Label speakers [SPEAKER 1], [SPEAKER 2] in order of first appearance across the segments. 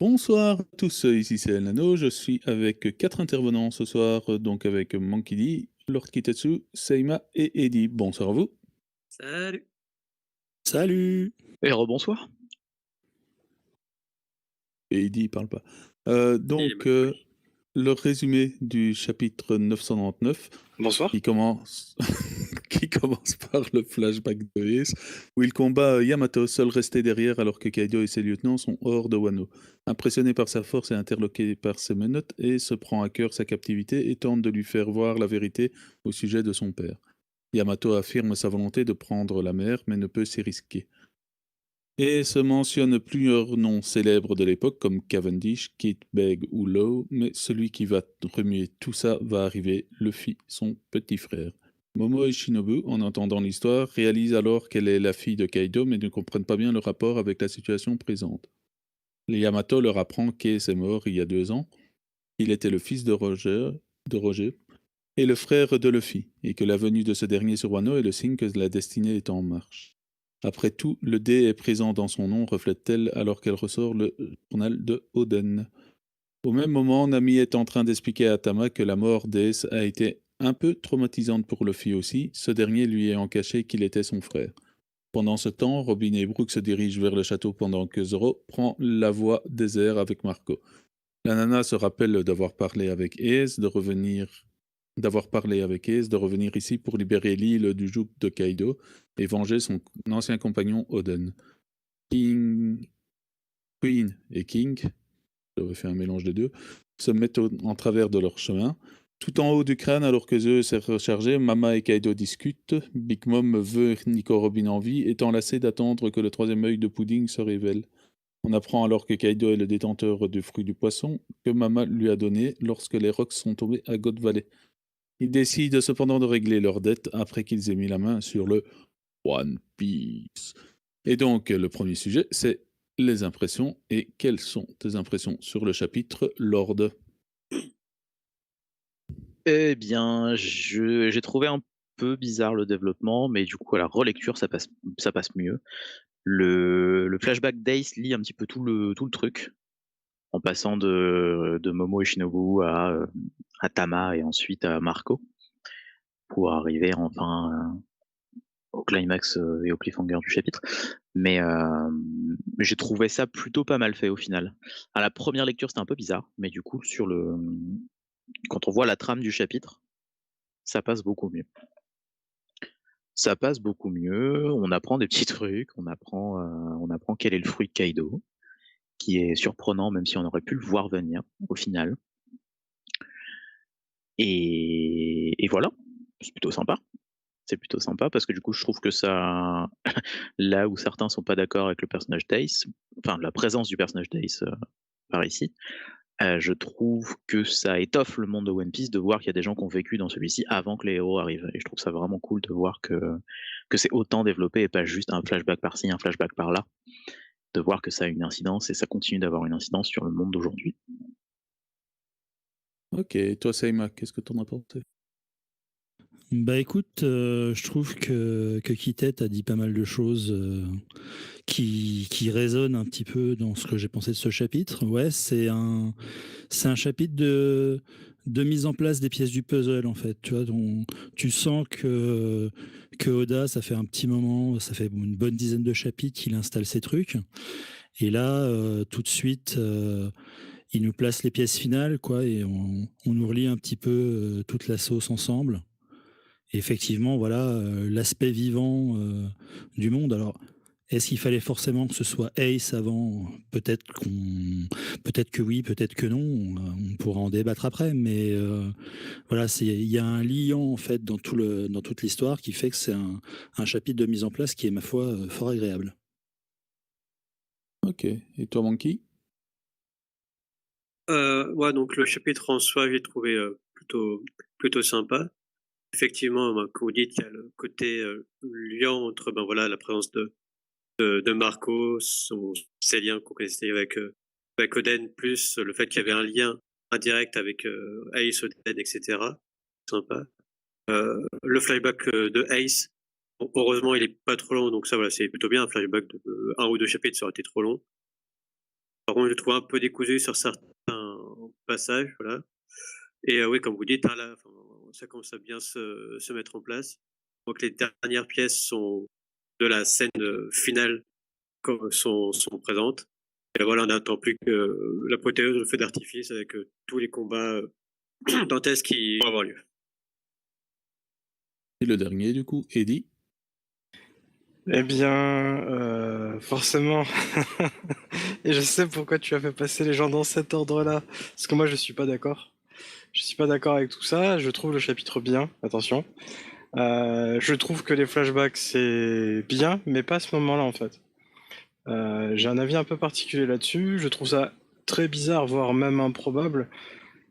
[SPEAKER 1] Bonsoir à tous, ici c'est El Nano, je suis avec 4 intervenants ce soir, donc avec Monkey D, Lord Kitetsu, Seima et Eddy. Bonsoir à vous.
[SPEAKER 2] Salut.
[SPEAKER 3] Salut!
[SPEAKER 4] Et rebonsoir.
[SPEAKER 1] Et Eddy il parle pas.
[SPEAKER 2] Il est
[SPEAKER 1] Donc,
[SPEAKER 2] mal poli.
[SPEAKER 1] le résumé du chapitre 999
[SPEAKER 3] Bonsoir.
[SPEAKER 1] qui commence qui commence par le flashback de Ace, où il combat Yamato, seul resté derrière alors que Kaido et ses lieutenants sont hors de Wano. Impressionné par sa force et interloqué par ses menottes, Ace se prend à cœur sa captivité et tente de lui faire voir la vérité au sujet de son père. Yamato affirme sa volonté de prendre la mer, mais ne peut s'y risquer. Et se mentionne plusieurs noms célèbres de l'époque comme Cavendish, Kit Beg ou Lowe, mais celui qui va remuer tout ça va arriver, Luffy, son petit frère. Momo et Shinobu, en entendant l'histoire, réalisent alors qu'elle est la fille de Kaido mais ne comprennent pas bien le rapport avec la situation présente. Yamato leur apprend qu'Ace est mort il y a 2 ans, qu'il était le fils de Roger et le frère de Luffy, et que la venue de ce dernier sur Wano est le signe que la destinée est en marche. Après tout, le dé est présent dans son nom, reflète-t-elle alors qu'elle ressort le journal de Oden. Au même moment, Nami est en train d'expliquer à Tama que la mort d'Ace a été un peu traumatisante pour Luffy aussi, ce dernier lui ayant caché qu'il était son frère. Pendant ce temps, Robin et Brooke se dirigent vers le château pendant que Zoro prend la voie des airs avec Marco. La nana se rappelle d'avoir parlé avec Ace, de revenir ici pour libérer l'île du joug de Kaido et venger son ancien compagnon Oden. Queen et King, j'avais fait un mélange des deux, se mettent en travers de leur chemin. Tout en haut du crâne, alors que Zeus s'est rechargé, Mama et Kaido discutent. Big Mom veut Nico Robin en vie, étant lassé d'attendre que le troisième œil de Pudding se révèle. On apprend alors que Kaido est le détenteur du fruit du poisson que Mama lui a donné lorsque les Rocks sont tombés à God Valley. Ils décident cependant de régler leurs dettes après qu'ils aient mis la main sur le One Piece. Et donc, le premier sujet, c'est les impressions. Et quelles sont tes impressions sur le chapitre, Lord?
[SPEAKER 4] Eh bien, j'ai trouvé un peu bizarre le développement, mais du coup, à la relecture, ça passe mieux. Le flashback d'Ace lit un petit peu tout le truc, en passant de Momo et Shinobu à Tama et ensuite à Marco, pour arriver enfin au climax et au cliffhanger du chapitre. Mais j'ai trouvé ça plutôt pas mal fait au final. À la première lecture, c'était un peu bizarre, mais du coup, quand on voit la trame du chapitre, ça passe beaucoup mieux. Ça passe beaucoup mieux, on apprend des petits trucs, on apprend quel est le fruit de Kaido, qui est surprenant même si on aurait pu le voir venir au final. Et voilà, c'est plutôt sympa. C'est plutôt sympa parce que du coup je trouve que ça, là où certains sont pas d'accord avec le personnage d'Ace, enfin la présence du personnage d'Ace par ici, je trouve que ça étoffe le monde de One Piece de voir qu'il y a des gens qui ont vécu dans celui-ci avant que les héros arrivent. Et je trouve ça vraiment cool de voir que c'est autant développé et pas juste un flashback par-ci, un flashback par-là. De voir que ça a une incidence et ça continue d'avoir une incidence sur le monde d'aujourd'hui.
[SPEAKER 1] Ok, et toi, Seima, qu'est-ce que t'en as pensé?
[SPEAKER 3] Bah écoute, je trouve que Kitet a dit pas mal de choses qui résonnent un petit peu dans ce que j'ai pensé de ce chapitre. Ouais, c'est un chapitre de mise en place des pièces du puzzle en fait. Tu vois, tu sens que Oda, ça fait un petit moment, ça fait une bonne dizaine de chapitres qu'il installe ses trucs. Et là, tout de suite, il nous place les pièces finales, quoi, et on nous relie un petit peu toute la sauce ensemble. Et effectivement, voilà, l'aspect vivant du monde. Alors, est-ce qu'il fallait forcément que ce soit Ace avant? Peut-être que oui, peut-être que non. On pourra en débattre après, mais voilà, il y a un liant en fait dans toute l'histoire qui fait que c'est un chapitre de mise en place qui est ma foi fort agréable.
[SPEAKER 1] Ok, et toi, Monkey?
[SPEAKER 2] Ouais, donc le chapitre en soi, j'ai trouvé plutôt sympa. Effectivement, ben, comme vous dites, il y a le côté lien entre ben voilà la présence de Marco, ses liens qu'on connaissait avec Oden, plus le fait qu'il y avait un lien indirect avec Ace, Oden, etc. Sympa. Le flashback de Ace, bon, heureusement, il est pas trop long, donc ça voilà, c'est plutôt bien. Un flashback de un ou deux chapitres, ça aurait été trop long. Par contre, je le trouve un peu décousu sur certains passages, voilà. Et oui, comme vous dites, hein, là, ça commence à bien se mettre en place. Donc les dernières pièces de la scène finale sont présentes. Et voilà, on n'attend plus que l'apothéose, le feu d'artifice avec tous les combats dantesques qui vont avoir lieu.
[SPEAKER 1] Et le dernier, du coup, Eddie.
[SPEAKER 5] Eh bien, forcément, et je sais pourquoi tu as fait passer les gens dans cet ordre-là, parce que moi je suis pas d'accord. Je suis pas d'accord avec tout ça, je trouve le chapitre bien, attention. Je trouve que les flashbacks c'est bien, mais pas à ce moment-là en fait. J'ai un avis un peu particulier là-dessus, je trouve ça très bizarre, voire même improbable,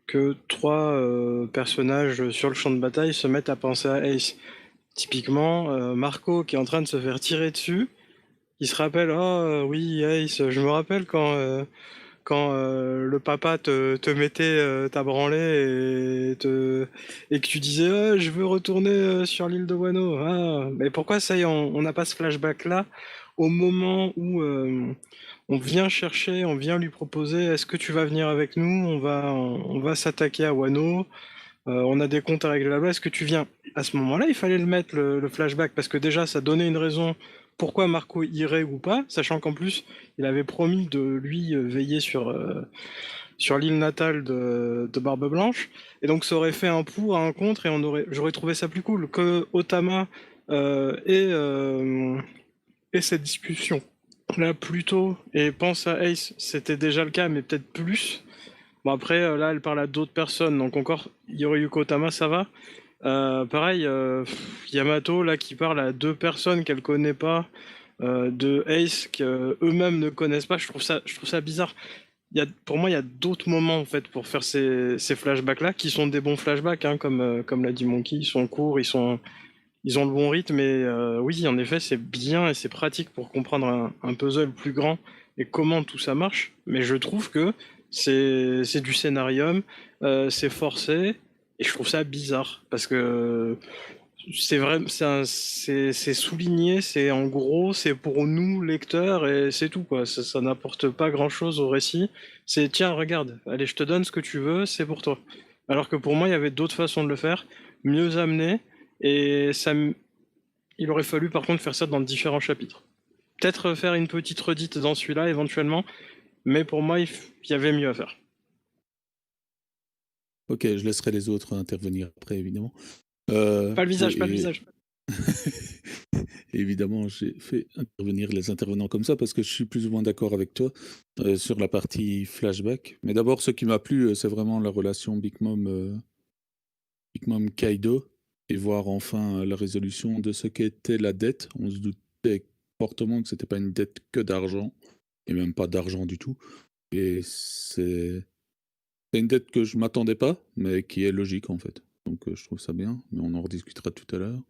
[SPEAKER 5] que 3 personnages sur le champ de bataille se mettent à penser à Ace. Typiquement, Marco qui est en train de se faire tirer dessus, il se rappelle, oui, Ace, je me rappelle quand le papa te mettait ta branlée et que tu disais, je veux retourner sur l'île de Wano. Ah, mais pourquoi ça y est, on n'a pas ce flashback-là au moment où on vient chercher, on vient lui proposer, est-ce que tu vas venir avec nous, on va s'attaquer à Wano. On a des comptes à régler là-bas, est-ce que tu viens? À ce moment-là, il fallait le mettre, le flashback, parce que déjà, ça donnait une raison pourquoi Marco irait ou pas, sachant qu'en plus, il avait promis de lui veiller sur l'île natale de Barbe Blanche, et donc ça aurait fait un pour, un contre, et j'aurais trouvé ça plus cool que Otama et cette discussion là plus tôt, et pense à Ace, c'était déjà le cas, mais peut-être plus. Bon après, là, elle parle à d'autres personnes, donc encore, Yoriyuko Otama, ça va. Pareil, Yamato, là, qui parle à 2 personnes qu'elle connaît pas, de Ace, qu'eux-mêmes ne connaissent pas, je trouve ça bizarre. Pour moi, il y a d'autres moments, en fait, pour faire ces flashbacks-là, qui sont des bons flashbacks, hein, comme l'a dit Monkey, ils sont courts, ils ont le bon rythme, et oui, en effet, c'est bien et c'est pratique pour comprendre un puzzle plus grand et comment tout ça marche, mais je trouve que c'est du scénarium, c'est forcé, et je trouve ça bizarre, parce que c'est vrai, c'est souligné, c'est en gros, c'est pour nous, lecteurs, et c'est tout, quoi. Ça n'apporte pas grand-chose au récit. C'est, tiens, regarde, allez, je te donne ce que tu veux, c'est pour toi. Alors que pour moi, il y avait d'autres façons de le faire, mieux amenées, et il aurait fallu, par contre, faire ça dans différents chapitres. Peut-être faire une petite redite dans celui-là, éventuellement, mais pour moi, il y avait mieux à faire.
[SPEAKER 1] Ok, je laisserai les autres intervenir après, évidemment.
[SPEAKER 5] Pas le visage, pas le visage.
[SPEAKER 1] Évidemment, j'ai fait intervenir les intervenants comme ça parce que je suis plus ou moins d'accord avec toi sur la partie flashback. Mais d'abord, ce qui m'a plu, c'est vraiment la relation Big Mom Kaido, et voir enfin la résolution de ce qu'était la dette. On se doutait fortement que c'était pas une dette que d'argent, et même pas d'argent du tout. Et c'est une dette que je m'attendais pas, mais qui est logique en fait. Donc je trouve ça bien, mais on en rediscutera tout à l'heure.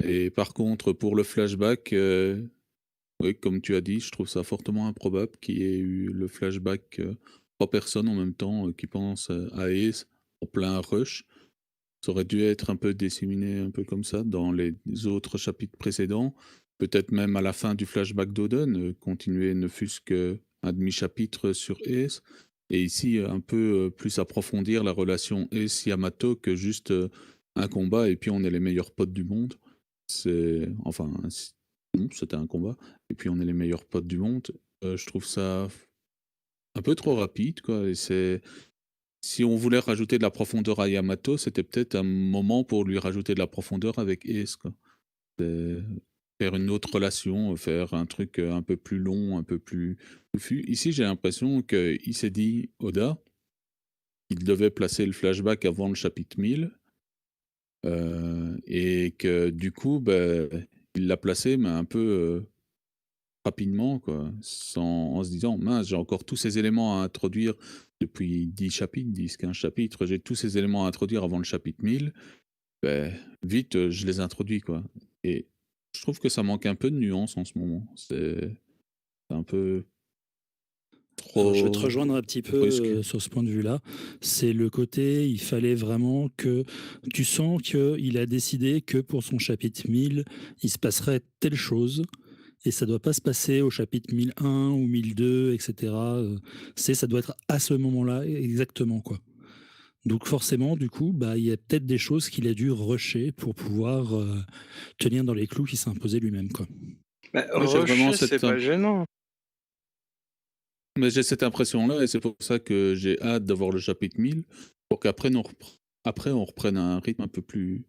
[SPEAKER 1] Et par contre, pour le flashback, oui, comme tu as dit, je trouve ça fortement improbable qu'il y ait eu le flashback 3 personnes en même temps qui pensent à Ace en plein rush. Ça aurait dû être un peu disséminé, un peu comme ça, dans les autres chapitres précédents. Peut-être même à la fin du flashback d'Oden, continuer ne fût-ce qu'un demi-chapitre sur Ace. Et ici, un peu plus approfondir la relation Ace-Yamato que juste un combat et puis on est les meilleurs potes du monde. Non, c'était un combat. Et puis on est les meilleurs potes du monde. Je trouve ça un peu trop rapide, quoi. Et si on voulait rajouter de la profondeur à Yamato, c'était peut-être un moment pour lui rajouter de la profondeur avec Ace, quoi. Faire une autre relation, faire un truc un peu plus long, un peu plus touffu. Ici, j'ai l'impression qu'il s'est dit, Oda, qu'il devait placer le flashback avant le chapitre 1000, et que du coup, il l'a placé, mais un peu rapidement, quoi, en se disant, mince, j'ai encore tous ces éléments à introduire depuis 10 chapitres, 10, 15 chapitres, j'ai tous ces éléments à introduire avant le chapitre 1000, vite, je les introduis, quoi. Et je trouve que ça manque un peu de nuance en ce moment. C'est un peu trop...
[SPEAKER 3] Alors, je vais te rejoindre un petit peu sur ce point de vue-là. C'est le côté, il fallait vraiment que tu sens qu'il a décidé que pour son chapitre 1000, il se passerait telle chose. et ça doit pas se passer au chapitre 1001 ou 1002, etc. Ça doit être à ce moment-là exactement, quoi. Donc forcément, du coup, bah, il y a peut-être des choses qu'il a dû rusher pour pouvoir tenir dans les clous qu'il s'est imposé lui-même, quoi.
[SPEAKER 5] Bah,
[SPEAKER 1] Moi, j'ai vraiment
[SPEAKER 5] rusher, c'est
[SPEAKER 1] cette,
[SPEAKER 5] pas gênant.
[SPEAKER 1] mais j'ai cette impression-là, et c'est pour ça que j'ai hâte d'avoir le chapitre 1000, pour qu'après on reprenne un rythme un peu plus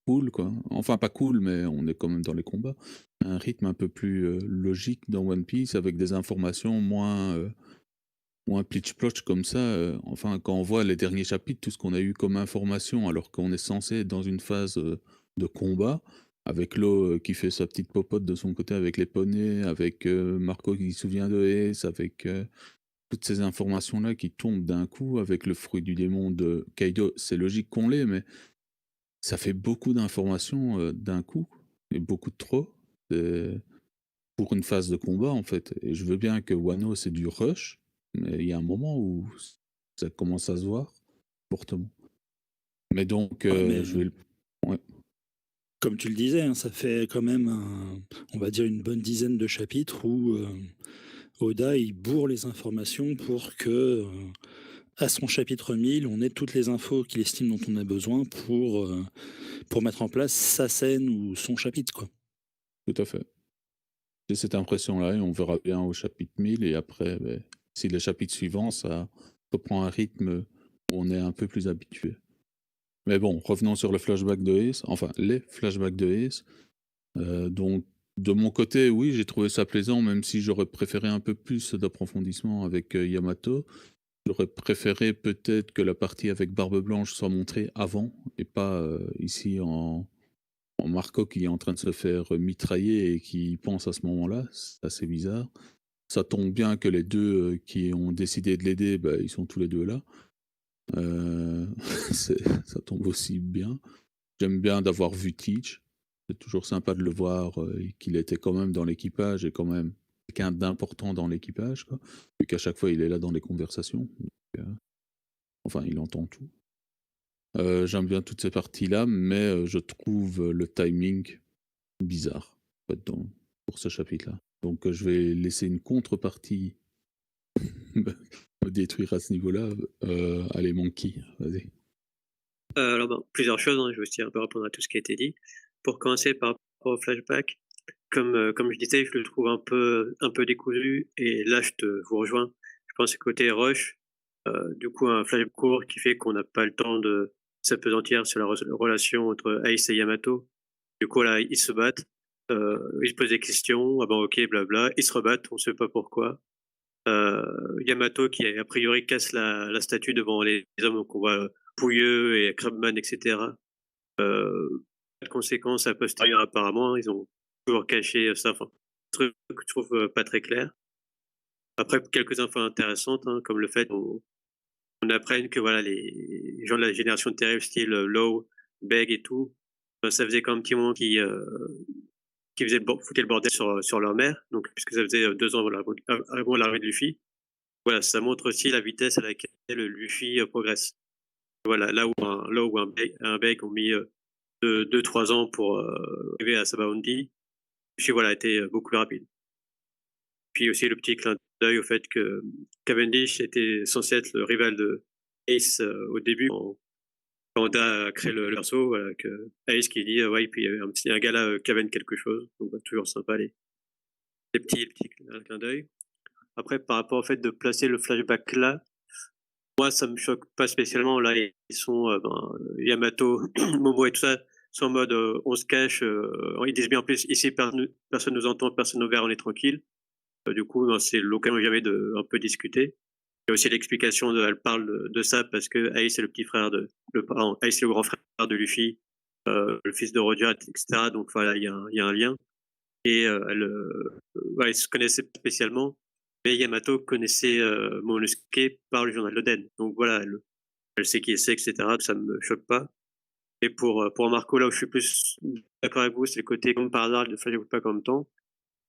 [SPEAKER 1] cool, quoi. Enfin, pas cool, mais on est quand même dans les combats. Un rythme un peu plus logique dans One Piece, avec des informations moins plitch-plotch comme ça. Enfin, quand on voit les derniers chapitres, tout ce qu'on a eu comme information, alors qu'on est censé être dans une phase de combat, avec Law qui fait sa petite popote de son côté avec les poneys, avec Marco qui se souvient de Ace, avec toutes ces informations-là qui tombent d'un coup, avec le fruit du démon de Kaido. C'est logique qu'on l'ait, mais ça fait beaucoup d'informations d'un coup, et beaucoup de trop, pour une phase de combat, en fait. Et je veux bien que Wano, c'est du rush, mais il y a un moment où ça commence à se voir fortement. Mais donc,
[SPEAKER 3] mais
[SPEAKER 1] je vais le... Ouais.
[SPEAKER 3] comme tu le disais, hein, ça fait quand même, on va dire, une bonne dizaine de chapitres où Oda, il bourre les informations pour que, à son chapitre 1000, on ait toutes les infos qu'il estime dont on a besoin pour mettre en place sa scène ou son chapitre, quoi.
[SPEAKER 1] Tout à fait. J'ai cette impression-là, et on verra bien au chapitre 1000, et après, si les chapitres suivants, ça reprend un rythme où on est un peu plus habitué. Mais bon, revenons sur le flashback de Ace, enfin, les flashbacks de Ace. Donc, de mon côté, oui, j'ai trouvé ça plaisant, même si j'aurais préféré un peu plus d'approfondissement avec Yamato. J'aurais préféré peut-être que la partie avec Barbe Blanche soit montrée avant, et pas ici en Marco qui est en train de se faire mitrailler et qui pense à ce moment-là. C'est assez bizarre. Ça tombe bien que les deux qui ont décidé de l'aider, bah, ils sont tous les deux là. Ça tombe aussi bien. J'aime bien d'avoir vu Teach. C'est toujours sympa de le voir, qu'il était quand même dans l'équipage et quand même quelqu'un d'important dans l'équipage, quoi. Vu qu'à chaque fois il est là dans les conversations. Donc, enfin, il entend tout. J'aime bien toutes ces parties-là, mais je trouve le timing bizarre, en fait, pour ce chapitre-là. Donc je vais laisser une contrepartie me détruire à ce niveau-là. Allez, Monkey, vas-y.
[SPEAKER 2] Alors, plusieurs choses, hein, je vais aussi un peu répondre à tout ce qui a été dit. Pour commencer par rapport au flashback, comme je disais, je le trouve un peu décousu, et là, vous rejoins. Je pense que côté rush, du coup, un flashback court qui fait qu'on n'a pas le temps de s'appesantir sur la relation entre Ace et Yamato. Du coup, là, ils se battent, ils se posent des questions, ah ben ok, blabla, ils se rebattent, on sait pas pourquoi. Yamato qui a priori casse la statue devant les hommes qu'on voit, Pouilleux et Crabman, etc. Pas de conséquences a posteriori apparemment, ils ont toujours caché ça, enfin, truc que je trouve pas très clair. Après, quelques infos intéressantes, hein, comme le fait qu'on apprenne que voilà, les gens de la génération de terrible, style Law, Beg et tout, ça faisait quand même un petit moment qu'ils foutaient le bordel sur leur mère, donc, puisque ça faisait 2 ans avant l'arrivée de Luffy. Voilà, ça montre aussi la vitesse à laquelle Luffy progresse. Voilà, là où un Beg ont mis 2-3 ans pour arriver à sa bounty, Luffy voilà, a été beaucoup plus rapide. Puis aussi le petit clin d'œil au fait que Cavendish était censé être le rival de Ace au début, quand Oda a créé le perso, voilà, que Ace qui dit ouais, puis il y avait un gars là, Caven quelque chose, donc toujours sympa les petits clins d'œil. Après, par rapport au fait de placer le flashback là, moi ça me choque pas spécialement. Là, ils sont Yamato, Momo et tout ça sont en mode on se cache, ils disent bien en plus ici personne nous entend, personne nous verra, on est tranquille. Du coup, c'est l'occasion jamais de un peu discuter. Il y a aussi l'explication elle parle de ça parce que Ace est le petit frère Ace est le grand frère de Luffy, le fils de Roger, etc. Donc voilà, il y a un lien. Et ils se connaissaient pas spécialement, mais Yamato connaissait Monosuke par le journal d'Oden. Donc voilà, elle sait qui c'est, etc. Ça me choque pas. Et pour Marco, là où je suis plus d'accord avec vous, c'est le côté comme par hasard, il ne fallait pas comme temps.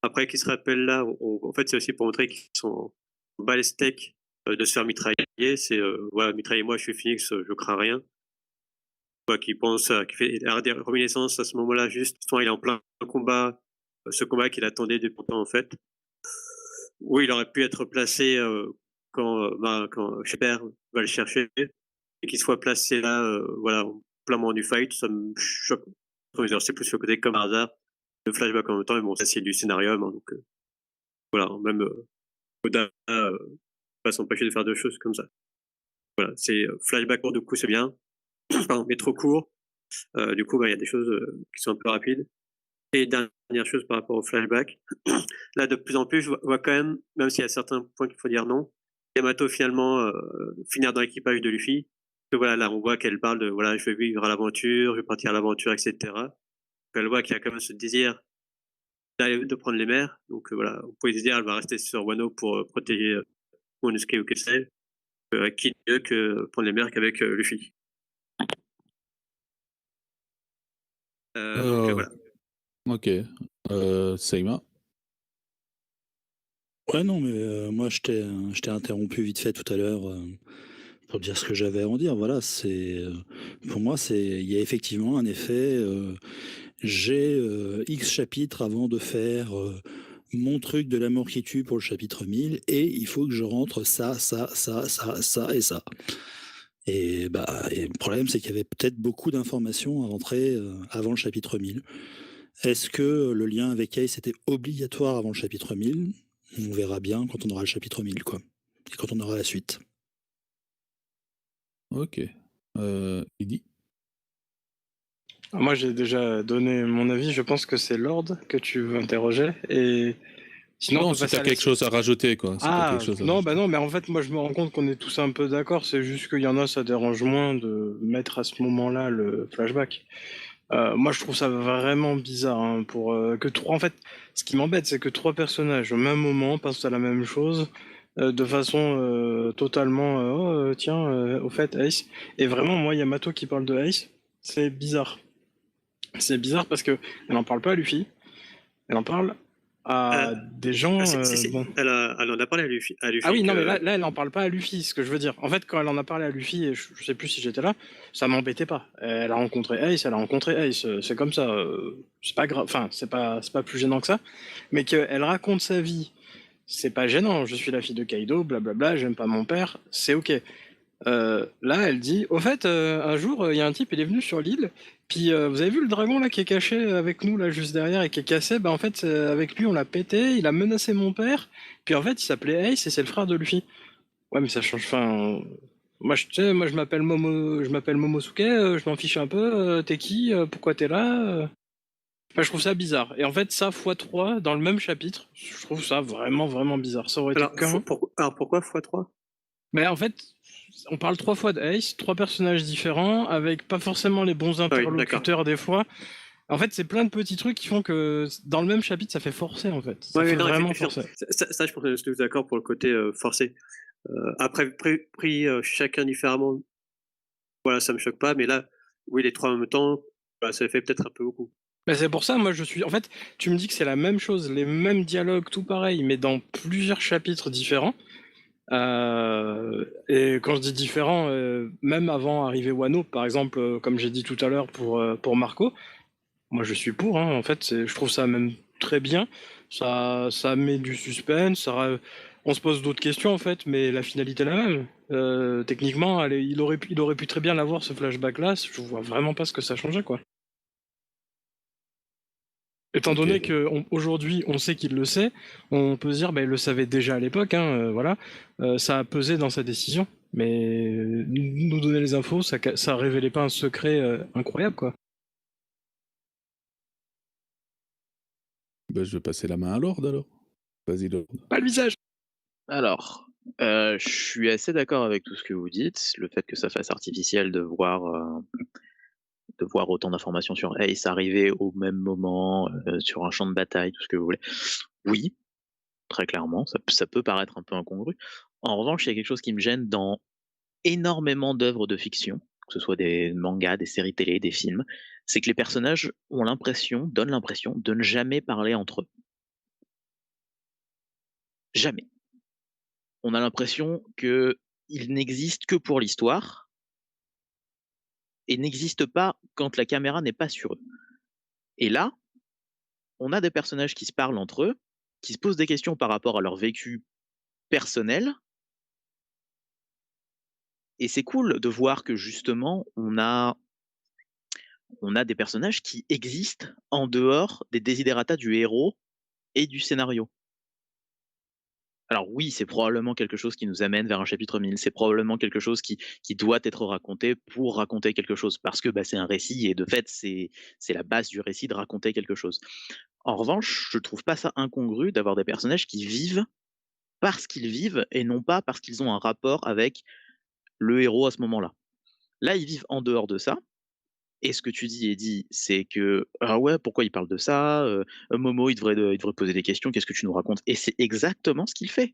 [SPEAKER 2] Après, qu'ils se rappellent là, en fait, c'est aussi pour montrer qu'ils sont bas les steaks de se faire mitrailler. C'est voilà, mitraillez-moi, je suis Phoenix, je crains rien. Qui pense, qui fait la renaissance à ce moment-là, juste, il est en plein combat ce combat qu'il attendait depuis longtemps en fait. Où il aurait pu être placé quand Shepard va le chercher et qu'il soit placé là, voilà, en plein moment du fight, ça me choque. C'est plus le côté comme par hasard, le flashback en même temps, mais bon, ça c'est du scénarium, hein, donc voilà, même Oda va s'empêcher de faire deux choses comme ça. Voilà, c'est flashback court, du coup c'est bien, pardon, mais trop court. Du coup, il y a des choses qui sont un peu rapides. Et dernière chose par rapport au flashback, là de plus en plus, je vois quand même s'il y a certains points qu'il faut dire non, Yamato finalement finir dans l'équipage de Luffy. Que voilà, là on voit qu'elle parle de voilà, je vais vivre à l'aventure, je vais partir à l'aventure, etc. Elle voit qu'il y a quand même ce désir de prendre les mers. Donc voilà, on peut se dire elle va rester sur Wano pour protéger Monosuke ou Kessel. Qui mieux que prendre les mers qu'avec Luffy. Donc voilà.
[SPEAKER 1] Ok. Seima.
[SPEAKER 3] Ouais, non, mais moi, je t'ai interrompu vite fait tout à l'heure pour dire ce que j'avais à en dire. Voilà, pour moi, il y a effectivement un effet. J'ai X chapitres avant de faire mon truc de la mort qui tue pour le chapitre 1000 et il faut que je rentre ça et ça. Et le problème, c'est qu'il y avait peut-être beaucoup d'informations à rentrer avant le chapitre 1000. Est-ce que le lien avec Ace était obligatoire avant le chapitre 1000 ? On verra bien quand on aura le chapitre 1000, quoi. Et quand on aura la suite.
[SPEAKER 1] Ok. Eddy.
[SPEAKER 5] Moi, j'ai déjà donné mon avis. Je pense que c'est Lord que tu veux interroger. Et sinon,
[SPEAKER 1] non, si t'as quelque chose à rajouter, quoi.
[SPEAKER 5] Non, mais en fait, moi, je me rends compte qu'on est tous un peu d'accord. C'est juste qu'il y en a, ça dérange moins de mettre à ce moment-là le flashback. Moi, je trouve ça vraiment bizarre hein, pour que trois. En fait, ce qui m'embête, c'est que trois personnages au même moment passent à la même chose de façon totalement. Tiens, au fait, Ace. Et vraiment, moi, Yamato qui parle de Ace, c'est bizarre. C'est bizarre parce que elle en parle pas à Luffy. Elle en parle à des gens. Bon.
[SPEAKER 2] Elle en a parlé à Luffy.
[SPEAKER 5] Ah oui, non, mais là, elle en parle pas à Luffy, ce que je veux dire. En fait, quand elle en a parlé à Luffy, et je sais plus si j'étais là, ça m'embêtait pas. Elle a rencontré Ace, c'est comme ça. C'est pas grave, enfin, c'est pas plus gênant que ça. Mais qu'elle raconte sa vie, c'est pas gênant. Je suis la fille de Kaido, blablabla, j'aime pas mon père, c'est ok. Là, elle dit, au fait, un jour, il y a un type, il est venu sur l'île, puis vous avez vu le dragon là qui est caché avec nous là juste derrière et qui est cassé, bah en fait, avec lui, on l'a pété, il a menacé mon père, puis en fait, il s'appelait Ace et c'est le frère de Luffy. Ouais, mais ça change, enfin... Moi, je m'appelle Momosuke, je m'en fiche un peu, t'es qui, pourquoi t'es là Enfin, je trouve ça bizarre. Et en fait, ça, x3, dans le même chapitre, je trouve ça vraiment, vraiment bizarre. Ça aurait été
[SPEAKER 2] alors pourquoi x3 ?
[SPEAKER 5] Mais en fait, on parle 3 fois d'Ace, 3 personnages différents, avec pas forcément les bons interlocuteurs des fois. En fait, c'est plein de petits trucs qui font que dans le même chapitre, ça fait forcer en fait. Ça fait vraiment forcer.
[SPEAKER 2] Ça, je pense que je suis d'accord pour le côté forcé. Après, pris chacun différemment, voilà, ça me choque pas. Mais là, oui, les trois en même temps, bah, ça fait peut-être un peu beaucoup.
[SPEAKER 5] Mais c'est pour ça, moi, en fait, tu me dis que c'est la même chose, les mêmes dialogues, tout pareil, mais dans plusieurs chapitres différents. Et quand je dis différent, même avant arriver Wano, par exemple, comme j'ai dit tout à l'heure pour Marco, moi je suis pour. Hein, en fait, je trouve ça même très bien. Ça met du suspense. On se pose d'autres questions en fait, mais la finalité est la même. Techniquement, il aurait pu très bien l'avoir ce flashback là. Je vois vraiment pas ce que ça changeait quoi. Étant donné qu'aujourd'hui, on sait qu'il le sait, on peut se dire, il le savait déjà à l'époque, hein, voilà, ça a pesé dans sa décision, mais nous donner les infos, ça révélait pas un secret incroyable, quoi.
[SPEAKER 1] Je vais passer la main à Lord, alors. Vas-y, Lord.
[SPEAKER 5] Pas le visage.
[SPEAKER 4] Alors, je suis assez d'accord avec tout ce que vous dites, le fait que ça fasse artificiel de voir autant d'informations sur Ace arriver au même moment, sur un champ de bataille, tout ce que vous voulez. Oui, très clairement, ça peut paraître un peu incongru. En revanche, il y a quelque chose qui me gêne dans énormément d'œuvres de fiction, que ce soit des mangas, des séries télé, des films, c'est que les personnages donnent l'impression de ne jamais parler entre eux. Jamais. On a l'impression qu'ils n'existent que pour l'histoire et n'existent pas quand la caméra n'est pas sur eux. Et là, on a des personnages qui se parlent entre eux, qui se posent des questions par rapport à leur vécu personnel. Et c'est cool de voir que justement, on a des personnages qui existent en dehors des desiderata du héros et du scénario. Alors oui, c'est probablement quelque chose qui nous amène vers un chapitre 1000, c'est probablement quelque chose qui doit être raconté pour raconter quelque chose, parce que c'est un récit, et de fait, c'est la base du récit de raconter quelque chose. En revanche, je trouve pas ça incongru d'avoir des personnages qui vivent parce qu'ils vivent, et non pas parce qu'ils ont un rapport avec le héros à ce moment-là. Là, ils vivent en dehors de ça, et ce que tu dis, Eddy, c'est que ah ouais, pourquoi il parle de ça, Momo, il devrait poser des questions, qu'est-ce que tu nous racontes? Et c'est exactement ce qu'il fait.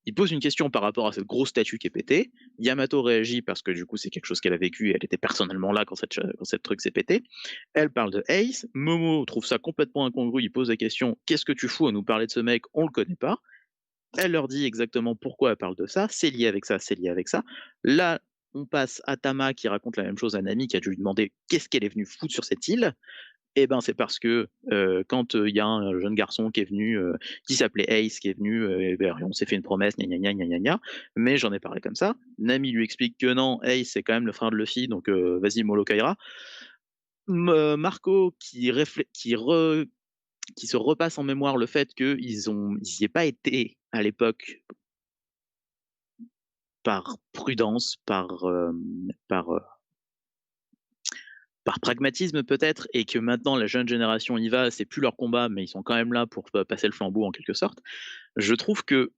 [SPEAKER 4] Il pose une question par rapport à cette grosse statue qui est pétée. Yamato réagit parce que du coup, c'est quelque chose qu'elle a vécu et elle était personnellement là quand cette truc s'est pété. Elle parle de Ace. Momo trouve ça complètement incongru. Il pose la question: qu'est-ce que tu fous à nous parler de ce mec? On le connaît pas. Elle leur dit exactement pourquoi elle parle de ça. C'est lié avec ça, c'est lié avec ça. Là, on passe à Tama qui raconte la même chose à Nami qui a dû lui demander qu'est-ce qu'elle est venue foutre sur cette île. Eh ben, c'est parce que quand il y a un jeune garçon qui est venu, qui s'appelait Ace, qui est venu, on s'est fait une promesse, gna gna gna gna gna, mais j'en ai parlé comme ça. Nami lui explique que non, Ace c'est quand même le frère de Luffy, donc vas-y Molo Kaira. Marco qui se repasse en mémoire le fait qu'ils y aient pas été à l'époque par prudence, par pragmatisme peut-être, et que maintenant la jeune génération y va, c'est plus leur combat, mais ils sont quand même là pour passer le flambeau en quelque sorte. Je trouve que,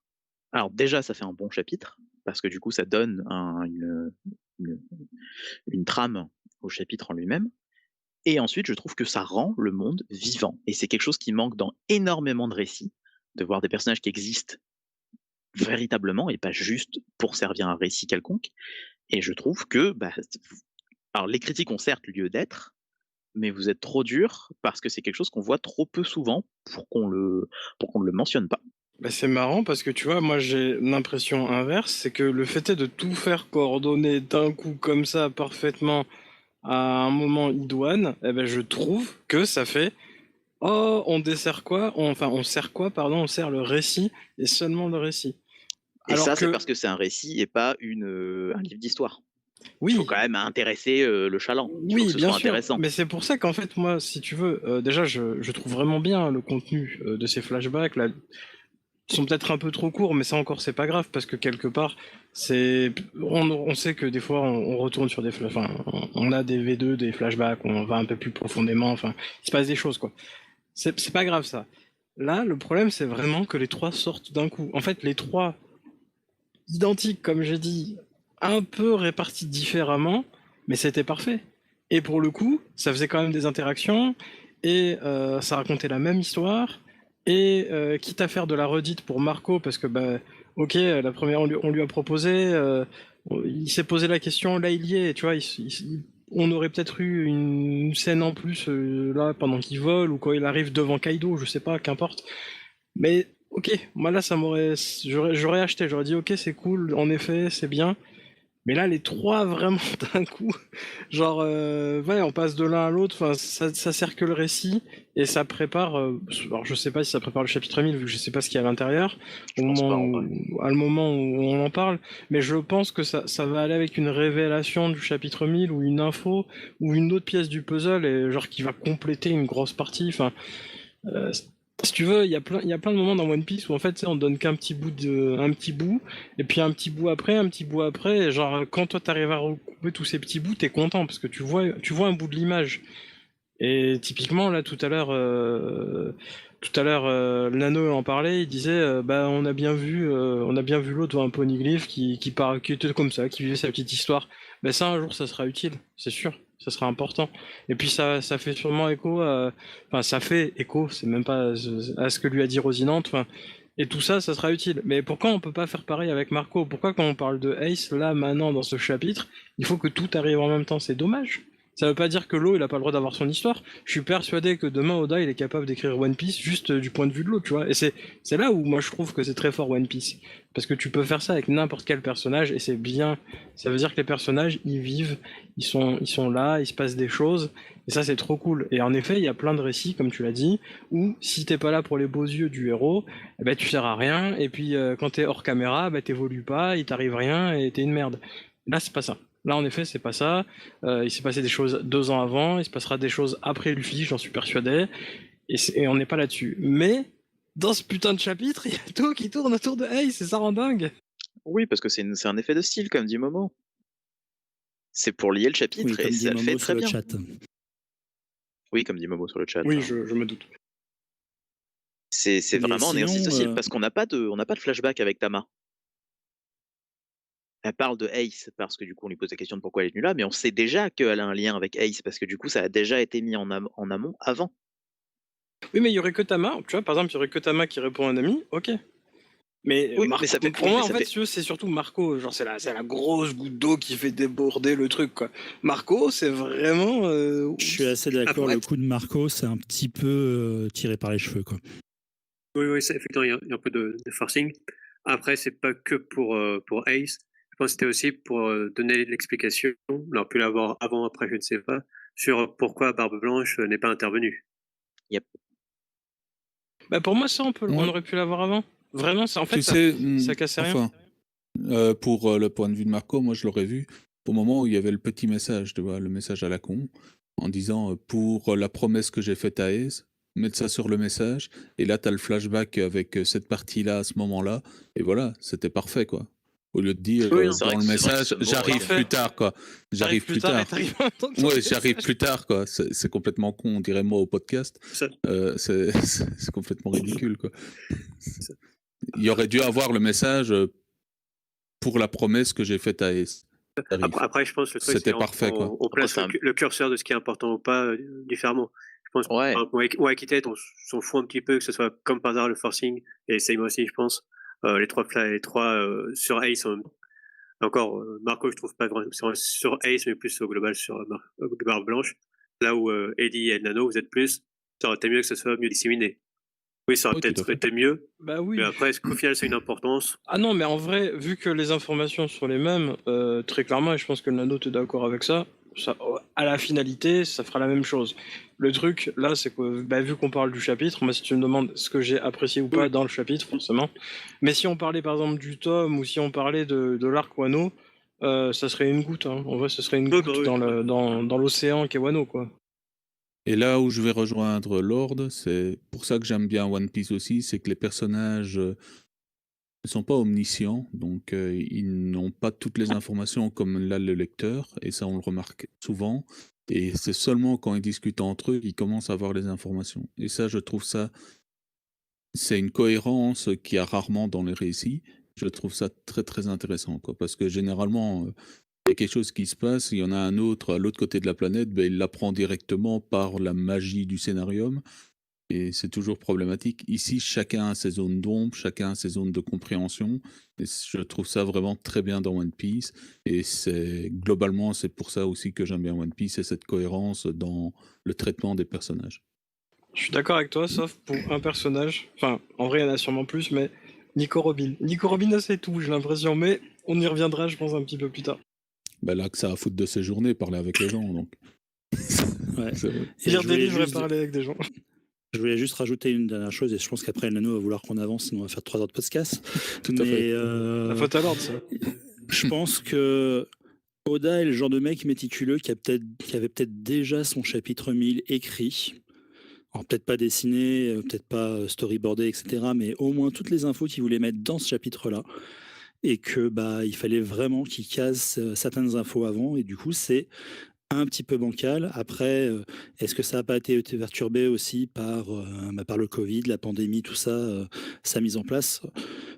[SPEAKER 4] alors déjà, ça fait un bon chapitre, parce que du coup, ça donne une trame au chapitre en lui-même. Et ensuite, je trouve que ça rend le monde vivant. Et c'est quelque chose qui manque dans énormément de récits, de voir des personnages qui existent véritablement et pas juste pour servir un récit quelconque. Et je trouve que, alors les critiques ont certes lieu d'être, mais vous êtes trop dur parce que c'est quelque chose qu'on voit trop peu souvent pour qu'on ne le mentionne pas.
[SPEAKER 5] C'est marrant parce que tu vois, moi j'ai l'impression inverse, c'est que le fait est de tout faire coordonner d'un coup comme ça parfaitement à un moment idoine, je trouve que ça fait on sert quoi, on sert le récit et seulement le récit.
[SPEAKER 4] Et alors ça, c'est parce que c'est un récit et pas un livre d'histoire.
[SPEAKER 5] Oui.
[SPEAKER 4] Il faut quand même intéresser le chaland.
[SPEAKER 5] Oui,
[SPEAKER 4] faut que ce
[SPEAKER 5] bien
[SPEAKER 4] soit
[SPEAKER 5] sûr.
[SPEAKER 4] Intéressant.
[SPEAKER 5] Mais c'est pour ça qu'en fait, moi, si tu veux, déjà, je trouve vraiment bien le contenu de ces flashbacks. Là, ils sont peut-être un peu trop courts, mais ça encore, c'est pas grave parce que quelque part, on sait que des fois, on retourne sur des on a des V2, des flashbacks, on va un peu plus profondément. Enfin, il se passe des choses, quoi. C'est pas grave ça. Là, le problème, c'est vraiment que les trois sortent d'un coup. En fait, les trois identiques, comme j'ai dit, un peu répartis différemment, mais c'était parfait. Et pour le coup, ça faisait quand même des interactions, et ça racontait la même histoire, et quitte à faire de la redite pour Marco, parce que, ok, la première, on lui a proposé, il s'est posé la question, là il y est, tu vois, on aurait peut-être eu une scène en plus, là, pendant qu'il vole, ou quand il arrive devant Kaido, je sais pas, qu'importe. Mais ok, moi là j'aurais acheté, j'aurais dit ok c'est cool, en effet c'est bien, mais là les trois vraiment d'un coup, genre on passe de l'un à l'autre, enfin ça sert que le récit et ça prépare, alors je sais pas si ça prépare le chapitre 1000 vu que je sais pas ce qu'il y a à l'intérieur à le moment où on en parle, mais je pense que ça va aller avec une révélation du chapitre 1000 ou une info ou une autre pièce du puzzle et genre qui va compléter une grosse partie, enfin si tu veux, il y a plein de moments dans One Piece où en fait on donne qu'un petit bout et puis un petit bout après, et genre quand toi t'arrives à recouper tous ces petits bouts, t'es content parce que tu vois un bout de l'image. Et typiquement là tout à l'heure Nano en parlait, il disait on a bien vu l'autre un poneglyph qui était comme ça, qui vivait sa petite histoire. Ça un jour ça sera utile, c'est sûr. Ça sera important. Et puis ça fait sûrement écho ça fait écho, c'est même pas à ce que lui a dit Rosinante, et tout ça sera utile. Mais pourquoi on peut pas faire pareil avec Marco? Pourquoi quand on parle de Ace, là, maintenant, dans ce chapitre, il faut que tout arrive en même temps? C'est dommage. Ça veut pas dire que l'eau, il a pas le droit d'avoir son histoire. Je suis persuadé que demain, Oda, il est capable d'écrire One Piece juste du point de vue de l'eau, tu vois. Et c'est là où moi je trouve que c'est très fort One Piece. Parce que tu peux faire ça avec n'importe quel personnage et c'est bien. Ça veut dire que les personnages, ils vivent, ils sont là, il se passe des choses. Et ça, c'est trop cool. Et en effet, il y a plein de récits, comme tu l'as dit, où si t'es pas là pour les beaux yeux du héros, eh ben, tu sers à rien. Et puis, quand t'es hors caméra, ben, t'évolues pas, il t'arrive rien et t'es une merde. Là, c'est pas ça. Là, en effet, c'est pas ça. Il s'est passé des choses 2 ans avant, il se passera des choses après Luffy, j'en suis persuadé. Et on n'est pas là-dessus. Mais, dans ce putain de chapitre, il y a tout qui tourne autour de Ace, et ça rend dingue.
[SPEAKER 4] Oui, parce que c'est un effet de style, comme dit Momo. C'est pour lier le
[SPEAKER 3] Oui,
[SPEAKER 4] chapitre
[SPEAKER 3] comme
[SPEAKER 4] et
[SPEAKER 3] dit
[SPEAKER 4] ça le
[SPEAKER 3] Momo
[SPEAKER 4] fait
[SPEAKER 3] sur
[SPEAKER 4] très
[SPEAKER 3] le
[SPEAKER 4] bien.
[SPEAKER 3] chat.
[SPEAKER 4] Oui, comme dit Momo sur le chat.
[SPEAKER 5] Oui,
[SPEAKER 4] hein.
[SPEAKER 5] je me doute.
[SPEAKER 4] C'est
[SPEAKER 3] Mais
[SPEAKER 4] vraiment un exercice de
[SPEAKER 3] sinon,
[SPEAKER 4] style parce qu'on n'a pas de flashback avec Tama. Elle parle de Ace parce que du coup on lui pose la question de pourquoi elle est venue là, mais on sait déjà qu'elle a un lien avec Ace parce que du coup ça a déjà été mis en amont avant.
[SPEAKER 5] Oui, mais il y aurait que Tama, tu vois, par exemple, il y aurait que Tama qui répond à un ami, ok. Mais,
[SPEAKER 4] Oui,
[SPEAKER 5] Marco,
[SPEAKER 4] mais ça fait-
[SPEAKER 5] pour
[SPEAKER 4] oui,
[SPEAKER 5] moi,
[SPEAKER 4] mais
[SPEAKER 5] en
[SPEAKER 4] ça
[SPEAKER 5] fait,
[SPEAKER 4] fait-
[SPEAKER 5] si tu veux, c'est surtout Marco, genre c'est la grosse goutte d'eau qui fait déborder le truc, quoi. Marco, c'est vraiment...
[SPEAKER 3] je suis assez d'accord,
[SPEAKER 5] what
[SPEAKER 3] le coup de Marco, c'est un petit peu tiré par les cheveux, quoi.
[SPEAKER 2] Oui, effectivement, il y a un peu de forcing. Après, c'est pas que pour Ace. Je pense que c'était aussi pour donner l'explication, on aurait pu l'avoir avant, après, je ne sais pas, sur pourquoi Barbe Blanche n'est pas intervenue.
[SPEAKER 5] Bah pour moi, ça, on
[SPEAKER 1] Ouais.
[SPEAKER 5] aurait pu l'avoir avant. Vraiment, ça, en fait,
[SPEAKER 1] Tu
[SPEAKER 5] ça,
[SPEAKER 1] sais,
[SPEAKER 5] ça cassait rien.
[SPEAKER 1] enfin, pour le point de vue de Marco, moi je l'aurais vu au moment où il y avait le petit message, tu vois, le message à la con, en disant pour la promesse que j'ai faite à Ace, mettre ça sur le message, et là tu as le flashback avec cette partie-là à ce moment-là, et voilà, c'était parfait, quoi. Au lieu de dire
[SPEAKER 5] Oui, non.
[SPEAKER 4] C'est vrai
[SPEAKER 1] dans
[SPEAKER 4] que
[SPEAKER 1] le
[SPEAKER 4] c'est vrai que
[SPEAKER 1] message,
[SPEAKER 4] ce mot
[SPEAKER 1] j'arrive
[SPEAKER 5] aurait été-
[SPEAKER 1] plus tard, quoi. J'arrive plus tard.
[SPEAKER 5] et t'arrives en même temps que ton
[SPEAKER 1] Ouais, j'arrive
[SPEAKER 5] message.
[SPEAKER 1] plus tard, quoi. C'est complètement con, on dirait moi au podcast.
[SPEAKER 2] Ça.
[SPEAKER 1] C'est complètement ridicule, quoi.
[SPEAKER 2] Ça.
[SPEAKER 1] Il y aurait dû avoir le message pour la promesse que j'ai faite à Ace.
[SPEAKER 2] Après, je pense que le truc,
[SPEAKER 1] C'était
[SPEAKER 2] c'est
[SPEAKER 1] parfait, quoi.
[SPEAKER 2] on place
[SPEAKER 4] Après,
[SPEAKER 2] le curseur de ce qui est important ou pas différemment. Je pense
[SPEAKER 4] Ouais.
[SPEAKER 2] pour Equitet, on s'en fout un petit peu que ce soit comme par hasard le forcing, et Seymour aussi, je pense. Les trois sur Ace en même temps. Encore, Marco, je trouve pas vraiment sur Ace, mais plus au global sur Barbe Blanche. Là où Eddie et Nano, vous êtes plus, ça aurait été mieux que ce soit mieux disséminé. Oui, ça aurait
[SPEAKER 1] Oui, tout à
[SPEAKER 2] peut-être
[SPEAKER 1] fait.
[SPEAKER 2] été mieux,
[SPEAKER 5] Bah oui.
[SPEAKER 2] mais après, est-ce qu'au final, c'est une importance?
[SPEAKER 5] Ah non, mais en vrai, vu que les informations sont les mêmes, très clairement, et je pense que le Nano est d'accord avec ça, à la finalité, ça fera la même chose. Le truc, là, c'est que, bah, vu qu'on parle du chapitre, moi, si tu me demandes ce que j'ai apprécié ou pas dans le chapitre, forcément, mais si on parlait par exemple du tome, ou si on parlait de l'arc Wano, ça serait une goutte, hein. En vrai, ce serait une
[SPEAKER 2] Oui,
[SPEAKER 5] goutte
[SPEAKER 2] bah oui.
[SPEAKER 5] dans l'océan qu'est Wano, quoi.
[SPEAKER 1] Et là où je vais rejoindre Lord, c'est pour ça que j'aime bien One Piece aussi, c'est que les personnages ne sont pas omniscients, donc ils n'ont pas toutes les informations comme l'a le lecteur, et ça on le remarque souvent, et c'est seulement quand ils discutent entre eux qu'ils commencent à avoir les informations. Et ça, je trouve ça, c'est une cohérence qu'il y a rarement dans les récits. Je trouve ça très très intéressant, quoi, parce que généralement, il y a quelque chose qui se passe, il y en a un autre à l'autre côté de la planète, ben, il l'apprend directement par la magie du scénarium, et c'est toujours problématique. Ici, chacun a ses zones d'ombre, chacun a ses zones de compréhension, et je trouve ça vraiment très bien dans One Piece, et globalement, c'est pour ça aussi que j'aime bien One Piece, c'est cette cohérence dans le traitement des personnages.
[SPEAKER 5] Je suis d'accord avec toi, sauf pour un personnage. Enfin, en vrai, il y en a sûrement plus, mais Nico Robin. Nico Robin, c'est tout, j'ai l'impression, mais on y reviendra, je pense, un petit peu plus tard.
[SPEAKER 1] Ben là, que ça a à foutre de ses journées, parler avec les gens, donc.
[SPEAKER 3] Ouais.
[SPEAKER 1] C'est vrai.
[SPEAKER 3] Et
[SPEAKER 5] Lire
[SPEAKER 3] je
[SPEAKER 5] des
[SPEAKER 3] voulais
[SPEAKER 5] livres et
[SPEAKER 3] juste-
[SPEAKER 5] parler avec des gens.
[SPEAKER 3] Je voulais juste rajouter une dernière chose, et je pense qu'après le Nano va vouloir qu'on avance, sinon on va faire 3 heures de podcast.
[SPEAKER 1] Tout à fait.
[SPEAKER 5] La faute à l'ordre, ça.
[SPEAKER 3] Je pense que Oda est le genre de mec méticuleux qui avait peut-être déjà son chapitre 1000 écrit. Alors peut-être pas dessiné, peut-être pas storyboardé, etc. Mais au moins toutes les infos qu'il voulait mettre dans ce chapitre-là. Et que il fallait vraiment qu'il case certaines infos avant. Et du coup, c'est un petit peu bancal. Après, est-ce que ça n'a pas été perturbé aussi par le Covid, la pandémie, tout ça, sa mise en place?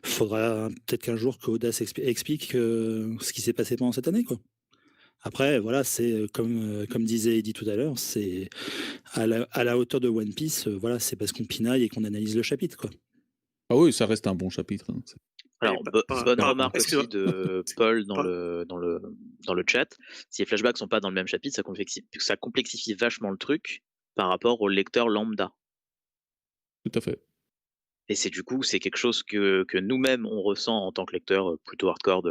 [SPEAKER 3] Faudra peut-être qu'un jour qu'Oda explique ce qui s'est passé pendant cette année, quoi. Après, voilà, c'est comme disait Eddie tout à l'heure, c'est à la hauteur de One Piece, voilà, c'est parce qu'on pinaille et qu'on analyse le chapitre, quoi.
[SPEAKER 1] Ah oui, ça reste un bon chapitre. Hein.
[SPEAKER 4] Alors,
[SPEAKER 2] Et
[SPEAKER 4] bonne remarque aussi
[SPEAKER 2] excuse-moi.
[SPEAKER 4] de Paul dans le chat. Si les flashbacks sont pas dans le même chapitre, ça complexifie vachement le truc par rapport au lecteur lambda.
[SPEAKER 1] Tout à fait.
[SPEAKER 4] Et c'est du coup, c'est quelque chose que nous-mêmes on ressent en tant que lecteur plutôt hardcore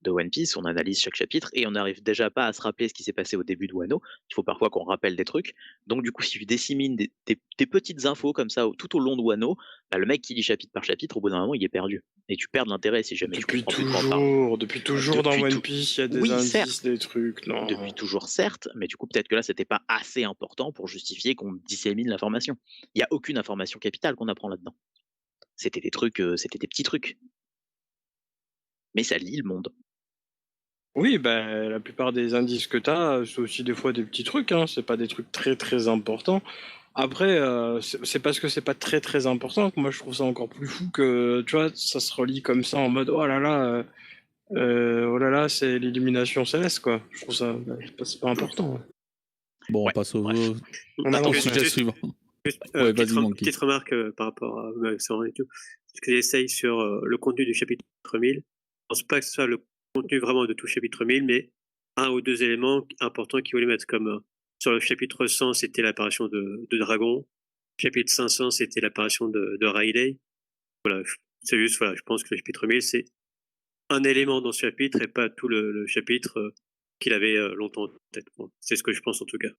[SPEAKER 4] de One Piece, on analyse chaque chapitre et on n'arrive déjà pas à se rappeler ce qui s'est passé au début de Wano. Il faut parfois qu'on rappelle des trucs. Donc du coup, si tu dissémines des petites infos comme ça tout au long de Wano, bah, le mec qui lit chapitre par chapitre, au bout d'un moment, il est perdu. Et tu perds de l'intérêt si jamais tu
[SPEAKER 5] Depuis
[SPEAKER 4] comprends plus de quoi on parle.
[SPEAKER 5] toujours dans
[SPEAKER 4] Depuis
[SPEAKER 5] One
[SPEAKER 4] tout-
[SPEAKER 5] Piece, il y a des
[SPEAKER 4] Oui,
[SPEAKER 5] indices,
[SPEAKER 4] certes.
[SPEAKER 5] des trucs. Non.
[SPEAKER 4] Depuis toujours, certes, mais du coup, peut-être que là, c'était pas assez important pour justifier qu'on dissémine l'information. Il n'y a aucune information capitale qu'on apprend là-dedans. C'était des trucs, c'était des petits trucs. Mais ça lie le monde.
[SPEAKER 5] Oui, ben la plupart des indices que tu as, c'est aussi des fois des petits trucs, hein. C'est pas des trucs très très importants. Après, c'est parce que c'est pas très très important que moi je trouve ça encore plus fou que, tu vois, ça se relie comme ça en mode oh là là, c'est l'illumination céleste, quoi. Je trouve ça, c'est pas important. Hein.
[SPEAKER 1] Bon, on
[SPEAKER 4] Ouais,
[SPEAKER 1] passe au
[SPEAKER 5] On
[SPEAKER 1] au
[SPEAKER 5] avance.
[SPEAKER 1] sujet suivant.
[SPEAKER 2] Juste,
[SPEAKER 1] Ouais, vas-y, Monkey.
[SPEAKER 2] petite remarque par rapport à Maxence et tout. Ce qu'ils essayent sur le contenu du chapitre 1000, je pense pas que ce soit le contenu vraiment de tout chapitre 1000, mais un ou deux éléments importants qu'ils voulaient mettre, comme sur le chapitre 100, c'était l'apparition de Dragon. Chapitre 500, c'était l'apparition de Riley. Voilà, c'est juste, voilà, je pense que le chapitre 1000, c'est un élément dans ce chapitre et pas tout le chapitre qu'il avait longtemps en tête. Bon, c'est ce que je pense en tout cas.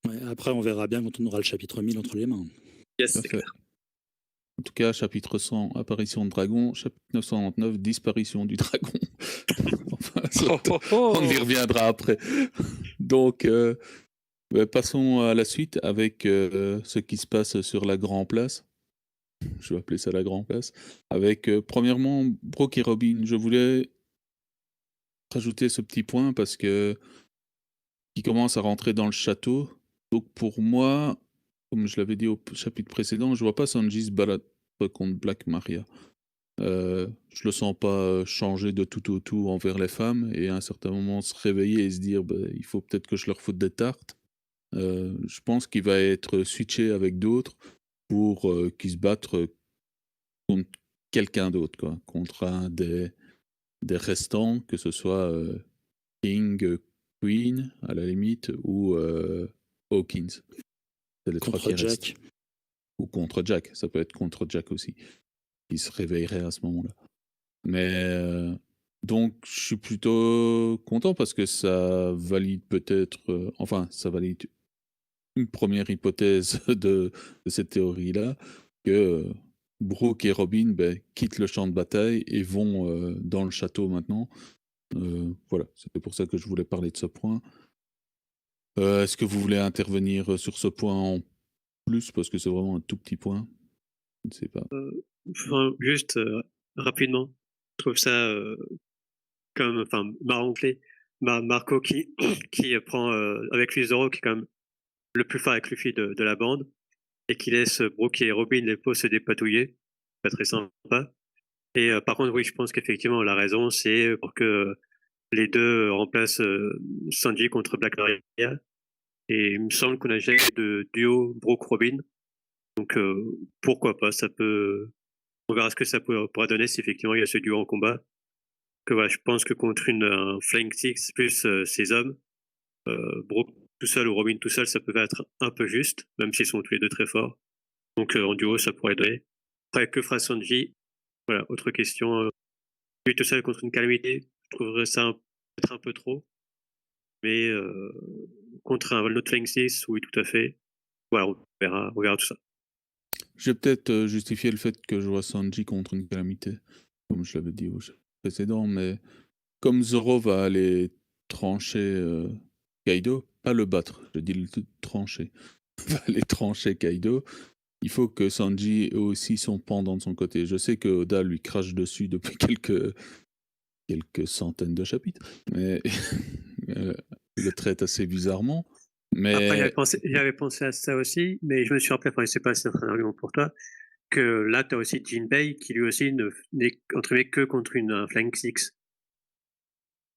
[SPEAKER 3] Ouais, après, on verra bien quand on aura le chapitre 1000 entre les mains.
[SPEAKER 2] Yes,
[SPEAKER 1] Tout à
[SPEAKER 2] c'est
[SPEAKER 1] fait.
[SPEAKER 2] clair.
[SPEAKER 1] En tout cas, chapitre 100, apparition de dragon. Chapitre 999, disparition du dragon. Enfin, ça, on y reviendra après. Donc, passons à la suite avec ce qui se passe sur la Grand Place. Je vais appeler ça la Grand Place. Avec, premièrement, Brock et Robin. Je voulais rajouter ce petit point parce que qui commence à rentrer dans le château. Donc pour moi, comme je l'avais dit au chapitre précédent, je vois pas Sanji se battre contre Black Maria. Je le sens pas changer de tout au tout envers les femmes et à un certain moment se réveiller et se dire bah, il faut peut-être que je leur foute des tartes. Je pense qu'il va être switché avec d'autres pour qu'ils se battent contre quelqu'un d'autre, quoi, contre un des restants, que ce soit King, Queen à la limite ou Hawkins. C'est les trois
[SPEAKER 3] Contre
[SPEAKER 1] qui
[SPEAKER 3] Jack.
[SPEAKER 1] restent. Ou contre Jack, ça peut être contre Jack aussi, qui se réveillerait à ce moment-là. Mais donc je suis plutôt content parce que ça valide peut-être, enfin ça valide une première hypothèse de cette théorie-là, que Brooke et Robin quittent le champ de bataille et vont dans le château maintenant. Voilà, c'était pour ça que je voulais parler de ce point. Est-ce que vous voulez intervenir sur ce point en plus, parce que c'est vraiment un tout petit point? Je ne sais pas.
[SPEAKER 2] Enfin, juste rapidement, je trouve ça comme, enfin, marrant clé. Marco qui prend avec lui Zoro, qui est quand même le plus fort avec Luffy de la bande, et qui laisse Brooke et Robin les peaux se dépatouiller. Pas très sympa. Et par contre, oui, je pense qu'effectivement, la raison, c'est pour que les deux remplacent Sanji contre Black Maria. Et il me semble qu'on a jamais eu de duo Brooke-Robin. Donc pourquoi pas, ça peut. On verra ce que ça pourra donner si effectivement il y a ce duo en combat. Que voilà, je pense que contre un Flying Six plus ses hommes, Brooke tout seul ou Robin tout seul, ça peut être un peu juste, même s'ils sont tous les deux très forts. Donc en duo, ça pourrait donner. Après, que fera Sanji? Voilà, autre question. Lui tout seul contre une calamité, je trouverais ça peut-être un peu trop. Mais contre un autre Flying Six, oui, tout à fait. Voilà, on verra tout ça.
[SPEAKER 1] Je vais peut-être justifier le fait que je vois Sanji contre une calamité, comme je l'avais dit au précédent, mais comme Zoro va aller trancher Kaido, pas le battre, je dis le trancher, va aller trancher Kaido, il faut que Sanji ait aussi son pendant de son côté. Je sais que Oda lui crache dessus depuis quelques centaines de chapitres, mais il le traite assez bizarrement. Mais...
[SPEAKER 2] Après, j'avais pensé à ça aussi, mais je me suis rappelé, enfin, je sais pas si c'est un argument pour toi, que là, tu as aussi Jinbei qui lui aussi n'est entre guillemets que contre un Flying Six.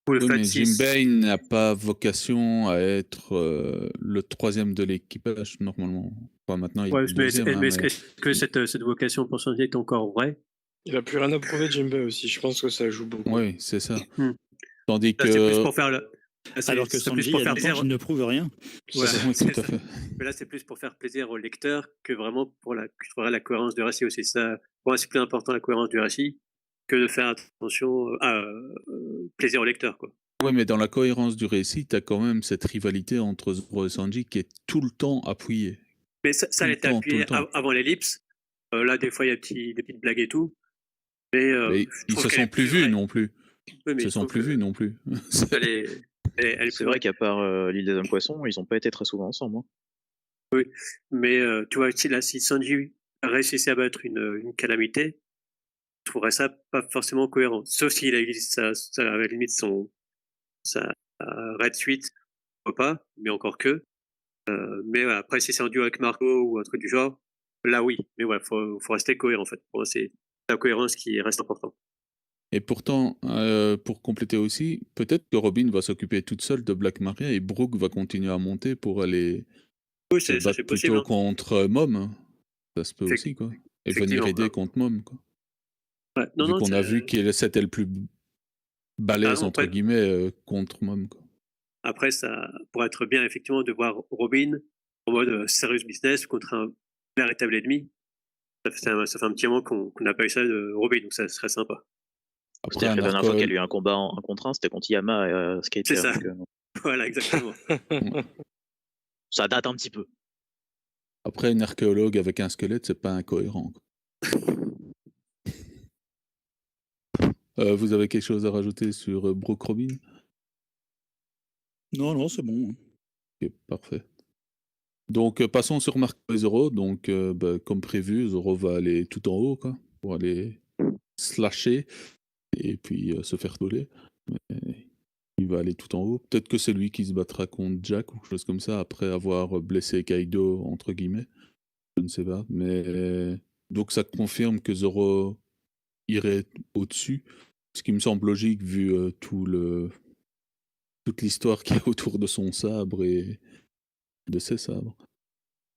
[SPEAKER 2] Ou le
[SPEAKER 1] oui,
[SPEAKER 2] Fat
[SPEAKER 1] mais
[SPEAKER 2] Six.
[SPEAKER 1] Jinbei n'a pas vocation à être le troisième de l'équipage, normalement. Enfin, maintenant, il est le deuxième.
[SPEAKER 2] Est-ce que cette vocation pour Sanji est encore vraie?
[SPEAKER 5] Il a plus rien à prouver, Jinbei aussi. Je pense que ça joue beaucoup.
[SPEAKER 1] Oui, c'est ça. Tandis
[SPEAKER 2] Là,
[SPEAKER 1] que...
[SPEAKER 2] c'est plus pour faire le...
[SPEAKER 3] Alors que Sanji, il y a longtemps qu'il ne prouve rien.
[SPEAKER 2] Ouais,
[SPEAKER 1] oui, tout à fait.
[SPEAKER 2] Mais là, c'est plus pour faire plaisir au lecteur que vraiment pour la cohérence du récit aussi. Ça, pour moi, c'est plus important la cohérence du récit que de faire attention à plaisir au lecteur, quoi.
[SPEAKER 1] Ouais, mais dans la cohérence du récit, t'as quand même cette rivalité entre Zoro et Sanji qui est tout le temps appuyée.
[SPEAKER 2] Mais ça
[SPEAKER 1] Tout
[SPEAKER 2] elle
[SPEAKER 1] le
[SPEAKER 2] était
[SPEAKER 1] temps, tout le
[SPEAKER 2] appuyé
[SPEAKER 1] temps.
[SPEAKER 2] avant l'ellipse. Là, des fois, il y a des petites blagues et tout. Mais
[SPEAKER 1] Mais
[SPEAKER 2] je
[SPEAKER 1] ils
[SPEAKER 2] trouve
[SPEAKER 1] se
[SPEAKER 2] qu'elle
[SPEAKER 1] sont
[SPEAKER 2] est
[SPEAKER 1] plus
[SPEAKER 2] plus
[SPEAKER 1] vus
[SPEAKER 2] vraie.
[SPEAKER 1] non plus.
[SPEAKER 2] Oui,
[SPEAKER 1] Ils
[SPEAKER 2] mais
[SPEAKER 1] se
[SPEAKER 2] je
[SPEAKER 1] sont
[SPEAKER 2] trouve
[SPEAKER 1] plus vus non plus.
[SPEAKER 2] elle est
[SPEAKER 4] C'est
[SPEAKER 2] plus
[SPEAKER 4] vrai
[SPEAKER 2] vraie.
[SPEAKER 4] qu'à part l'île des hommes poissons, ils ont pas été très souvent ensemble. Hein.
[SPEAKER 2] Mais tu vois, si Sanji réussissait à battre une calamité, je trouverais ça pas forcément cohérent. Sauf s'il a utilisé à la limite sa Red Suite, pourquoi pas, mais encore que. Mais ouais, après, si c'est en duo avec Marco ou un truc du genre, là oui. Mais ouais, faut rester cohérent en fait. Pour moi, c'est la cohérence qui reste important.
[SPEAKER 1] Et pourtant, pour compléter aussi, peut-être que Robin va s'occuper toute seule de Black Maria et Brooke va continuer à monter pour aller
[SPEAKER 2] Oui,
[SPEAKER 1] se
[SPEAKER 2] ça
[SPEAKER 1] battre
[SPEAKER 2] c'est possible,
[SPEAKER 1] plutôt
[SPEAKER 2] hein.
[SPEAKER 1] contre Mom. Hein. Ça se peut aussi, quoi. Et venir
[SPEAKER 2] Effectivement.
[SPEAKER 1] aider contre Mom, quoi.
[SPEAKER 2] Ouais. Non,
[SPEAKER 1] Vu
[SPEAKER 2] non,
[SPEAKER 1] qu'on a vu qu'elle c'était le plus balèze,
[SPEAKER 2] non,
[SPEAKER 1] entre guillemets, contre Mom, quoi.
[SPEAKER 2] après, ça pourrait être bien effectivement de voir Robin en mode serious business contre un véritable ennemi. Ça fait un petit moment qu'on n'a pas eu ça de Robin, donc ça serait sympa.
[SPEAKER 1] Après,
[SPEAKER 4] C'est-à-dire que
[SPEAKER 1] un
[SPEAKER 4] la dernière fois
[SPEAKER 1] arc...
[SPEAKER 4] qu'il y a eu un combat en contre 1, c'était contre Yama et Skater.
[SPEAKER 2] C'est ça.
[SPEAKER 4] Donc,
[SPEAKER 2] Voilà, exactement.
[SPEAKER 4] ça date un petit peu.
[SPEAKER 1] Après, une archéologue avec un squelette, c'est pas incohérent, quoi. Vous avez quelque chose à rajouter sur Brooke Robin?
[SPEAKER 3] Non, c'est bon.
[SPEAKER 1] Ok, parfait. Donc, passons sur Marco et Zoro. Donc, comme prévu, Zoro va aller tout en haut, quoi, pour aller slasher et puis se faire toller. Mais il va aller tout en haut. Peut-être que c'est lui qui se battra contre Jack ou quelque chose comme ça après avoir blessé Kaido, entre guillemets. Je ne sais pas. Mais donc, ça confirme que Zoro irait au-dessus. Ce qui me semble logique vu toute l'histoire qu'il y a autour de son sabre et de ses sabres.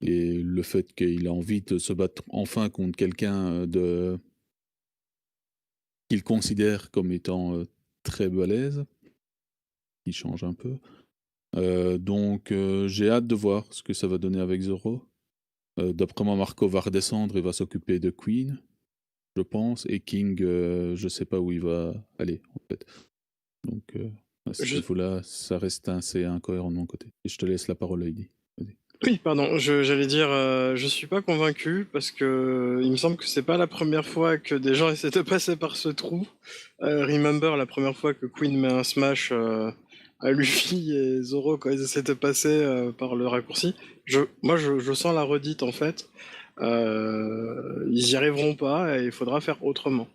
[SPEAKER 1] Et le fait qu'il a envie de se battre enfin contre quelqu'un qu'il considère comme étant très balèze, qui change un peu. Donc j'ai hâte de voir ce que ça va donner avec Zoro. D'après moi, Marco va redescendre et va s'occuper de Queen, je pense. Et King, je sais pas où il va aller, en fait. Donc à ce niveau-là, ça reste assez incohérent de mon côté. Et je te laisse la parole, Heidi. Vas-y.
[SPEAKER 5] Oui, pardon, j'allais dire, je suis pas convaincu parce que il me semble que c'est pas la première fois que des gens essaient de passer par ce trou. Remember la première fois que Queen met un smash à Luffy et Zoro quand ils essaient de passer par le raccourci. Moi, je sens la redite en fait. Ils y arriveront pas et il faudra faire autrement.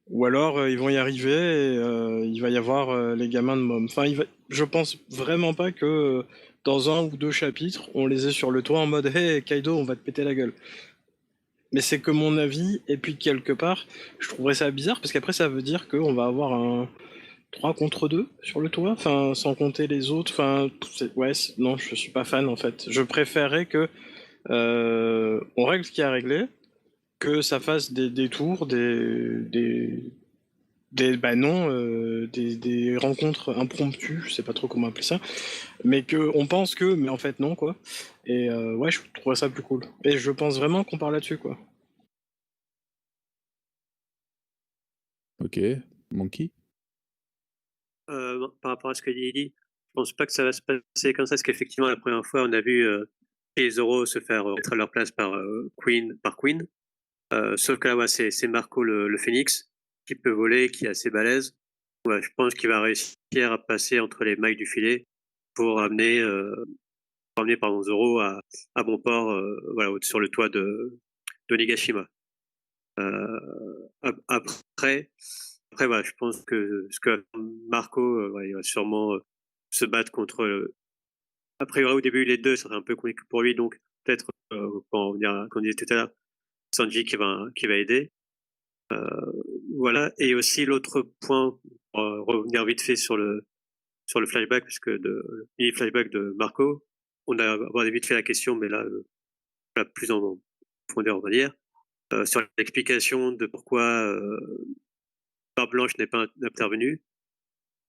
[SPEAKER 5] Ou alors ils vont y arriver et il va y avoir les gamins de Mom. Enfin, je pense vraiment pas que dans un ou deux chapitres, on les ait sur le toit en mode hey Kaido, on va te péter la gueule. Mais c'est que mon avis, et puis quelque part, je trouverais ça bizarre parce qu'après ça veut dire qu'on va avoir un 3 contre 2 sur le toit, enfin sans compter les autres. Enfin, non, je suis pas fan en fait. Je préférerais que on règle ce qu'il y a à régler, que ça fasse des tours, des rencontres impromptues, je sais pas trop comment appeler ça, mais que on pense que, mais en fait non quoi. Et ouais, je trouverais ça plus cool. Et je pense vraiment qu'on parle là-dessus quoi.
[SPEAKER 1] Ok, Monkey.
[SPEAKER 2] Par rapport à ce que dit Lily, je pense pas que ça va se passer comme ça, parce qu'effectivement, la première fois, on a vu les Zoro se faire mettre à leur place par Queen. Sauf que là, ouais, c'est Marco le Phénix qui peut voler, qui est assez balèze. Ouais, je pense qu'il va réussir à passer entre les mailles du filet pour amener Zoro à bon port, voilà, sur le toit d'Onigashima. Après, voilà, je pense que Marco, ouais, il va sûrement se battre contre. Après, au début, les deux, ça serait un peu compliqué pour lui, donc peut-être, quand on disait tout à l'heure, Sanji qui va aider. Voilà. Et aussi l'autre point, pour revenir vite fait sur le flashback, puisque le mini flashback de Marco, on a abordé vite fait la question, mais là, plus en profondeur, on va dire, sur l'explication de pourquoi Barbe Blanche n'est pas intervenue.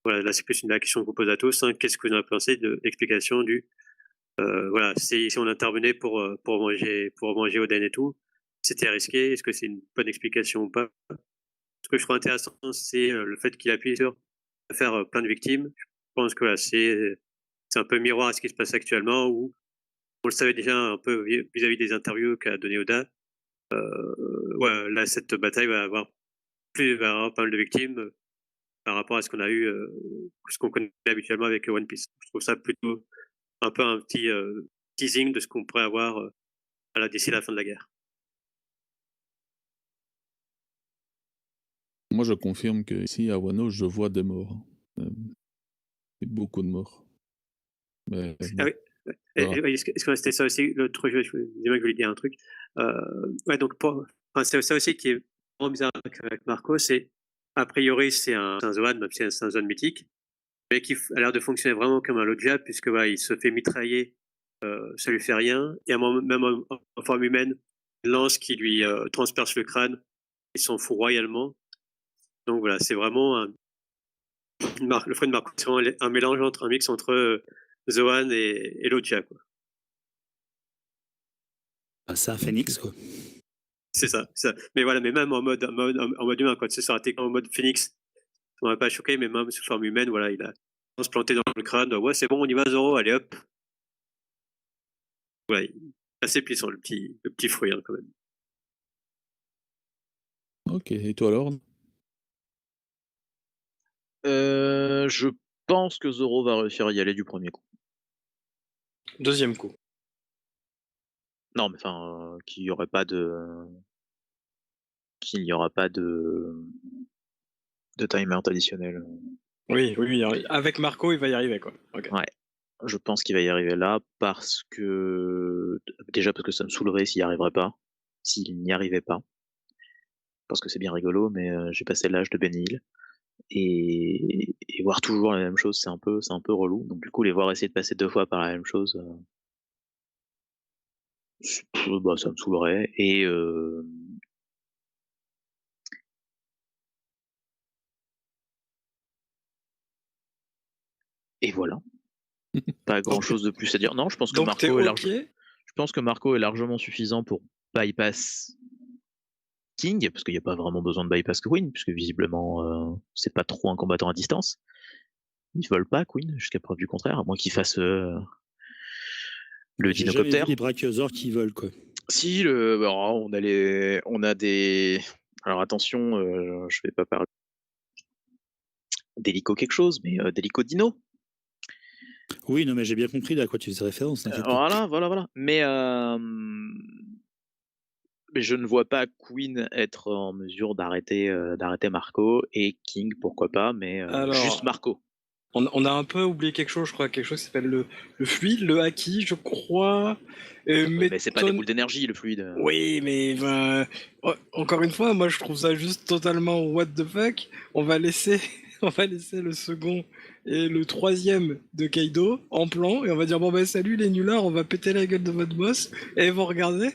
[SPEAKER 2] Voilà, là c'est plus la question que vous pose à tous. Hein. Qu'est-ce que vous en avez pensé de l'explication du voilà, si on intervenait pour manger Oden et tout, c'était risqué. Est-ce que c'est une bonne explication ou pas? ce que je trouve intéressant, c'est le fait qu'il appuie sur faire plein de victimes. Je pense que voilà, c'est un peu miroir à ce qui se passe actuellement, où on le savait déjà un peu vis-à-vis des interviews qu'a donné Oda. Ouais, là, cette bataille va avoir pas mal de victimes par rapport à ce qu'on a eu, ce qu'on connaît habituellement avec One Piece. Je trouve ça plutôt un peu un petit teasing de ce qu'on pourrait avoir d'ici la fin de la guerre.
[SPEAKER 1] Moi, je confirme que ici à Wano, je vois des morts. Et beaucoup de morts. Mais,
[SPEAKER 2] Ah oui.
[SPEAKER 1] voilà.
[SPEAKER 2] Est-ce que c'était ça aussi le truc, je voulais dire un truc. Ouais, donc c'est ça aussi qui est vraiment bizarre avec Marco, c'est a priori c'est un Zoan, même si c'est un Zoan mythique, mais qui a l'air de fonctionner vraiment comme un Lojia, puisque il se fait mitrailler, ça lui fait rien, et à un moment, même en forme humaine, une lance qui lui transperce le crâne, il s'en fout royalement. Donc voilà, c'est vraiment le fruit de Marco, c'est vraiment un mélange un mix entre Zoan et Lojia, quoi.
[SPEAKER 3] C'est un phénix, quoi.
[SPEAKER 2] C'est ça. Mais voilà, mais même en mode humain, quand ça aurait été en mode Phoenix, ça m'aurait pas choqué, mais même sous forme humaine, voilà, il a se planté dans le crâne. Ouais, c'est bon, on y va, Zoro, allez hop. Ouais, assez puissant le petit fruit, hein, quand même.
[SPEAKER 1] Ok, et toi alors?
[SPEAKER 4] Je pense que Zoro va réussir à y aller du premier coup.
[SPEAKER 5] Deuxième coup.
[SPEAKER 4] Non, mais enfin, qu'il n'y aura pas de timer additionnel.
[SPEAKER 5] Oui, avec Marco, il va y arriver, quoi. Okay.
[SPEAKER 4] Ouais, je pense qu'il va y arriver là parce que ça me saoulerait s'il n'y arriverait pas, s'il n'y arrivait pas, parce que c'est bien rigolo, mais j'ai passé l'âge de Ben Hill et voir toujours la même chose, c'est un peu relou. Donc du coup, les voir essayer de passer 2 fois par la même chose, ça me saoulerait. Et voilà. Pas grand chose de plus à dire. Non, je pense que Marco est largement suffisant pour bypass King, parce qu'il n'y a pas vraiment besoin de bypass Queen, puisque visiblement c'est pas trop un combattant à distance. Ils veulent pas Queen, jusqu'à preuve du contraire, à moins qu'il fasse le
[SPEAKER 3] J'ai jamais
[SPEAKER 4] dinocoptère.
[SPEAKER 3] vu les brachiosaures qui volent, quoi.
[SPEAKER 4] Si, on a des. Alors attention, je vais pas parler d'hélico quelque chose, mais d'hélico dino.
[SPEAKER 3] Oui, non, mais j'ai bien compris à quoi tu faisais référence, t'inquiète pas.
[SPEAKER 4] Voilà. Mais je ne vois pas Queen être en mesure d'arrêter Marco, et King, pourquoi pas, mais juste Marco.
[SPEAKER 5] On a un peu oublié quelque chose, je crois, quelque chose qui s'appelle le fluide, le haki, je crois.
[SPEAKER 4] Mais c'est pas des boules d'énergie, le fluide.
[SPEAKER 5] Oui, mais encore une fois, moi je trouve ça juste totalement what the fuck. On va laisser le second et le troisième de Kaido en plan, et on va dire bon salut les nullards, on va péter la gueule de votre boss, et ils vont regarder.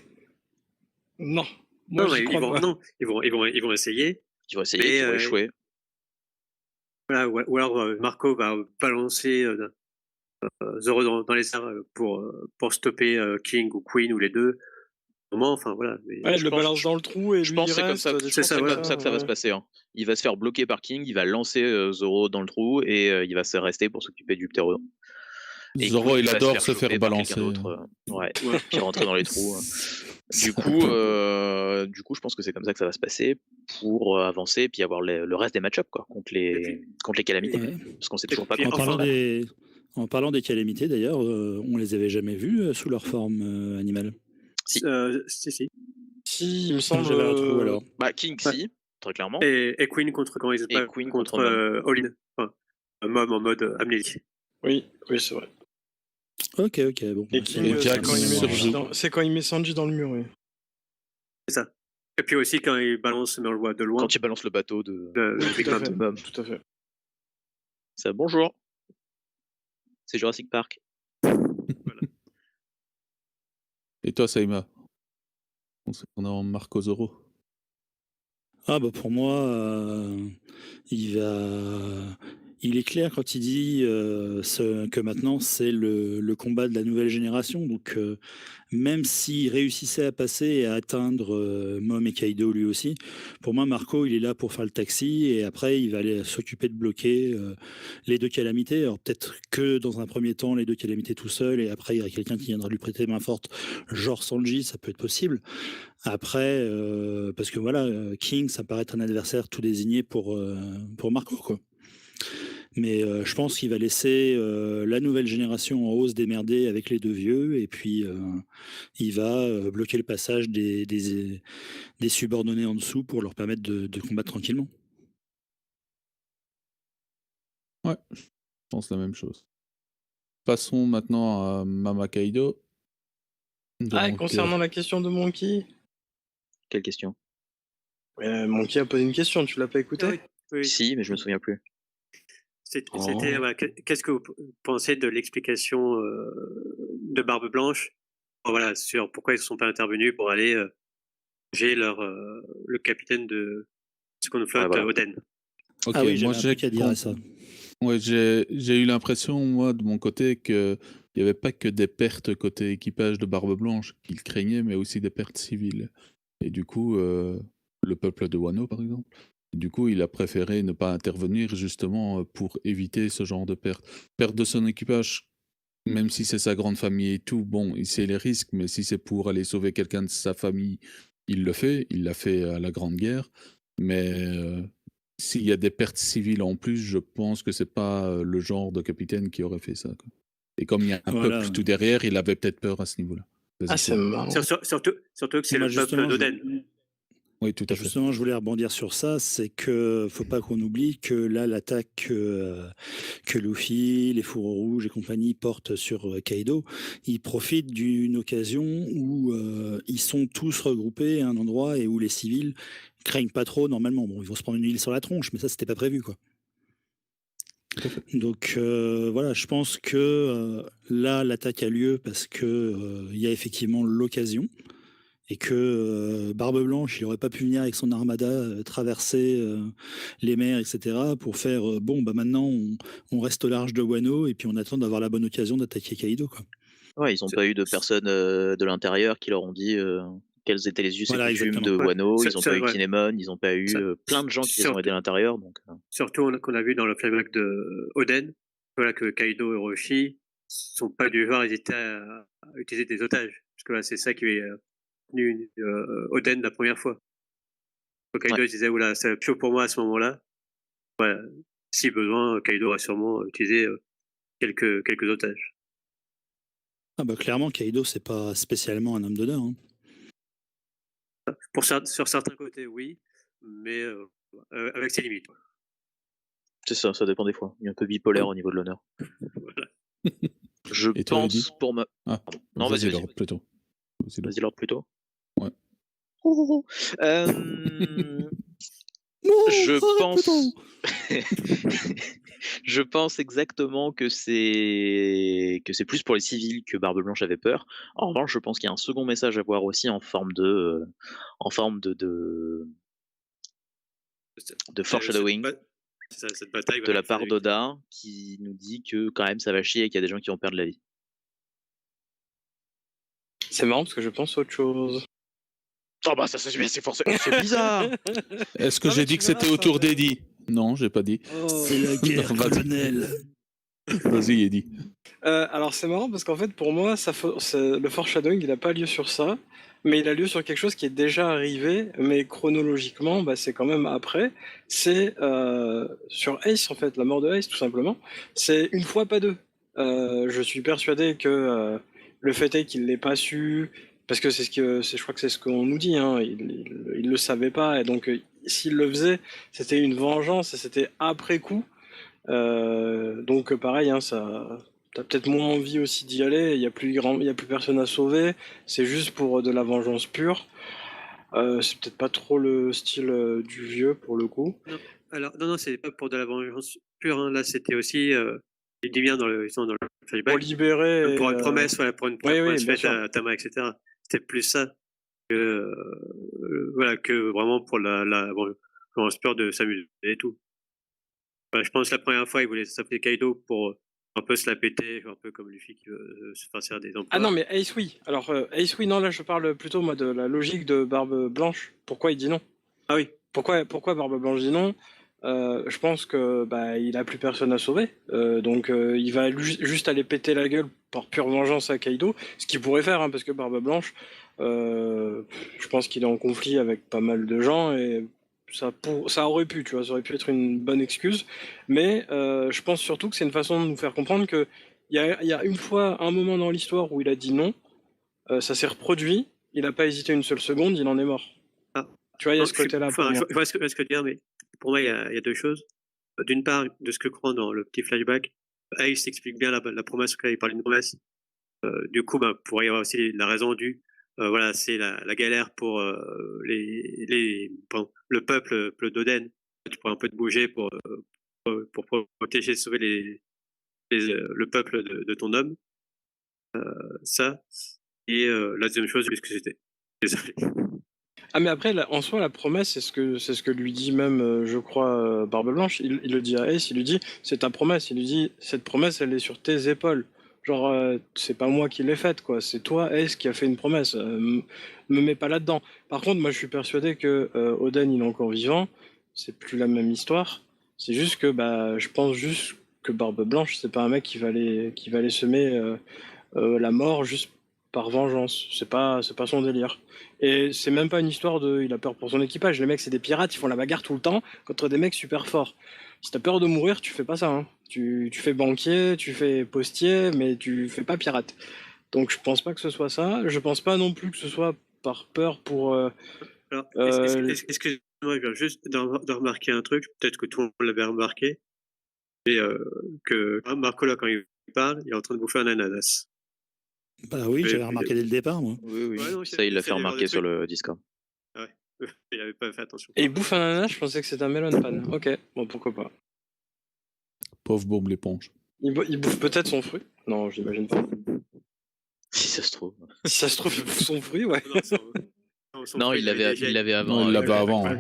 [SPEAKER 5] Non. Moi,
[SPEAKER 2] non,
[SPEAKER 5] j'y crois pas.
[SPEAKER 2] Non, ils vont essayer.
[SPEAKER 4] Ils vont essayer, ils vont échouer.
[SPEAKER 2] Voilà, ou alors Marco va balancer Zoro dans les airs pour stopper King ou Queen ou les deux. Enfin voilà. Mais
[SPEAKER 5] je le balance dans le trou et
[SPEAKER 4] je pense que c'est comme ça.
[SPEAKER 2] C'est
[SPEAKER 4] comme ça que ça va se passer. Hein. Il va se faire bloquer par King, il va lancer Zoro dans le trou et il va se rester pour s'occuper du ptérodon.
[SPEAKER 1] Zoro, il adore se faire balancer.
[SPEAKER 4] Puis rentrer dans les trous. Du coup, je pense que c'est comme ça que ça va se passer pour avancer et puis avoir le reste des match-ups contre les calamités.
[SPEAKER 3] Ouais.
[SPEAKER 4] Parce qu'on sait toujours pas
[SPEAKER 3] En parlant des calamités, d'ailleurs, on les avait jamais vues sous leur forme animale.
[SPEAKER 2] Si.
[SPEAKER 5] Si, il me semble.
[SPEAKER 3] J'avais un trou alors.
[SPEAKER 4] King, si, très clairement.
[SPEAKER 2] Et Queen contre quand ils se battent contre All-In. Enfin, Mom en mode amnésie.
[SPEAKER 5] Oui, c'est vrai.
[SPEAKER 3] Ok, bon.
[SPEAKER 5] Et King, c'est quand il met Sanji dans le mur, oui.
[SPEAKER 2] C'est ça. Et puis aussi quand il balance, mais on le voit de loin.
[SPEAKER 4] Quand il balance le bateau de
[SPEAKER 5] Mom. Tout à fait.
[SPEAKER 4] Ça, bonjour. C'est Jurassic Park.
[SPEAKER 1] Voilà. Et toi, Saïma? On est en Marco Zoro.
[SPEAKER 3] Ah bah pour moi, il Il est clair quand il dit que maintenant c'est le combat de la nouvelle génération. Donc même s'il réussissait à passer et à atteindre Mom et Kaido lui aussi, pour moi Marco il est là pour faire le taxi et après il va aller s'occuper de bloquer les deux calamités. Alors peut-être que dans un premier temps les deux calamités tout seul et après il y aura quelqu'un qui viendra lui prêter main forte, genre Sanji, ça peut être possible. Après, parce que voilà, King ça paraît être un adversaire tout désigné pour Marco quoi. Mais je pense qu'il va laisser la nouvelle génération en haut se démerder avec les deux vieux, et puis il va bloquer le passage des subordonnés en dessous pour leur permettre de combattre tranquillement.
[SPEAKER 1] Ouais, je pense la même chose. Passons maintenant à Mama Kaido.
[SPEAKER 5] Ah, et
[SPEAKER 1] Donc,
[SPEAKER 5] concernant la question de Monkey,
[SPEAKER 4] Quelle question?
[SPEAKER 5] Monkey a posé une question, tu l'as pas écouté?
[SPEAKER 2] Ah oui, oui.
[SPEAKER 4] Si, mais je me souviens plus.
[SPEAKER 2] C'était,
[SPEAKER 5] Oh.
[SPEAKER 2] voilà, qu'est-ce que vous pensez de l'explication de Barbe Blanche, voilà, sur pourquoi ils ne sont pas intervenus pour aller j'ai le capitaine de Second Flotte,
[SPEAKER 4] voilà.
[SPEAKER 2] Oden.
[SPEAKER 1] ok,
[SPEAKER 3] Ah oui,
[SPEAKER 1] moi
[SPEAKER 3] j'avais un truc à dire à ça.
[SPEAKER 1] Ouais, j'ai eu l'impression, moi, de mon côté, qu'il n'y avait pas que des pertes côté équipage de Barbe Blanche qu'il craignait, mais aussi des pertes civiles. Et du coup, le peuple de Wano, par exemple, du coup, il a préféré ne pas intervenir justement pour éviter ce genre de pertes. Perte de son équipage, même si c'est sa grande famille et tout, bon, il sait les risques, mais si c'est pour aller sauver quelqu'un de sa famille, il le fait. Il l'a fait à la Grande Guerre. Mais s'il y a des pertes civiles en plus, je pense que c'est pas le genre de capitaine qui aurait fait ça, quoi. Et comme il y a un
[SPEAKER 3] Voilà.
[SPEAKER 1] peuple tout derrière, il avait peut-être peur à ce niveau-là.
[SPEAKER 5] Ah, c'est marrant.
[SPEAKER 2] Surtout que c'est
[SPEAKER 3] Moi,
[SPEAKER 2] le peuple
[SPEAKER 3] justement,
[SPEAKER 2] d'Oden.
[SPEAKER 1] Oui, tout à fait.
[SPEAKER 3] Justement, je voulais rebondir sur ça, c'est que faut pas qu'on oublie que là, l'attaque que Luffy, les fourreaux rouges et compagnie portent sur Kaido, ils profitent d'une occasion où ils sont tous regroupés à un endroit et où les civils craignent pas trop normalement. Bon, ils vont se prendre une huile sur la tronche, mais ça, c'était pas prévu, quoi.
[SPEAKER 1] Tout à fait.
[SPEAKER 3] Donc voilà, je pense que là, l'attaque a lieu parce que il y a effectivement l'occasion. Et que Barbe Blanche, il n'aurait pas pu venir avec son armada traverser les mers, etc., pour faire bon, bah maintenant on reste au large de Wano et puis on attend d'avoir la bonne occasion d'attaquer Kaido, quoi.
[SPEAKER 4] Ouais, ils n'ont pas eu de personnes de l'intérieur qui leur ont dit quels étaient les us et
[SPEAKER 3] Voilà,
[SPEAKER 4] coutumes
[SPEAKER 3] exactement.
[SPEAKER 4] de
[SPEAKER 2] Ouais,
[SPEAKER 4] Wano. Ils n'ont pas eu
[SPEAKER 2] ouais.
[SPEAKER 4] Kinemon, ils n'ont pas eu plein de gens qui les ont aidés à l'intérieur. Donc,
[SPEAKER 2] Surtout qu'on a vu dans le flashback de Oden, voilà, que Kaido et Orochi sont pas du genre à hésiter à utiliser des otages. Parce que là, c'est ça qui est venu Oden la première fois. Donc, Kaido
[SPEAKER 4] Ouais.
[SPEAKER 2] il disait, oula, c'est chaud pour moi à ce moment-là. Voilà. Si besoin, Kaido va sûrement utiliser quelques otages.
[SPEAKER 3] Ah bah clairement, Kaido, c'est pas spécialement un homme d'honneur, hein.
[SPEAKER 2] Sur certains côtés, oui, mais avec ses limites.
[SPEAKER 4] c'est ça dépend des fois. Il est un peu bipolaire au niveau de l'honneur.
[SPEAKER 2] Voilà.
[SPEAKER 4] Je
[SPEAKER 1] Et toi, Eddy
[SPEAKER 4] pense pour ma.
[SPEAKER 1] Ah,
[SPEAKER 4] Non,
[SPEAKER 1] vas-y,
[SPEAKER 4] vas-y.
[SPEAKER 1] Lord, plutôt.
[SPEAKER 4] Vas-y, Lord, plutôt.
[SPEAKER 1] Ouais.
[SPEAKER 4] Je pense. Je pense exactement que c'est plus pour les civils que Barbe Blanche avait peur. En revanche, je pense qu'il y a un second message à voir aussi en forme de foreshadowing
[SPEAKER 2] Cette bataille
[SPEAKER 4] de la part d'Oda qui nous dit que quand même ça va chier et qu'il y a des gens qui vont perdre la vie.
[SPEAKER 5] C'est marrant parce que je pense à autre chose.
[SPEAKER 4] Oh bah ça c'est forcément c'est bizarre.
[SPEAKER 1] Est-ce que
[SPEAKER 5] Non,
[SPEAKER 1] j'ai
[SPEAKER 5] mais
[SPEAKER 1] dit
[SPEAKER 5] tu
[SPEAKER 1] que c'était
[SPEAKER 5] verras,
[SPEAKER 1] autour
[SPEAKER 5] ça
[SPEAKER 1] d'Eddy? Non, j'ai pas dit.
[SPEAKER 3] C'est la guerre,
[SPEAKER 1] Vas-y.
[SPEAKER 3] colonel.
[SPEAKER 1] Vas-y, Eddy.
[SPEAKER 5] Alors c'est marrant parce qu'en fait pour moi le foreshadowing il a pas lieu sur ça, mais il a lieu sur quelque chose qui est déjà arrivé, mais chronologiquement bah, c'est quand même après. C'est sur Ace en fait, la mort de Ace tout simplement. C'est une fois pas deux. Je suis persuadé que le fait est qu'il l'ait pas su parce que je crois que c'est ce qu'on nous dit. Hein, il le savait pas et donc s'il le faisait c'était une vengeance et c'était après coup. Donc pareil, hein, t'as peut-être moins envie aussi d'y aller. Il y a plus personne à sauver. C'est juste pour de la vengeance pure. C'est peut-être pas trop le style du vieux pour le coup.
[SPEAKER 2] Alors non, c'est pas pour de la vengeance pure. Hein. Là, c'était aussi il dit bien dans le flashback.
[SPEAKER 5] Pour libérer.
[SPEAKER 2] Pour une promesse, voilà, pour une promesse faite à Tama, etc. C'était plus ça que voilà que vraiment pour la vengeance pure de s'amuser et tout. Je pense que la première fois, il voulait s'appeler Kaido pour un peu se la péter, un peu comme Luffy qui veut se faire servir des emplois.
[SPEAKER 5] Ah non, mais Ace, oui. Alors, Ace, oui, non, là, je parle plutôt, moi, de la logique de Barbe Blanche. Pourquoi il dit non?
[SPEAKER 2] Ah oui.
[SPEAKER 5] Pourquoi Barbe Blanche dit non? Je pense que il a plus personne à sauver, donc il va juste aller péter la gueule par pure vengeance à Kaido, ce qu'il pourrait faire, hein, parce que Barbe Blanche, je pense qu'il est en conflit avec pas mal de gens et ça aurait pu, tu vois, ça aurait pu être une bonne excuse, mais je pense surtout que c'est une façon de nous faire comprendre que il y a une fois un moment dans l'histoire où il a dit non, ça s'est reproduit, il n'a pas hésité une seule seconde, il en est mort.
[SPEAKER 2] Ah.
[SPEAKER 5] Tu vois, il y a
[SPEAKER 2] Non,
[SPEAKER 5] ce côté-là.
[SPEAKER 2] je vois ce que tu veux dire, mais pour moi, il y a deux choses. D'une part, de ce que croit dans le petit flashback, Ace explique bien la promesse, il parle d'une promesse. Du coup, pourrait y avoir aussi la raison du. Voilà, c'est la galère pour le peuple d'Oden. Tu pourrais un peu te bouger pour protéger, sauver le peuple de ton homme. Ça. Et la deuxième chose, puisque c'était. Désolé.
[SPEAKER 5] Ah mais après, en soi, la promesse, c'est ce que lui dit même, je crois, Barbe Blanche. Il le dit à Ace, il lui dit, c'est ta promesse. Il lui dit, cette promesse, elle est sur tes épaules. Genre, c'est pas moi qui l'ai faite, quoi. C'est toi, Ace, qui a fait une promesse. Me mets pas là-dedans. Par contre, moi, je suis persuadé que Oden, il est encore vivant. C'est plus la même histoire. C'est juste que, je pense juste que Barbe Blanche, c'est pas un mec qui va aller semer la mort juste par vengeance. C'est pas son délire. Et c'est même pas une histoire de il a peur pour son équipage. Les mecs, c'est des pirates, ils font la bagarre tout le temps contre des mecs super forts. Si t'as peur de mourir, tu fais pas ça. Hein. Tu fais banquier, tu fais postier, mais tu fais pas pirate. Donc je pense pas que ce soit ça. Je pense pas non plus que ce soit par peur pour.
[SPEAKER 2] Alors, excuse-moi, je viens juste de remarquer un truc. Peut-être que tout le monde l'avait remarqué. Mais que Marco, là, quand il parle, il est en train de bouffer un ananas.
[SPEAKER 3] Bah oui, j'avais remarqué dès le départ, moi.
[SPEAKER 4] Oui.
[SPEAKER 2] Ouais, non,
[SPEAKER 4] Ça, il l'a fait remarquer sur le Discord.
[SPEAKER 2] Ah ouais, il avait pas fait attention.
[SPEAKER 5] Et il bouffe un ananas, je pensais que c'était un melon pan. Ok, bon, pourquoi pas.
[SPEAKER 1] Pauvre Bourbe l'éponge.
[SPEAKER 5] Il bouffe peut-être son fruit. Non, j'imagine pas.
[SPEAKER 4] Si ça se trouve.
[SPEAKER 5] Si ça se trouve, il bouffe son fruit, ouais.
[SPEAKER 4] Non, il l'avait avant.
[SPEAKER 1] Non, il l'avait avant. Hein.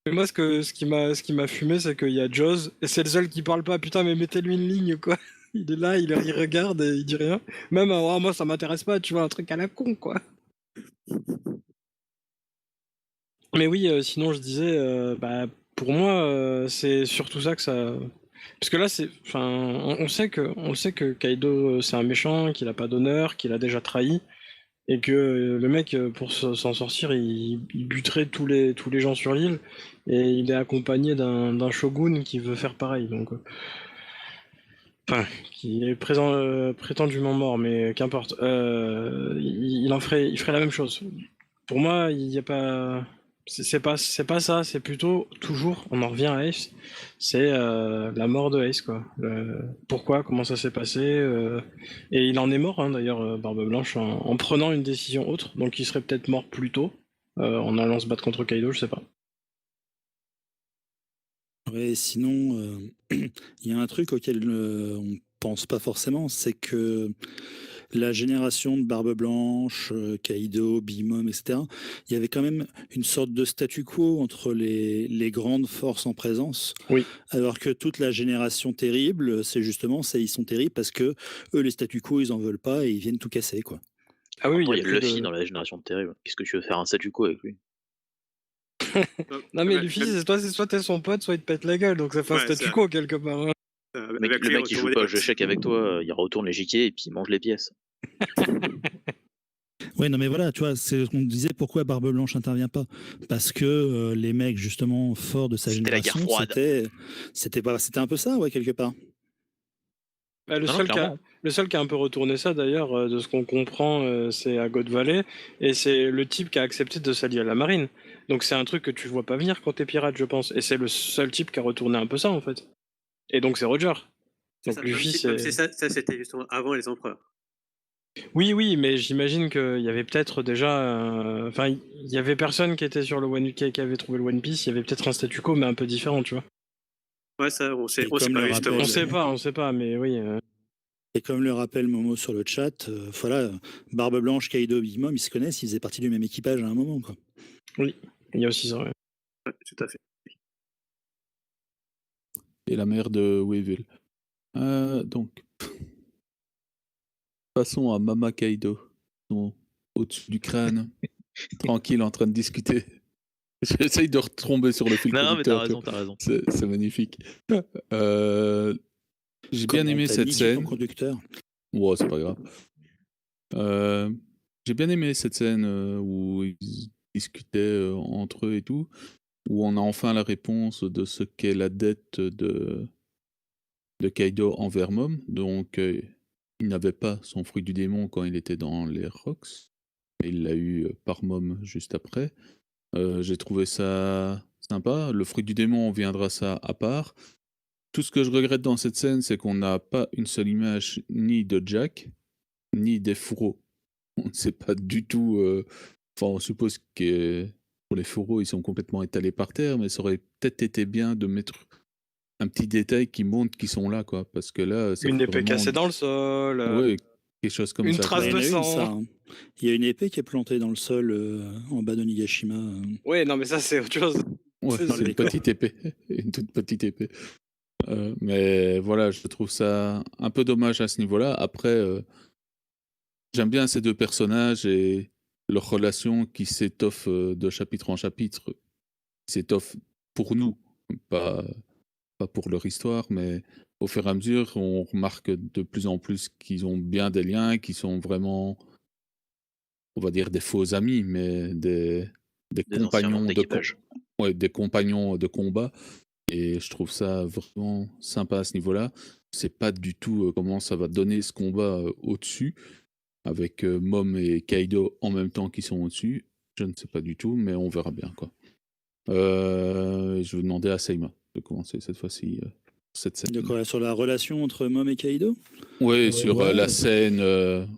[SPEAKER 5] Mais moi, ce qui m'a fumé, c'est qu'il y a Jaws, et c'est le seul qui parle pas. Putain, mais mettez-lui une ligne, quoi. Il est là, il regarde et il dit rien. Même, moi, ça m'intéresse pas, tu vois, un truc à la con, quoi. Mais oui, sinon, je disais, pour moi, c'est surtout ça que ça. Parce que là, on sait que Kaido, c'est un méchant, qu'il a pas d'honneur, qu'il a déjà trahi. Et que le mec, pour s'en sortir, il buterait tous les gens sur l'île, et il est accompagné d'un shogun qui veut faire pareil, donc qui est prétendument mort, mais qu'importe. Il ferait la même chose. Pour moi, il n'y a pas. C'est pas ça, c'est plutôt toujours, on en revient à Ace, c'est la mort de Ace, quoi. Pourquoi, comment ça s'est passé, et il en est mort, hein, d'ailleurs, Barbe Blanche, en prenant une décision autre, donc il serait peut-être mort plus tôt, en allant se battre contre Kaido, je sais pas.
[SPEAKER 3] Ouais, sinon, il y a un truc auquel on pense pas forcément, c'est que la génération de Barbe Blanche, Kaido, Big Mom, etc., il y avait quand même une sorte de statu quo entre les grandes forces en présence.
[SPEAKER 5] Oui.
[SPEAKER 3] Alors que toute la génération terrible, ils sont terribles parce que eux, les statu quo, ils en veulent pas et ils viennent tout casser, quoi.
[SPEAKER 5] Ah oui,
[SPEAKER 4] il y a Luffy dans la génération terrible. Qu'est-ce que tu veux faire un statu quo avec lui?
[SPEAKER 5] Non mais Luffy, c'est soit t'es son pote, soit il te pète la gueule, donc ça fait un statu quo quelque part. Hein.
[SPEAKER 4] Le mec il joue pas au jeu chèque avec toi, il retourne l'échiquier et puis il mange les pièces.
[SPEAKER 3] Oui, non mais voilà, tu vois, c'est ce qu'on disait, pourquoi Barbe Blanche n'intervient pas? Parce que les mecs justement forts de sa génération, c'était un peu ça, ouais, quelque part.
[SPEAKER 5] Le seul qui a un peu retourné ça d'ailleurs, de ce qu'on comprend, c'est à God Valley, et c'est le type qui a accepté de s'allier à la marine. Donc c'est un truc que tu vois pas venir quand t'es pirate, je pense. Et c'est le seul type qui a retourné un peu ça en fait. Et donc c'est Roger. Donc Luffy, c'est
[SPEAKER 2] ça, c'était justement avant les empereurs.
[SPEAKER 5] Oui, mais j'imagine qu'il y avait peut-être déjà. Enfin, il y avait personne qui était sur le One qui avait trouvé le One Piece. Il y avait peut-être un statu quo, mais un peu différent, tu vois.
[SPEAKER 2] Ouais, ça, on sait
[SPEAKER 5] pas, on sait pas, mais oui.
[SPEAKER 3] Et comme le rappelle Momo sur le chat, voilà, Barbe Blanche, Kaido, Big Mom, ils se connaissent, ils faisaient partie du même équipage à un moment, quoi.
[SPEAKER 5] Oui, il y a aussi ça. Ouais.
[SPEAKER 2] Ouais, tout à fait.
[SPEAKER 1] et la mère de Weevil. Donc, passons à Mama Kaido. Ils sont au-dessus du crâne, tranquille, en train de discuter. J'essaye de retomber sur le fil
[SPEAKER 4] Non, mais t'as
[SPEAKER 1] conducteur.
[SPEAKER 4] raison.
[SPEAKER 1] C'est magnifique. J'ai bien
[SPEAKER 3] Comment
[SPEAKER 1] aimé
[SPEAKER 3] t'as
[SPEAKER 1] cette
[SPEAKER 3] niqué ton
[SPEAKER 1] scène.
[SPEAKER 3] conducteur.
[SPEAKER 1] Ouais, c'est pas grave. J'ai bien aimé cette scène où ils discutaient entre eux et tout, où on a enfin la réponse de ce qu'est la dette de Kaido envers Mom. Donc, il n'avait pas son fruit du démon quand il était dans les Rocks, mais il l'a eu par Mom juste après. J'ai trouvé ça sympa. Le fruit du démon, on viendra ça à part. Tout ce que je regrette dans cette scène, c'est qu'on n'a pas une seule image ni de Jack, ni des fourreaux. On ne sait pas du tout. Enfin, on suppose que pour les fourreaux, ils sont complètement étalés par terre, mais ça aurait peut-être été bien de mettre un petit détail qui montre qu'ils sont là, quoi. Parce que là, ça
[SPEAKER 5] Une
[SPEAKER 1] fait
[SPEAKER 5] épée
[SPEAKER 1] vraiment.
[SPEAKER 5] cassée dans le sol.
[SPEAKER 1] Ouais, quelque chose comme
[SPEAKER 5] Une
[SPEAKER 1] ça.
[SPEAKER 5] trace
[SPEAKER 1] quoi.
[SPEAKER 3] Il y
[SPEAKER 5] de
[SPEAKER 3] en a une,
[SPEAKER 5] sang.
[SPEAKER 3] ça. Hein. Il y a une épée qui est plantée dans le sol en bas de Nigashima.
[SPEAKER 5] Ouais, non, mais ça, c'est autre chose.
[SPEAKER 1] Ouais,
[SPEAKER 5] C'est
[SPEAKER 1] c'est une
[SPEAKER 3] décor.
[SPEAKER 1] petite épée, une toute petite épée. Mais voilà, je trouve ça un peu dommage à ce niveau-là. Après, j'aime bien ces deux personnages et leur relation qui s'étoffe de chapitre en chapitre, qui s'étoffe pour nous, pas pour leur histoire, mais au fur et à mesure, on remarque de plus en plus qu'ils ont bien des liens, qui sont vraiment, on va dire, des faux amis, mais des
[SPEAKER 4] Des anciens membres
[SPEAKER 1] compagnons
[SPEAKER 4] d'équipage.
[SPEAKER 1] ouais, des compagnons de combat. Et je trouve ça vraiment sympa à ce niveau-là. Je sais pas du tout comment ça va donner ce combat au-dessus, avec Mom et Kaido en même temps qui sont au-dessus. Je ne sais pas du tout, mais on verra bien, quoi. Je vais demander à Seima de commencer cette fois-ci cette scène.
[SPEAKER 3] De quoi, sur la relation entre Mom et Kaido.
[SPEAKER 1] Oui, sur
[SPEAKER 3] ouais.
[SPEAKER 1] la scène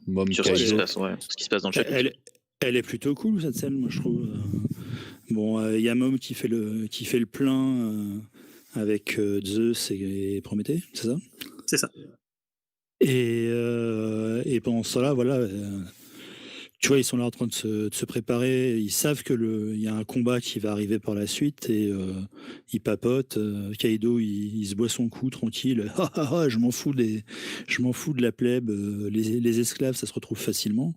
[SPEAKER 1] Mom
[SPEAKER 4] Sur ce qui se
[SPEAKER 1] Kaido.
[SPEAKER 4] passe, ouais. Ce qui se passe dans le chapitre.
[SPEAKER 3] Elle est plutôt cool, cette scène, moi, je trouve. Bon, il y a Mom qui fait le plein avec Zeus et Prométhée, c'est ça?
[SPEAKER 2] C'est ça.
[SPEAKER 3] Et pendant ce temps-là, voilà, tu vois, ils sont là en train de se préparer. Ils savent que il y a un combat qui va arriver par la suite et ils papotent. Kaido, il se boit son coup tranquille. Je m'en fous de la plèbe. Les esclaves, ça se retrouve facilement.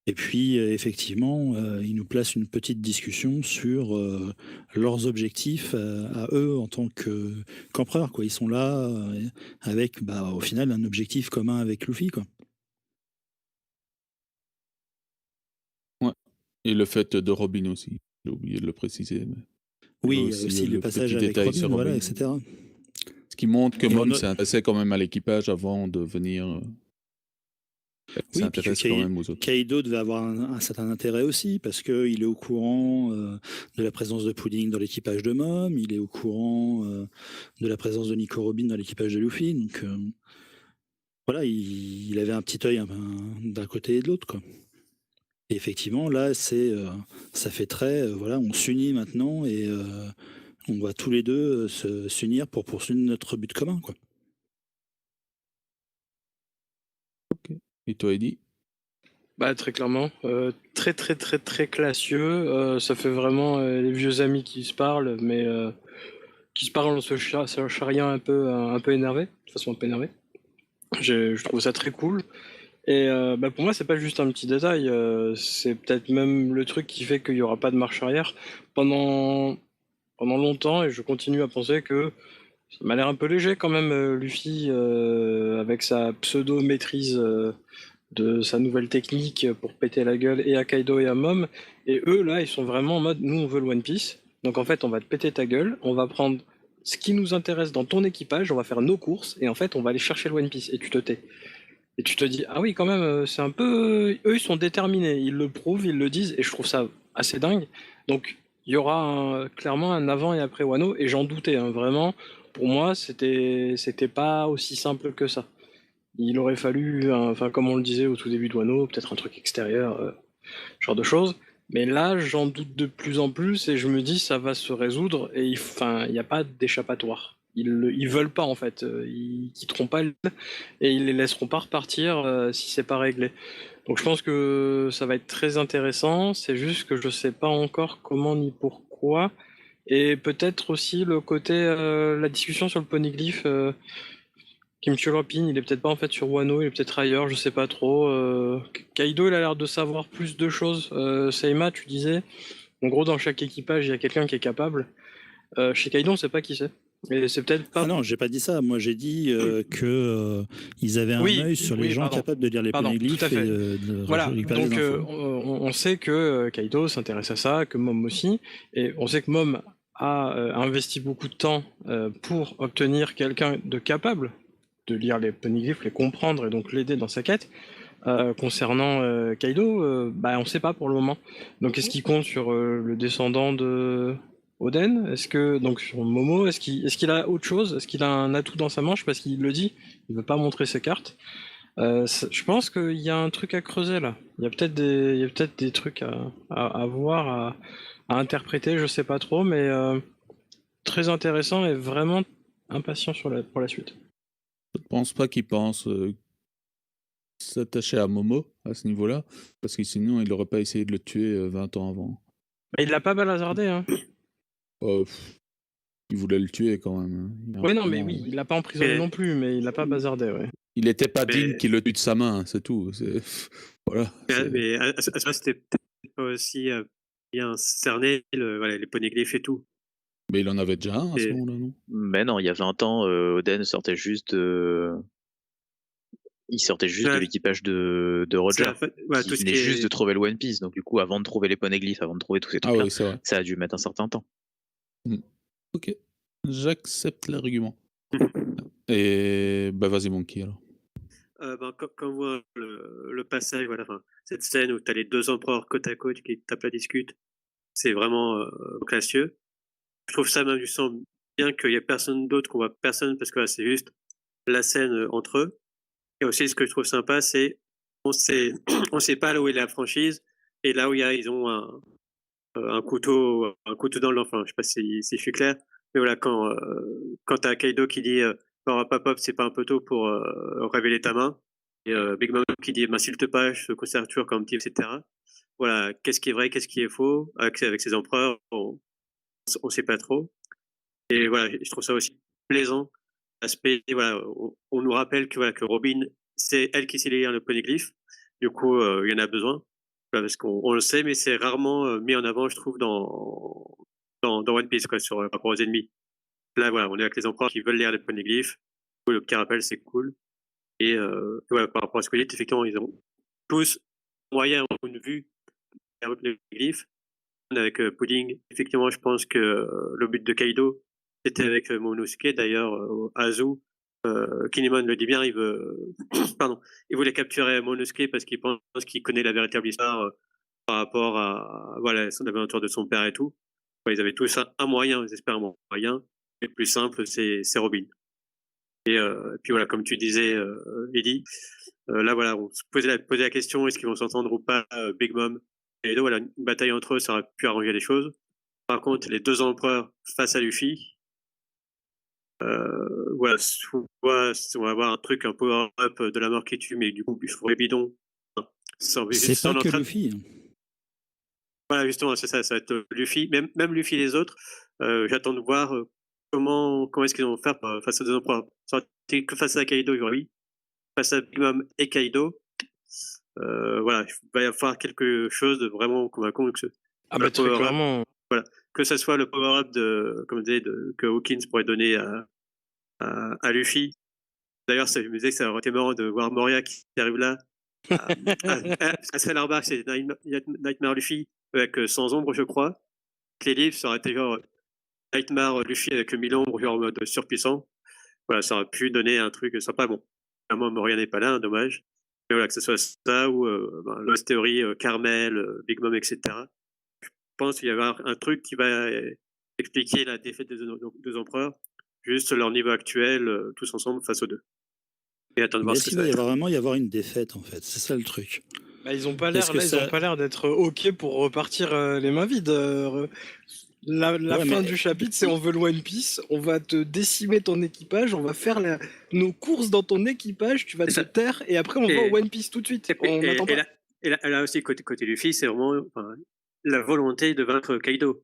[SPEAKER 3] Et puis, effectivement, ils nous placent une petite discussion sur leurs objectifs à eux en tant qu'empereurs, quoi. Ils sont là avec, au final, un objectif commun avec Luffy, quoi.
[SPEAKER 1] Ouais. Et le fait de Robin aussi. J'ai oublié de le préciser. Mais
[SPEAKER 3] oui, il y a aussi le passage avec Robin, voilà, etc.
[SPEAKER 1] Ce qui montre que Mom s'intéressait quand même à l'équipage avant de venir. S'intéresse quand même aux autres.
[SPEAKER 3] Kaido devait avoir un certain intérêt aussi, parce qu'il est au courant de la présence de Pudding dans l'équipage de Mom, il est au courant de la présence de Nico Robin dans l'équipage de Luffy, donc voilà, il avait un petit œil d'un côté et de l'autre, quoi. Et effectivement, là, ça fait très, voilà, on s'unit maintenant et on va tous les deux s'unir pour poursuivre notre but commun, quoi.
[SPEAKER 1] Ok. Et toi, Eddy?
[SPEAKER 5] Très clairement, très très très très classieux. Ça fait vraiment les vieux amis qui se parlent, mais qui se parlent en se charriant un peu énervé, de façon un peu énervée. Je trouve ça très cool. Et pour moi, c'est pas juste un petit détail, c'est peut-être même le truc qui fait qu'il y aura pas de marche arrière pendant longtemps, et je continue à penser que ça m'a l'air un peu léger quand même, Luffy, avec sa pseudo-maîtrise de sa nouvelle technique pour péter la gueule et à Kaido et à Mom. Et eux, là, ils sont vraiment en mode, nous, on veut le One Piece. Donc en fait, on va te péter ta gueule, on va prendre ce qui nous intéresse dans ton équipage, on va faire nos courses, et en fait, on va aller chercher le One Piece. Et tu te tais. Et tu te dis, ah oui, quand même, c'est un peu... Eux, ils sont déterminés, ils le prouvent, ils le disent, et je trouve ça assez dingue. Donc, il y aura clairement un avant et après Wano, et j'en doutais, hein, vraiment. Pour moi, c'était pas aussi simple que ça. Il aurait fallu, comme on le disait au tout début de Wano, peut-être un truc extérieur, genre de choses. Mais là, j'en doute de plus en plus, et je me dis, ça va se résoudre, et il n'y a pas d'échappatoire. Ils veulent pas, en fait. Ils quitteront pas l'île, et ils les laisseront pas repartir si c'est pas réglé. Donc je pense que ça va être très intéressant, c'est juste que je sais pas encore comment ni pourquoi Et peut-être aussi le côté, la discussion sur le poneglyph, Kim Chulopin, il est peut-être pas en fait sur Wano, il est peut-être ailleurs, je sais pas trop. Kaido, il a l'air de savoir plus de choses. Seima, tu disais, en gros, dans chaque équipage, il y a quelqu'un qui est capable. Chez Kaido, on sait pas qui c'est. Et c'est peut-être pas.
[SPEAKER 3] Ah non, j'ai pas dit ça. Moi, j'ai dit que ils avaient un œil sur les gens capables de lire les poneglyphes
[SPEAKER 5] tout à fait.
[SPEAKER 3] et de
[SPEAKER 5] Voilà,
[SPEAKER 3] récupérer
[SPEAKER 5] donc
[SPEAKER 3] les infos.
[SPEAKER 5] on sait que Kaido s'intéresse à ça, que Mom aussi, et on sait que Mom a investi beaucoup de temps pour obtenir quelqu'un de capable de lire les poneglyphes, les comprendre et donc l'aider dans sa quête. Concernant Kaido, bah on sait pas pour le moment. Donc est-ce qu'il compte sur le descendant de Oden? Est-ce que donc sur Momo, est-ce qu'il a autre chose? Est-ce qu'il a un atout dans sa manche parce qu'il le dit? Il veut pas montrer ses cartes. Je pense qu'il y a un truc à creuser là. Il y a peut-être des trucs à voir, à interpréter, je sais pas trop, mais très intéressant et vraiment impatient pour la suite.
[SPEAKER 1] Je ne pense pas qu'il pense s'attacher à Momo à ce niveau-là, parce que sinon il n'aurait pas essayé de le tuer 20 ans avant.
[SPEAKER 5] Bah, il l'a pas balasardé, hein.
[SPEAKER 1] Il voulait le tuer quand même.
[SPEAKER 5] Oui, non, mais oui, il l'a pas emprisonné non plus, mais il l'a pas bazardé, ouais.
[SPEAKER 1] Il n'était pas digne qu'il le tue de sa main, c'est tout. Voilà.
[SPEAKER 2] Mais à ça, c'était peut-être pas aussi bien cerné les poneglyphes et tout.
[SPEAKER 1] Mais il en avait déjà un à ce moment-là, non?
[SPEAKER 4] Mais non, il y a 20 ans, Oden sortait juste de... Il sortait juste de l'équipage de Roger, qui venait juste de trouver le One Piece. Donc du coup, avant de trouver les poneglyphes, avant de trouver tous ces trucs-là, ça a dû mettre un certain temps.
[SPEAKER 1] Ok, j'accepte l'argument. Et bah vas-y Monkey alors.
[SPEAKER 2] Quand on voit le passage, voilà, cette scène où tu as les deux empereurs côte à côte qui tapent la discute, c'est vraiment classieux. Je trouve ça même, je sens bien qu'il n'y a personne d'autre, qu'on voit personne, parce que là, c'est juste la scène entre eux. Et aussi, ce que je trouve sympa, c'est on sait pas là où est la franchise, et là où ils ont un couteau dans le, enfin, je sais pas si je suis clair, mais voilà, quand t'as Kaido qui dit Papa Pop, c'est pas un peu tôt pour révéler ta main, et Big Mom qui dit s'il te plaît, je te considère toujours comme type, etc. Voilà, qu'est-ce qui est vrai, qu'est-ce qui est faux, avec ces empereurs, on sait pas trop. Et voilà, je trouve ça aussi plaisant. L'aspect, voilà, on nous rappelle que Robin, c'est elle qui sait lire le poneglyph. Du coup, il y en a besoin. Parce qu'on le sait, mais c'est rarement mis en avant, je trouve, dans One Piece, quoi, par rapport aux ennemis. Là, voilà, on est avec les empereurs qui veulent lire les poneglyphs. Le petit rappel, c'est cool. Et voilà, par rapport à ce que vous dites, effectivement, ils ont tous moyen, une vue vers les poneglyphs. Avec Pudding, effectivement, je pense que le but de Kaido, c'était avec Momonosuke. D'ailleurs, Azu, Kinemon le dit bien, il voulait capturer Momonosuke parce qu'il pense qu'il connaît la véritable histoire par rapport à son aventure de son père et tout. Ils avaient tous un moyen, ils espèrent un moyen. Le plus simple, c'est Robin. Et puis voilà, comme tu disais, Eddie, là voilà, on se posait la question, est-ce qu'ils vont s'entendre ou pas, Big Mom et Kaido, voilà, une bataille entre eux, ça aurait pu arranger les choses. Par contre, les deux empereurs face à Luffy, voilà, soit on va avoir un truc, un power-up de la mort qui tue, mais du coup, plus pour les bidons.
[SPEAKER 3] C'est pas que Luffy.
[SPEAKER 2] Voilà, justement, c'est ça va être Luffy, même Luffy et les autres. J'attends de voir comment est-ce qu'ils vont faire face aux deux empereurs. Que face à Kaido, oui. Face à Big Mom et Kaido, voilà, il va y avoir quelque chose de vraiment convaincant. Que ça soit le power-up que Hawkins pourrait donner à Luffy. D'ailleurs, je me disais que ça aurait été marrant de voir Moria qui arrive là. Ça serait l'arbarque, c'est Nightmare Luffy avec 100 ombres, je crois. Les livres, ça aurait été genre Nightmare Luffy avec 1000 ombres, genre en mode surpuissant. Voilà, ça aurait pu donner un truc sympa. Bon, vraiment, Moria n'est pas là, dommage. Mais voilà, que ce soit ça ou Lost Theory, Carmel, Big Mom, etc. Je pense qu'il y avait un truc qui va expliquer la défaite des deux empereurs, juste leur niveau actuel, tous ensemble face aux deux. Et attendre voir ce que ça va être.
[SPEAKER 3] Il va vraiment y avoir une défaite, en fait, c'est ça le truc.
[SPEAKER 5] Bah, ils ont pas l'air d'être ok pour repartir les mains vides. La fin du chapitre, c'est on veut le One Piece, on va te décimer ton équipage, on va faire nos courses dans ton équipage, tu vas te taire et après on va au One Piece tout de suite.
[SPEAKER 2] Et là aussi, côté Luffy, c'est vraiment la volonté de vaincre Kaido.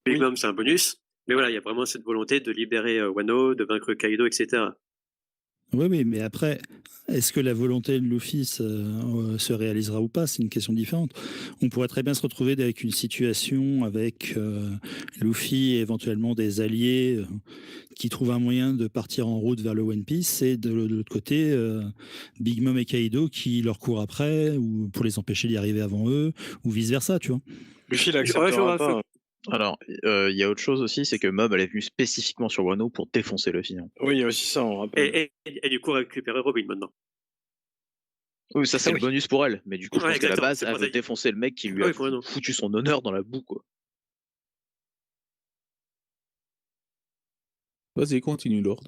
[SPEAKER 2] Big
[SPEAKER 5] Oui.
[SPEAKER 2] Mom, c'est un bonus. Mais voilà, il y a vraiment cette volonté de libérer Wano, de vaincre Kaido, etc.
[SPEAKER 3] Oui, mais après, est-ce que la volonté de Luffy se réalisera ou pas? C'est une question différente. On pourrait très bien se retrouver avec une situation avec Luffy et éventuellement des alliés qui trouvent un moyen de partir en route vers le One Piece, et de l'autre côté, Big Mom et Kaido qui leur courent après, ou pour les empêcher d'y arriver avant eux, ou vice-versa, tu vois.
[SPEAKER 5] Luffy, il
[SPEAKER 2] Ouais, je vois
[SPEAKER 5] acceptera
[SPEAKER 2] un
[SPEAKER 5] pas.
[SPEAKER 2] peu.
[SPEAKER 4] Alors, il y a autre chose aussi, c'est que Mob, elle est venue spécifiquement sur Wano pour défoncer Luffy. Hein.
[SPEAKER 5] Oui, il y a aussi ça, on rappelle.
[SPEAKER 2] Et du coup, récupérer Robin maintenant.
[SPEAKER 4] Oui, ça c'est
[SPEAKER 2] Ah
[SPEAKER 4] le
[SPEAKER 2] oui.
[SPEAKER 4] bonus pour elle, mais du coup, je
[SPEAKER 2] Ouais,
[SPEAKER 4] pense qu'à la
[SPEAKER 2] exactement,
[SPEAKER 4] base,
[SPEAKER 2] c'est
[SPEAKER 4] elle
[SPEAKER 2] pour
[SPEAKER 4] veut
[SPEAKER 2] ça.
[SPEAKER 4] défoncer le mec qui lui
[SPEAKER 2] Ah
[SPEAKER 4] a
[SPEAKER 2] oui, pour Wano.
[SPEAKER 4] foutu son honneur dans la boue, quoi.
[SPEAKER 1] Vas-y, continue, Lord.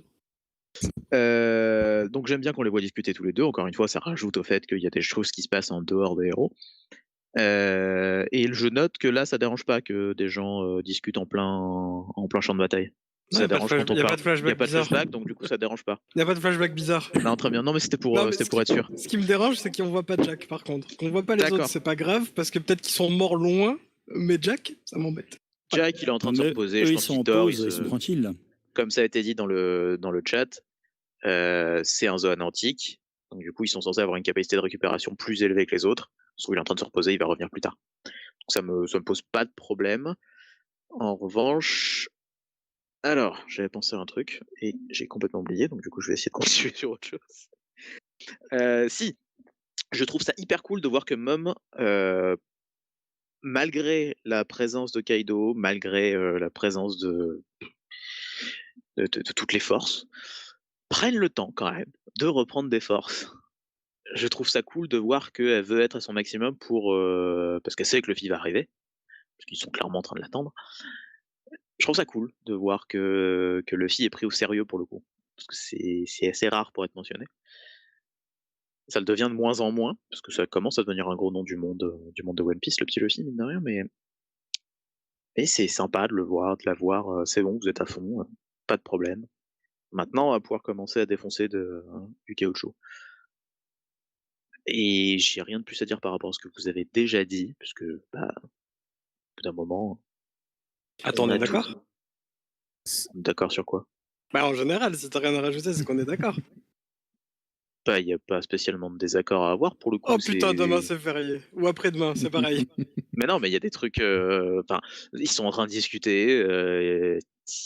[SPEAKER 4] Donc j'aime bien qu'on les voit discuter tous les deux. Encore une fois, ça rajoute au fait qu'il y a des choses qui se passent en dehors des héros. Et je note que là, ça dérange pas que des gens discutent en plein champ de bataille.
[SPEAKER 5] Non,
[SPEAKER 4] Ça
[SPEAKER 5] y a pas de
[SPEAKER 4] dérange
[SPEAKER 5] flash-
[SPEAKER 4] quand on
[SPEAKER 5] y a pas
[SPEAKER 4] parle.
[SPEAKER 5] de
[SPEAKER 4] Il n'y a
[SPEAKER 5] flashback
[SPEAKER 4] pas de
[SPEAKER 5] bizarre.
[SPEAKER 4] flashback, donc du coup, ça dérange pas.
[SPEAKER 5] Il n'y a pas de flashback bizarre.
[SPEAKER 4] Non, très bien. Non, mais c'était pour,
[SPEAKER 5] Non, mais
[SPEAKER 4] c'était pour être sûr.
[SPEAKER 5] Ce qui me dérange, c'est qu'on voit pas Jack, par contre. Qu'on voit pas les
[SPEAKER 4] D'accord.
[SPEAKER 5] autres, c'est pas grave, parce que peut-être qu'ils sont morts loin, mais Jack, ça m'embête.
[SPEAKER 4] Jack, il est en train de se
[SPEAKER 3] Mais
[SPEAKER 4] reposer.
[SPEAKER 3] eux,
[SPEAKER 4] Je
[SPEAKER 3] ils
[SPEAKER 4] pense
[SPEAKER 3] sont
[SPEAKER 4] qu'il
[SPEAKER 3] en
[SPEAKER 4] dort.
[SPEAKER 3] pause, ils sont tranquilles. Là.
[SPEAKER 4] Comme ça a été dit dans le chat, c'est un zoan antique. Donc du coup, ils sont censés avoir une capacité de récupération plus élevée que les autres. Sauf qu'il est en train de se reposer, il va revenir plus tard. Donc ça me pose pas de problème. En revanche, alors, j'avais pensé à un truc et j'ai complètement oublié, donc du coup, je vais essayer de continuer sur autre chose. Si, je trouve ça hyper cool de voir que Mom, malgré la présence de Kaido, malgré la présence de toutes les forces, prennent le temps quand même de reprendre des forces. Je trouve ça cool de voir qu'elle veut être à son maximum pour parce qu'elle sait que Luffy va arriver, parce qu'ils sont clairement en train de l'attendre. Je trouve ça cool de voir que Luffy est pris au sérieux pour le coup, parce que c'est assez rare pour être mentionné. Ça le devient de moins en moins, parce que ça commence à devenir un gros nom du monde de One Piece, le petit Luffy, mine de rien, mais c'est sympa de le voir, de la voir, c'est bon, vous êtes à fond, pas de problème. Maintenant, on va pouvoir commencer à défoncer du caoutchouc. Et j'ai rien de plus à dire par rapport à ce que vous avez déjà dit, puisque, bah, au bout d'un moment,
[SPEAKER 5] Attends, on est d'accord?
[SPEAKER 4] D'accord sur quoi?
[SPEAKER 5] Bah, en général, si t'as rien à rajouter, c'est qu'on est d'accord.
[SPEAKER 4] Bah, il n'y a pas spécialement de désaccord à avoir pour le coup.
[SPEAKER 5] Oh putain, demain c'est férié. Ou après-demain, c'est pareil.
[SPEAKER 4] Mais non, mais il y a des trucs. Enfin, ils sont en train de discuter.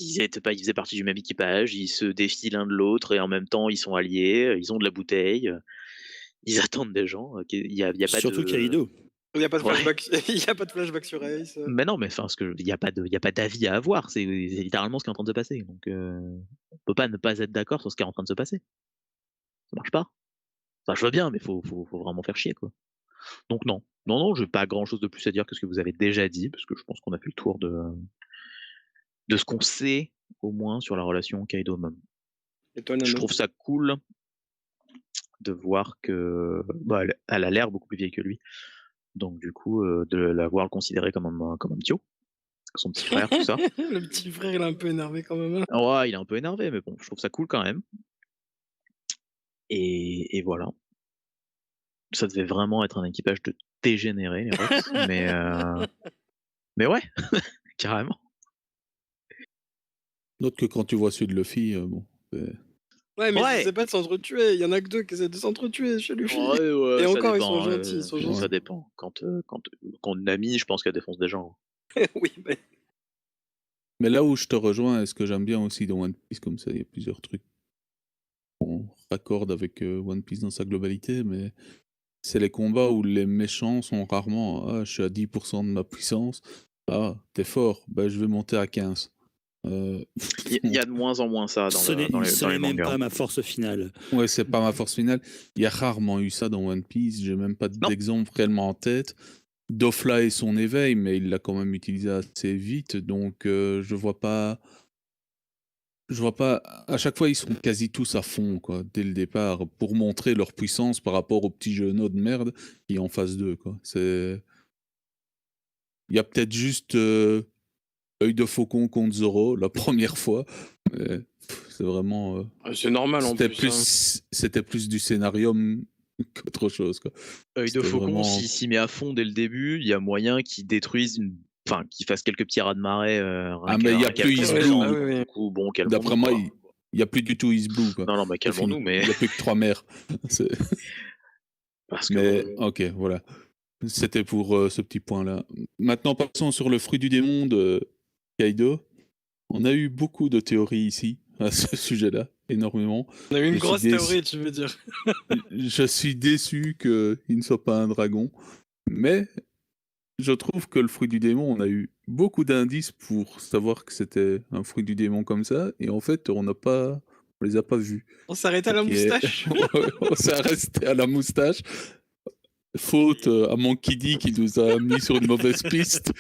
[SPEAKER 4] Ils faisaient partie du même équipage. Ils se défient l'un de l'autre et en même temps ils sont alliés. Ils ont de la bouteille. Ils attendent des gens. Il y a pas
[SPEAKER 3] Surtout
[SPEAKER 4] de.
[SPEAKER 3] Kaido.
[SPEAKER 5] Il n'y a pas de
[SPEAKER 4] Ouais.
[SPEAKER 5] flashback, il y a pas de flashback sur Ace.
[SPEAKER 4] Mais non, mais enfin, il n'y a pas d'avis à avoir. C'est littéralement ce qui est en train de se passer. Donc, on peut pas ne pas être d'accord sur ce qui est en train de se passer. Ça marche pas. Enfin, je veux bien, mais faut vraiment faire chier, quoi. Donc non, j'ai pas grand chose de plus à dire que ce que vous avez déjà dit, parce que je pense qu'on a fait le tour de ce qu'on sait au moins sur la relation Kaido-Mom.
[SPEAKER 5] Et toi, Nano?
[SPEAKER 4] Je trouve ça cool de voir que elle a l'air beaucoup plus vieille que lui, donc du coup de l'avoir considéré comme un Tio, son petit frère, tout ça.
[SPEAKER 5] Le petit frère, il est un peu énervé quand même. Hein.
[SPEAKER 4] Ouais, il est un peu énervé, mais bon, je trouve ça cool quand même. Et voilà. Ça devait vraiment être un équipage de dégénérés, les Rox, mais ouais, carrément.
[SPEAKER 1] Note que quand tu vois celui de Luffy, bon.
[SPEAKER 5] Ouais, mais
[SPEAKER 4] Ouais.
[SPEAKER 5] c'est pas de s'entretuer. Il y en a que deux qui essaient de s'entretuer chez Luffy.
[SPEAKER 4] Ouais,
[SPEAKER 5] Et
[SPEAKER 4] ça
[SPEAKER 5] encore, ils
[SPEAKER 4] dépend,
[SPEAKER 5] sont gentils. Ils sont gentils.
[SPEAKER 4] ça dépend. Quand une amie, je pense qu'elle défonce des gens.
[SPEAKER 5] Oui, mais...
[SPEAKER 1] Mais là où je te rejoins, et ce que j'aime bien aussi dans One Piece, comme ça, il y a plusieurs trucs qu'on raccorde avec One Piece dans sa globalité, mais c'est les combats où les méchants sont rarement « Ah, je suis à 10% de ma puissance. Ah, t'es fort. Bah, je vais monter à 15. »
[SPEAKER 4] Il y a de moins en moins ça
[SPEAKER 3] Ce
[SPEAKER 4] dans les
[SPEAKER 3] même
[SPEAKER 4] mangas.
[SPEAKER 3] pas ma force finale.
[SPEAKER 1] Ouais, c'est pas ma force finale. Il y a rarement eu ça dans One Piece. J'ai même pas
[SPEAKER 4] Non.
[SPEAKER 1] d'exemple réellement en tête. Dofla et son éveil, mais il l'a quand même utilisé assez vite, donc je vois pas. À chaque fois, ils sont quasi tous à fond, quoi, dès le départ, pour montrer leur puissance par rapport au petit genou de merde qui est en face d'eux, quoi. Il y a peut-être juste œil de faucon contre Zoro la première fois, mais c'est vraiment.
[SPEAKER 5] C'est normal en plus.
[SPEAKER 1] C'était plus du scénarium qu'autre chose, quoi.
[SPEAKER 4] Œil de
[SPEAKER 1] C'était
[SPEAKER 4] faucon,
[SPEAKER 1] vraiment-
[SPEAKER 4] s'il s'y met à fond dès le début, il y a moyen qu'il détruise une enfin, qu'il fasse quelques petits raz-de-marée,
[SPEAKER 1] Ah, mais il y a
[SPEAKER 4] rien qu'à
[SPEAKER 1] plus
[SPEAKER 4] la
[SPEAKER 1] Is
[SPEAKER 5] Ouais,
[SPEAKER 1] Blue.
[SPEAKER 5] ah
[SPEAKER 4] légende.
[SPEAKER 5] oui, oui.
[SPEAKER 4] Du coup, bon,
[SPEAKER 1] D'après
[SPEAKER 4] calmons-nous,
[SPEAKER 1] moi,
[SPEAKER 4] quoi.
[SPEAKER 1] il y a plus du tout Is Blue, quoi.
[SPEAKER 4] Non, bah,
[SPEAKER 1] C'est fini.
[SPEAKER 4] calmons-nous, mais
[SPEAKER 1] Il y a plus que 3 mers. C'est-
[SPEAKER 4] parce que
[SPEAKER 1] Mais
[SPEAKER 4] bon,
[SPEAKER 1] ok, voilà. C'était pour ce petit point-là. Maintenant, passons sur le fruit du démon de Kaido. On a eu beaucoup de théories ici à ce sujet-là, énormément.
[SPEAKER 5] On a eu
[SPEAKER 1] Je
[SPEAKER 5] une
[SPEAKER 1] suis
[SPEAKER 5] grosse
[SPEAKER 1] déçu.
[SPEAKER 5] théorie, tu veux dire.
[SPEAKER 1] Je suis déçu qu'il ne soit pas un dragon, mais je trouve que le fruit du démon, on a eu beaucoup d'indices pour savoir que c'était un fruit du démon comme ça, et en fait, on les a pas vus.
[SPEAKER 5] On s'arrête à
[SPEAKER 1] Ce
[SPEAKER 5] la
[SPEAKER 1] qui est-
[SPEAKER 5] moustache.
[SPEAKER 1] On s'est resté à la moustache. Faute à Monkey D qui nous a mis sur une mauvaise piste.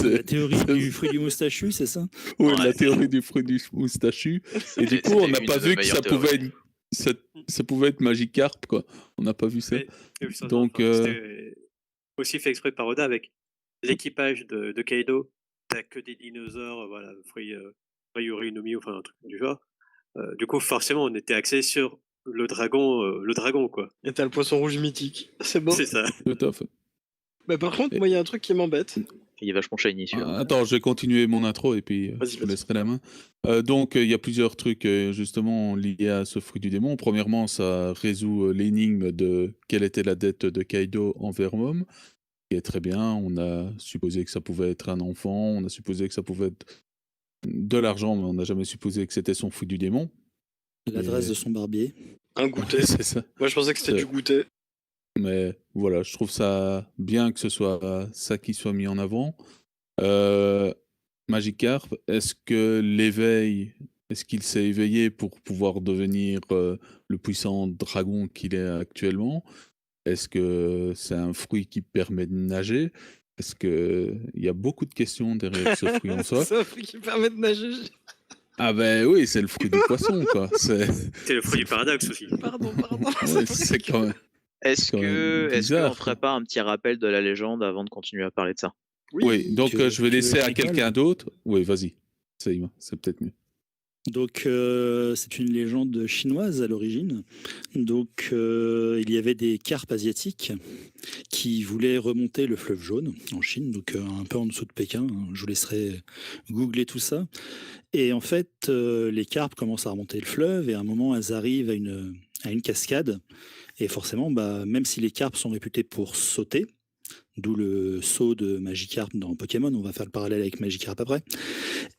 [SPEAKER 3] La théorie
[SPEAKER 1] c'est-
[SPEAKER 3] du fruit du moustachu, c'est ça?
[SPEAKER 1] Oui,
[SPEAKER 4] Ouais.
[SPEAKER 1] la théorie du fruit du moustachu. Et du coup, on n'a pas vu que ça pouvait être, ça pouvait être Magikarp, quoi. On n'a pas vu ça.
[SPEAKER 2] Mais,
[SPEAKER 1] Donc,
[SPEAKER 2] c'était aussi fait exprès par Oda avec l'équipage de Kaido. T'as que des dinosaures, voilà, fruits Ryuri no Mi, enfin un truc du genre. Du coup, forcément, on était axé sur le dragon, quoi.
[SPEAKER 5] Et t'as le poisson rouge mythique. C'est beau.
[SPEAKER 2] C'est ça.
[SPEAKER 1] tout à fait.
[SPEAKER 5] Bah, par contre, moi, il y a un truc qui m'embête.
[SPEAKER 4] il est vachement shiny celui-là.
[SPEAKER 1] Attends, je vais continuer mon intro et puis
[SPEAKER 5] Vas-y,
[SPEAKER 1] je vous
[SPEAKER 5] vas-y.
[SPEAKER 1] laisserai la main. Donc, il y a plusieurs trucs justement liés à ce fruit du démon. Premièrement, ça résout l'énigme de quelle était la dette de Kaido envers Mom, qui est très bien. On a supposé que ça pouvait être un enfant, on a supposé que ça pouvait être de l'argent, mais on n'a jamais supposé que c'était son fruit du démon.
[SPEAKER 3] L'adresse
[SPEAKER 1] Et-
[SPEAKER 3] de son barbier.
[SPEAKER 5] Un goûter.
[SPEAKER 1] C'est ça.
[SPEAKER 5] Moi, je pensais que c'était
[SPEAKER 1] C'est-
[SPEAKER 5] du goûter.
[SPEAKER 1] Mais voilà, je trouve ça bien que ce soit ça qui soit mis en avant. Magikarp, est-ce que l'éveil, est-ce qu'il s'est éveillé pour pouvoir devenir le puissant dragon qu'il est actuellement? Est-ce que c'est un fruit qui permet de nager? Est-ce que il y a beaucoup de questions derrière ce fruit en soi?
[SPEAKER 5] C'est un fruit qui permet de nager.
[SPEAKER 1] Ah ben oui, c'est le fruit du poisson, quoi. C'est
[SPEAKER 2] C'est le fruit du paradoxe aussi.
[SPEAKER 5] Pardon.
[SPEAKER 1] ouais, c'est quand même.
[SPEAKER 4] Est-ce
[SPEAKER 1] quand même
[SPEAKER 4] que
[SPEAKER 1] bizarre,
[SPEAKER 4] on ferait pas un petit rappel de la légende avant de continuer à parler de ça?
[SPEAKER 1] Oui, donc
[SPEAKER 3] Tu-
[SPEAKER 1] je vais
[SPEAKER 3] tu veux
[SPEAKER 1] laisser
[SPEAKER 3] que
[SPEAKER 1] à
[SPEAKER 3] je rigole
[SPEAKER 1] quelqu'un d'autre. Oui, vas-y. C'est peut-être mieux.
[SPEAKER 3] Donc, c'est une légende chinoise à l'origine. Donc, il y avait des carpes asiatiques qui voulaient remonter le fleuve jaune en Chine, donc un peu en dessous de Pékin. Je vous laisserai googler tout ça. Et en fait, les carpes commencent à remonter le fleuve et à un moment, elles arrivent à une cascade. Et forcément, même si les carpes sont réputées pour sauter, d'où le saut de Magikarp dans Pokémon, on va faire le parallèle avec Magikarp après,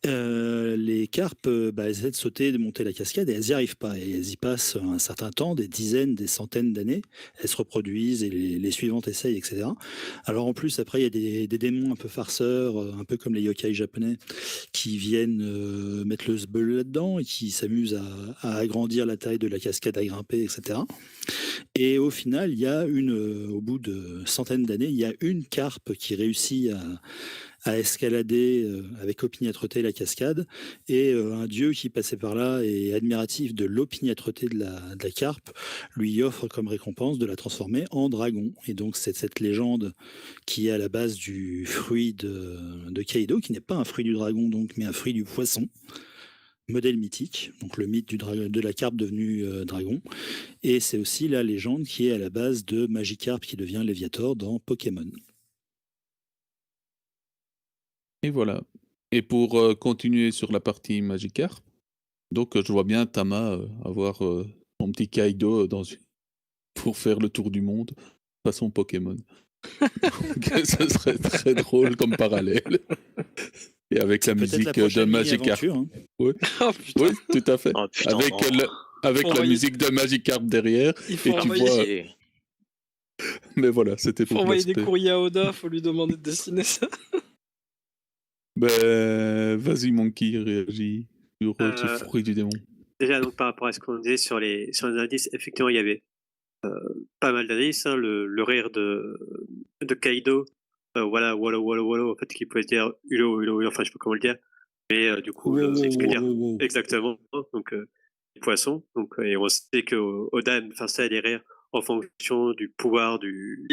[SPEAKER 3] les carpes, elles essaient de sauter, de monter la cascade et elles n'y arrivent pas. Et elles y passent un certain temps, des dizaines, des centaines d'années. Elles se reproduisent et les suivantes essayent, etc. Alors en plus, après, il y a des démons un peu farceurs, un peu comme les yokai japonais, qui viennent mettre le sbeul là-dedans et qui s'amusent à agrandir la taille de la cascade à grimper, etc. Et au final, il y a au bout de centaines d'années, il y a une carpe qui réussit à escalader avec opiniâtreté la cascade, et un dieu qui passait par là et admiratif de l'opiniâtreté de la carpe lui offre comme récompense de la transformer en dragon. Et donc c'est cette légende qui est à la base du fruit de Kaido, qui n'est pas un fruit du dragon donc, mais un fruit du poisson. Modèle mythique, donc le mythe de la carpe devenue dragon. Et c'est aussi la légende qui est à la base de Magikarp qui devient Léviator dans Pokémon.
[SPEAKER 1] Et voilà. Et pour continuer sur la partie Magikarp, donc je vois bien Tama avoir son petit Kaido pour faire le tour du monde façon Pokémon. Donc, ça serait très drôle comme parallèle. Et avec la
[SPEAKER 3] Peut-être
[SPEAKER 1] musique
[SPEAKER 3] la
[SPEAKER 1] de
[SPEAKER 3] prochaine
[SPEAKER 1] Magikarp.
[SPEAKER 3] mini-aventure, hein.
[SPEAKER 1] Oui,
[SPEAKER 5] Oh putain.
[SPEAKER 1] oui, tout à fait.
[SPEAKER 4] Oh, putain,
[SPEAKER 1] avec
[SPEAKER 4] non.
[SPEAKER 1] avec
[SPEAKER 5] Faut
[SPEAKER 1] la
[SPEAKER 5] envoyer-
[SPEAKER 1] musique de Magikarp derrière.
[SPEAKER 5] Il faut
[SPEAKER 1] Et tu
[SPEAKER 5] envoyer,
[SPEAKER 1] vois,
[SPEAKER 4] Et-
[SPEAKER 1] mais voilà, c'était
[SPEAKER 5] faut
[SPEAKER 1] pour
[SPEAKER 5] envoyer des
[SPEAKER 1] l'aspect.
[SPEAKER 5] courriers à Oda, faut lui demander de dessiner ça.
[SPEAKER 1] Ben, vas-y, Monkey, réagis sur ce
[SPEAKER 2] Euh,
[SPEAKER 1] fruit du démon.
[SPEAKER 2] Déjà, donc, par rapport à ce qu'on disait sur les indices, effectivement, il y avait pas mal d'indices. Hein, le rire de Kaido, voilà, en fait, qui pouvait dire ulo, enfin, je sais pas comment le dire. Mais du coup, expliquer
[SPEAKER 3] Wow.
[SPEAKER 2] exactement. Donc, les poissons. Donc, et on sait que Oda aime faire ça, les rires, en fonction du pouvoir du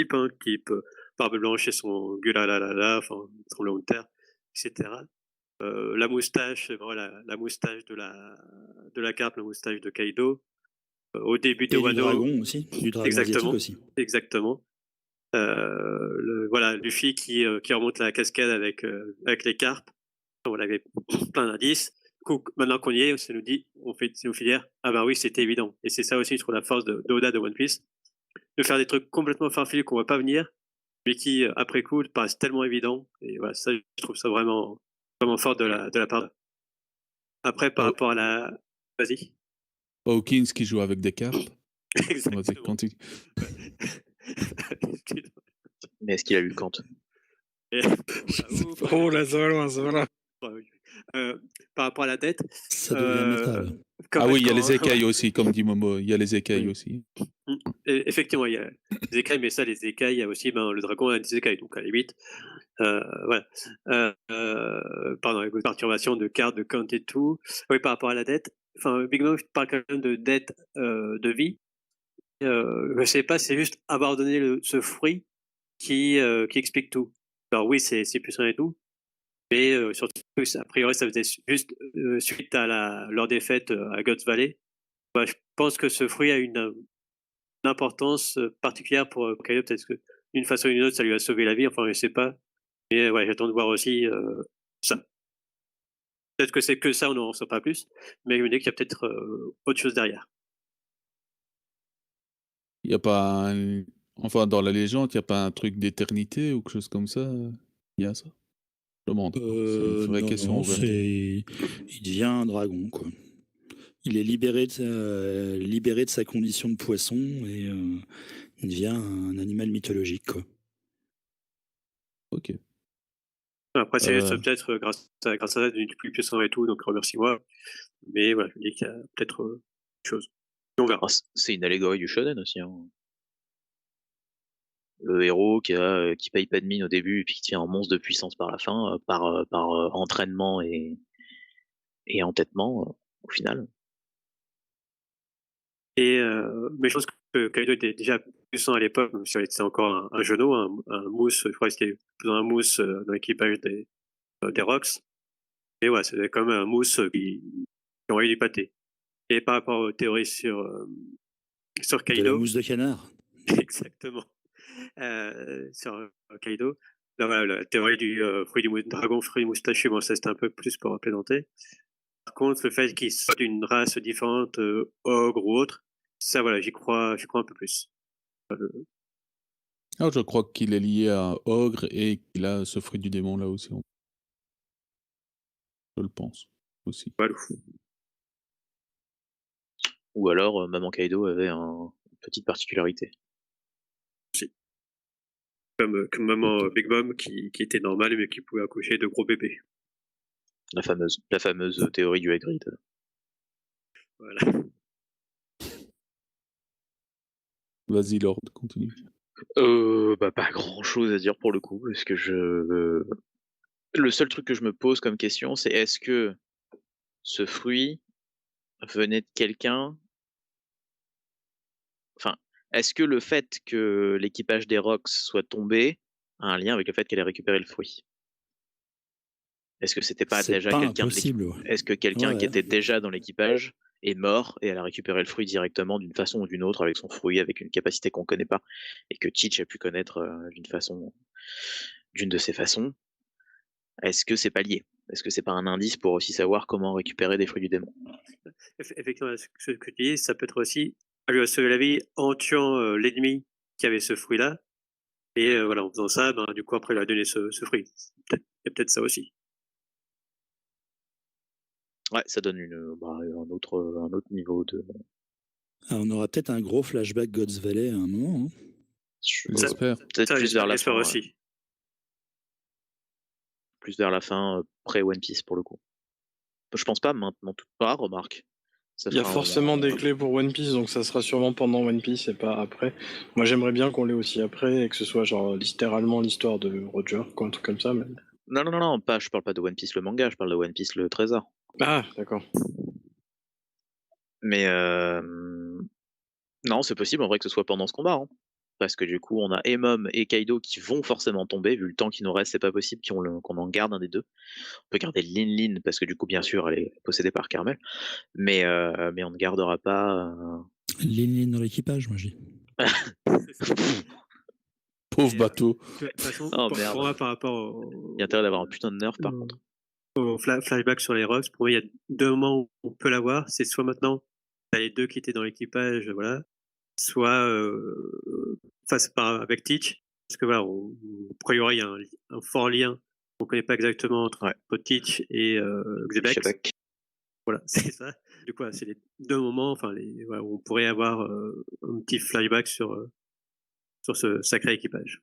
[SPEAKER 2] type Barbe Blanche et son gueulalalala, enfin, tremblement de terre, etc. La moustache, voilà, la moustache de la carpe, la moustache de Kaido. Au début de
[SPEAKER 3] Et du
[SPEAKER 2] Wano,
[SPEAKER 3] dragon aussi, du dragon asiatique
[SPEAKER 2] exactement,
[SPEAKER 3] aussi.
[SPEAKER 2] exactement. Voilà, Luffy qui remonte la cascade avec les carpes. On avait plein d'indices. Du coup, maintenant qu'on y est, ça nous dit, on fait nos filières. Ah ben oui, c'était évident. Et c'est ça aussi, je trouve, la force de Oda de One Piece, de faire des trucs complètement farfelus qu'on voit pas venir, mais qui, après coup, paraissent tellement évidents. Et voilà, ça, je trouve ça vraiment, vraiment fort de la part. Après, par rapport à la... Vas-y.
[SPEAKER 1] Hawkins qui joue avec des carpes. Vas-y,
[SPEAKER 2] Exactement.
[SPEAKER 1] continue.
[SPEAKER 4] Mais est-ce qu'il a lu Kant?
[SPEAKER 5] Oh là, ça va loin, ça va loin.
[SPEAKER 2] Par rapport à la dette,
[SPEAKER 3] Ça devient métal.
[SPEAKER 1] Ah oui, il y a les
[SPEAKER 2] quand-
[SPEAKER 1] écailles aussi, comme dit Momo. Il y a les écailles
[SPEAKER 2] Oui.
[SPEAKER 1] aussi.
[SPEAKER 2] Effectivement, il y a les écailles, mais ça, les écailles, il y a aussi le dragon a des écailles, donc à la limite, voilà. Pardon, avec vos perturbations de cartes, de compte et tout. Oui, par rapport à la dette, enfin, Big Mom parle quand même de dette de vie. Je sais pas, c'est juste avoir donné ce fruit qui explique tout. Alors oui, c'est puissant et tout, mais surtout, a priori, ça faisait juste suite à leur défaite à God's Valley. Bah, je pense que ce fruit a une importance particulière pour Kaido, peut-être que d'une façon ou d'une autre, ça lui a sauvé la vie, enfin, je sais pas. Mais ouais, j'attends de voir aussi ça. Peut-être que c'est que ça, on n'en sait pas plus, mais je me dis qu'il y a peut-être autre chose derrière.
[SPEAKER 1] Il n'y a pas Enfin, dans la légende, il n'y a pas un truc d'éternité ou quelque chose comme ça? Il y a ça? Je demande. C'est une vraie question
[SPEAKER 3] non,
[SPEAKER 1] ouverte.
[SPEAKER 3] il devient un dragon, quoi. Il est libéré de sa condition de poisson et il devient un animal mythologique, quoi.
[SPEAKER 1] Ok.
[SPEAKER 2] Après, c'est peut-être grâce à ça, devenu plus puissant et tout, donc remercie-moi. Mais voilà, je me dis qu'il y a peut-être autre chose. On verra.
[SPEAKER 4] C'est une allégorie du shonen aussi. Hein. Le héros qui paye pas de mine au début et puis qui devient un monstre de puissance par la fin, par entraînement et entêtement au final.
[SPEAKER 2] Et mais je pense que Kaido était déjà puissant à l'époque, même si c'était encore un genou, un mousse, je crois que c'était plus un mousse dans l'équipage des Rocks. Et ouais, c'était quand même un mousse qui aurait eu du pâté. Et par rapport aux théories sur
[SPEAKER 3] De la
[SPEAKER 2] Kaido,
[SPEAKER 3] mousse de canard.
[SPEAKER 2] exactement, sur Kaido, là, voilà, la théorie du dragon fruit moustachu, bon, ça c'était un peu plus pour plaisanter. Par contre, le fait qu'il soit d'une race différente, ogre ou autre, ça voilà, j'y crois un peu plus.
[SPEAKER 1] Ah, je crois qu'il est lié à Ogre et qu'il a ce fruit du démon là aussi. Je le pense aussi.
[SPEAKER 2] Voilà.
[SPEAKER 4] Ou alors, Maman Kaido avait une petite particularité.
[SPEAKER 2] Comme maman Big Mom qui était normale mais qui pouvait accoucher de gros bébés.
[SPEAKER 4] La fameuse théorie du Hagrid.
[SPEAKER 2] Voilà.
[SPEAKER 1] Vas-y, Lord, continue.
[SPEAKER 4] Pas grand chose à dire pour le coup, parce que le seul truc que je me pose comme question, c'est est-ce que ce fruit venait de quelqu'un? Enfin, est-ce que le fait que l'équipage des Rocks soit tombé a un lien avec le fait qu'elle ait récupéré le fruit? Est-ce que c'était pas déjà quelqu'un Est-ce que quelqu'un qui était déjà dans l'équipage est mort et elle a récupéré le fruit directement d'une façon ou d'une autre avec son fruit, avec une capacité qu'on connaît pas et que Teach a pu connaître d'une de ces façons? Est-ce que c'est pas lié? Est-ce que c'est pas un indice pour aussi savoir comment récupérer des fruits du démon?
[SPEAKER 2] Effectivement, ce que tu dis, ça peut être aussi, elle lui a sauvé la vie en tuant l'ennemi qui avait ce fruit-là. Et voilà, en faisant ça, du coup, après, elle a donné ce fruit. Il y a peut-être ça aussi.
[SPEAKER 4] Ouais, ça donne un autre niveau de.
[SPEAKER 3] On aura peut-être un gros flashback God's Valley à un moment. Hein.
[SPEAKER 1] J'espère.
[SPEAKER 4] Peut-être plus vers la fin.
[SPEAKER 2] Aussi.
[SPEAKER 4] Plus vers la fin, pré One Piece pour le coup. Je pense pas maintenant tout pas, remarque.
[SPEAKER 5] Il y a forcément des clés pour One Piece, donc ça sera sûrement pendant One Piece et pas après. Moi j'aimerais bien qu'on l'ait aussi après et que ce soit genre littéralement l'histoire de Roger, quoi, un truc comme ça. Mais...
[SPEAKER 4] Non, je parle pas de One Piece le manga, je parle de One Piece le trésor.
[SPEAKER 5] Ah, d'accord.
[SPEAKER 4] Mais non, c'est possible en vrai que ce soit pendant ce combat. Hein. Parce que du coup, on a Emom et Kaido qui vont forcément tomber, vu le temps qui nous reste, c'est pas possible qu'on en garde un des deux. On peut garder Lin, parce que du coup, bien sûr, elle est possédée par Carmel. Mais on ne gardera pas...
[SPEAKER 3] Lin dans l'équipage, moi j'ai.
[SPEAKER 1] pauvre bateau.
[SPEAKER 2] De toute façon,
[SPEAKER 4] Oh,
[SPEAKER 2] pour
[SPEAKER 4] merde.
[SPEAKER 2] moi, par rapport
[SPEAKER 4] Il y a intérêt d'avoir un putain de nerf par contre.
[SPEAKER 2] au flashback sur les Rocks, pour moi, il y a 2 moments où on peut l'avoir. C'est soit maintenant, t'as les 2 qui étaient dans l'équipage, voilà, soit avec Teach, parce que voilà, a priori, il y a un fort lien qu'on connaît pas exactement entre Teach et Xebec.
[SPEAKER 4] Québec.
[SPEAKER 2] Voilà, c'est ça. Du coup, c'est les 2 moments, voilà, où on pourrait avoir un petit flashback sur ce sacré équipage.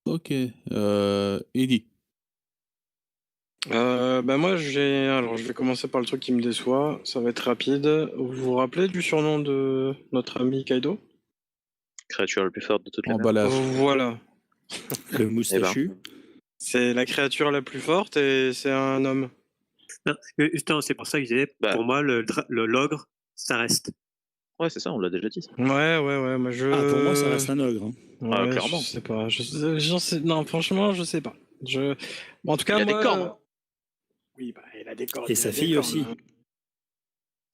[SPEAKER 1] Ok. Eddy.
[SPEAKER 5] Moi, alors, je vais commencer par le truc qui me déçoit. Ça va être rapide. Vous vous rappelez du surnom de notre ami Kaido?
[SPEAKER 4] Créature la plus forte de toutes les mers.
[SPEAKER 1] Emballage.
[SPEAKER 5] Voilà.
[SPEAKER 3] Le moustachu.
[SPEAKER 5] C'est la créature la plus forte et c'est un homme.
[SPEAKER 2] Non, justement, c'est pour ça que je disais,
[SPEAKER 4] Bah.
[SPEAKER 2] pour moi, l'ogre, ça reste.
[SPEAKER 4] Ouais, c'est ça, on l'a déjà dit.
[SPEAKER 5] Ouais. Moi,
[SPEAKER 3] Pour moi, ça reste un ogre. Hein.
[SPEAKER 5] Ouais,
[SPEAKER 4] clairement.
[SPEAKER 5] Je sais pas. J'en sais... Non, franchement, je sais pas. Bon, en tout cas,
[SPEAKER 4] Il a des cornes.
[SPEAKER 5] Oui, il a des cornes.
[SPEAKER 3] Et sa fille aussi.
[SPEAKER 5] Hein.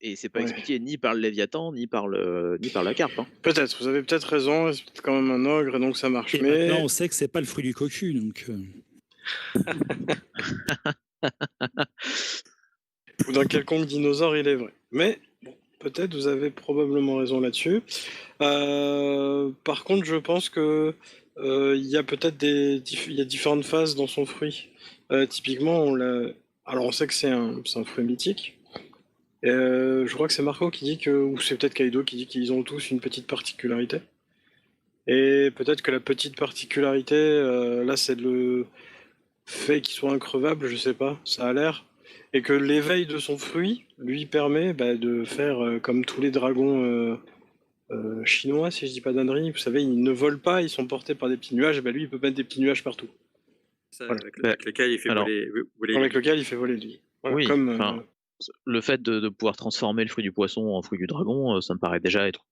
[SPEAKER 4] Et c'est pas
[SPEAKER 5] Ouais.
[SPEAKER 4] expliqué ni par le Léviathan, ni par la carpe. Hein.
[SPEAKER 5] Peut-être, vous avez peut-être raison. C'est peut-être quand même un ogre et donc ça marche.
[SPEAKER 3] Et
[SPEAKER 5] mais
[SPEAKER 3] maintenant, on sait que c'est pas le fruit du cocu, donc.
[SPEAKER 5] Ou d'un quelconque dinosaure, il est vrai. Mais bon, peut-être vous avez probablement raison là-dessus. Par contre, je pense que il y a peut-être il y a différentes phases dans son fruit. Typiquement, alors on sait que c'est un fruit mythique. Je crois que c'est Marco qui dit ou c'est peut-être Kaido qui dit qu'ils ont tous une petite particularité. Et peut-être que la petite particularité, là, c'est le fait qu'il soit increvable, je sais pas, ça a l'air. Et que l'éveil de son fruit lui permet de faire comme tous les dragons chinois, si je dis pas d'ânerie. Vous savez, ils ne volent pas, ils sont portés par des petits nuages, et lui, il peut mettre des petits nuages partout.
[SPEAKER 2] Ça,
[SPEAKER 5] Voilà.
[SPEAKER 2] avec lequel il fait voler.
[SPEAKER 5] Avec lequel il fait voler lui. Voilà,
[SPEAKER 4] Oui,
[SPEAKER 5] comme,
[SPEAKER 4] le fait de pouvoir transformer le fruit du poisson en fruit du dragon, ça me paraît déjà être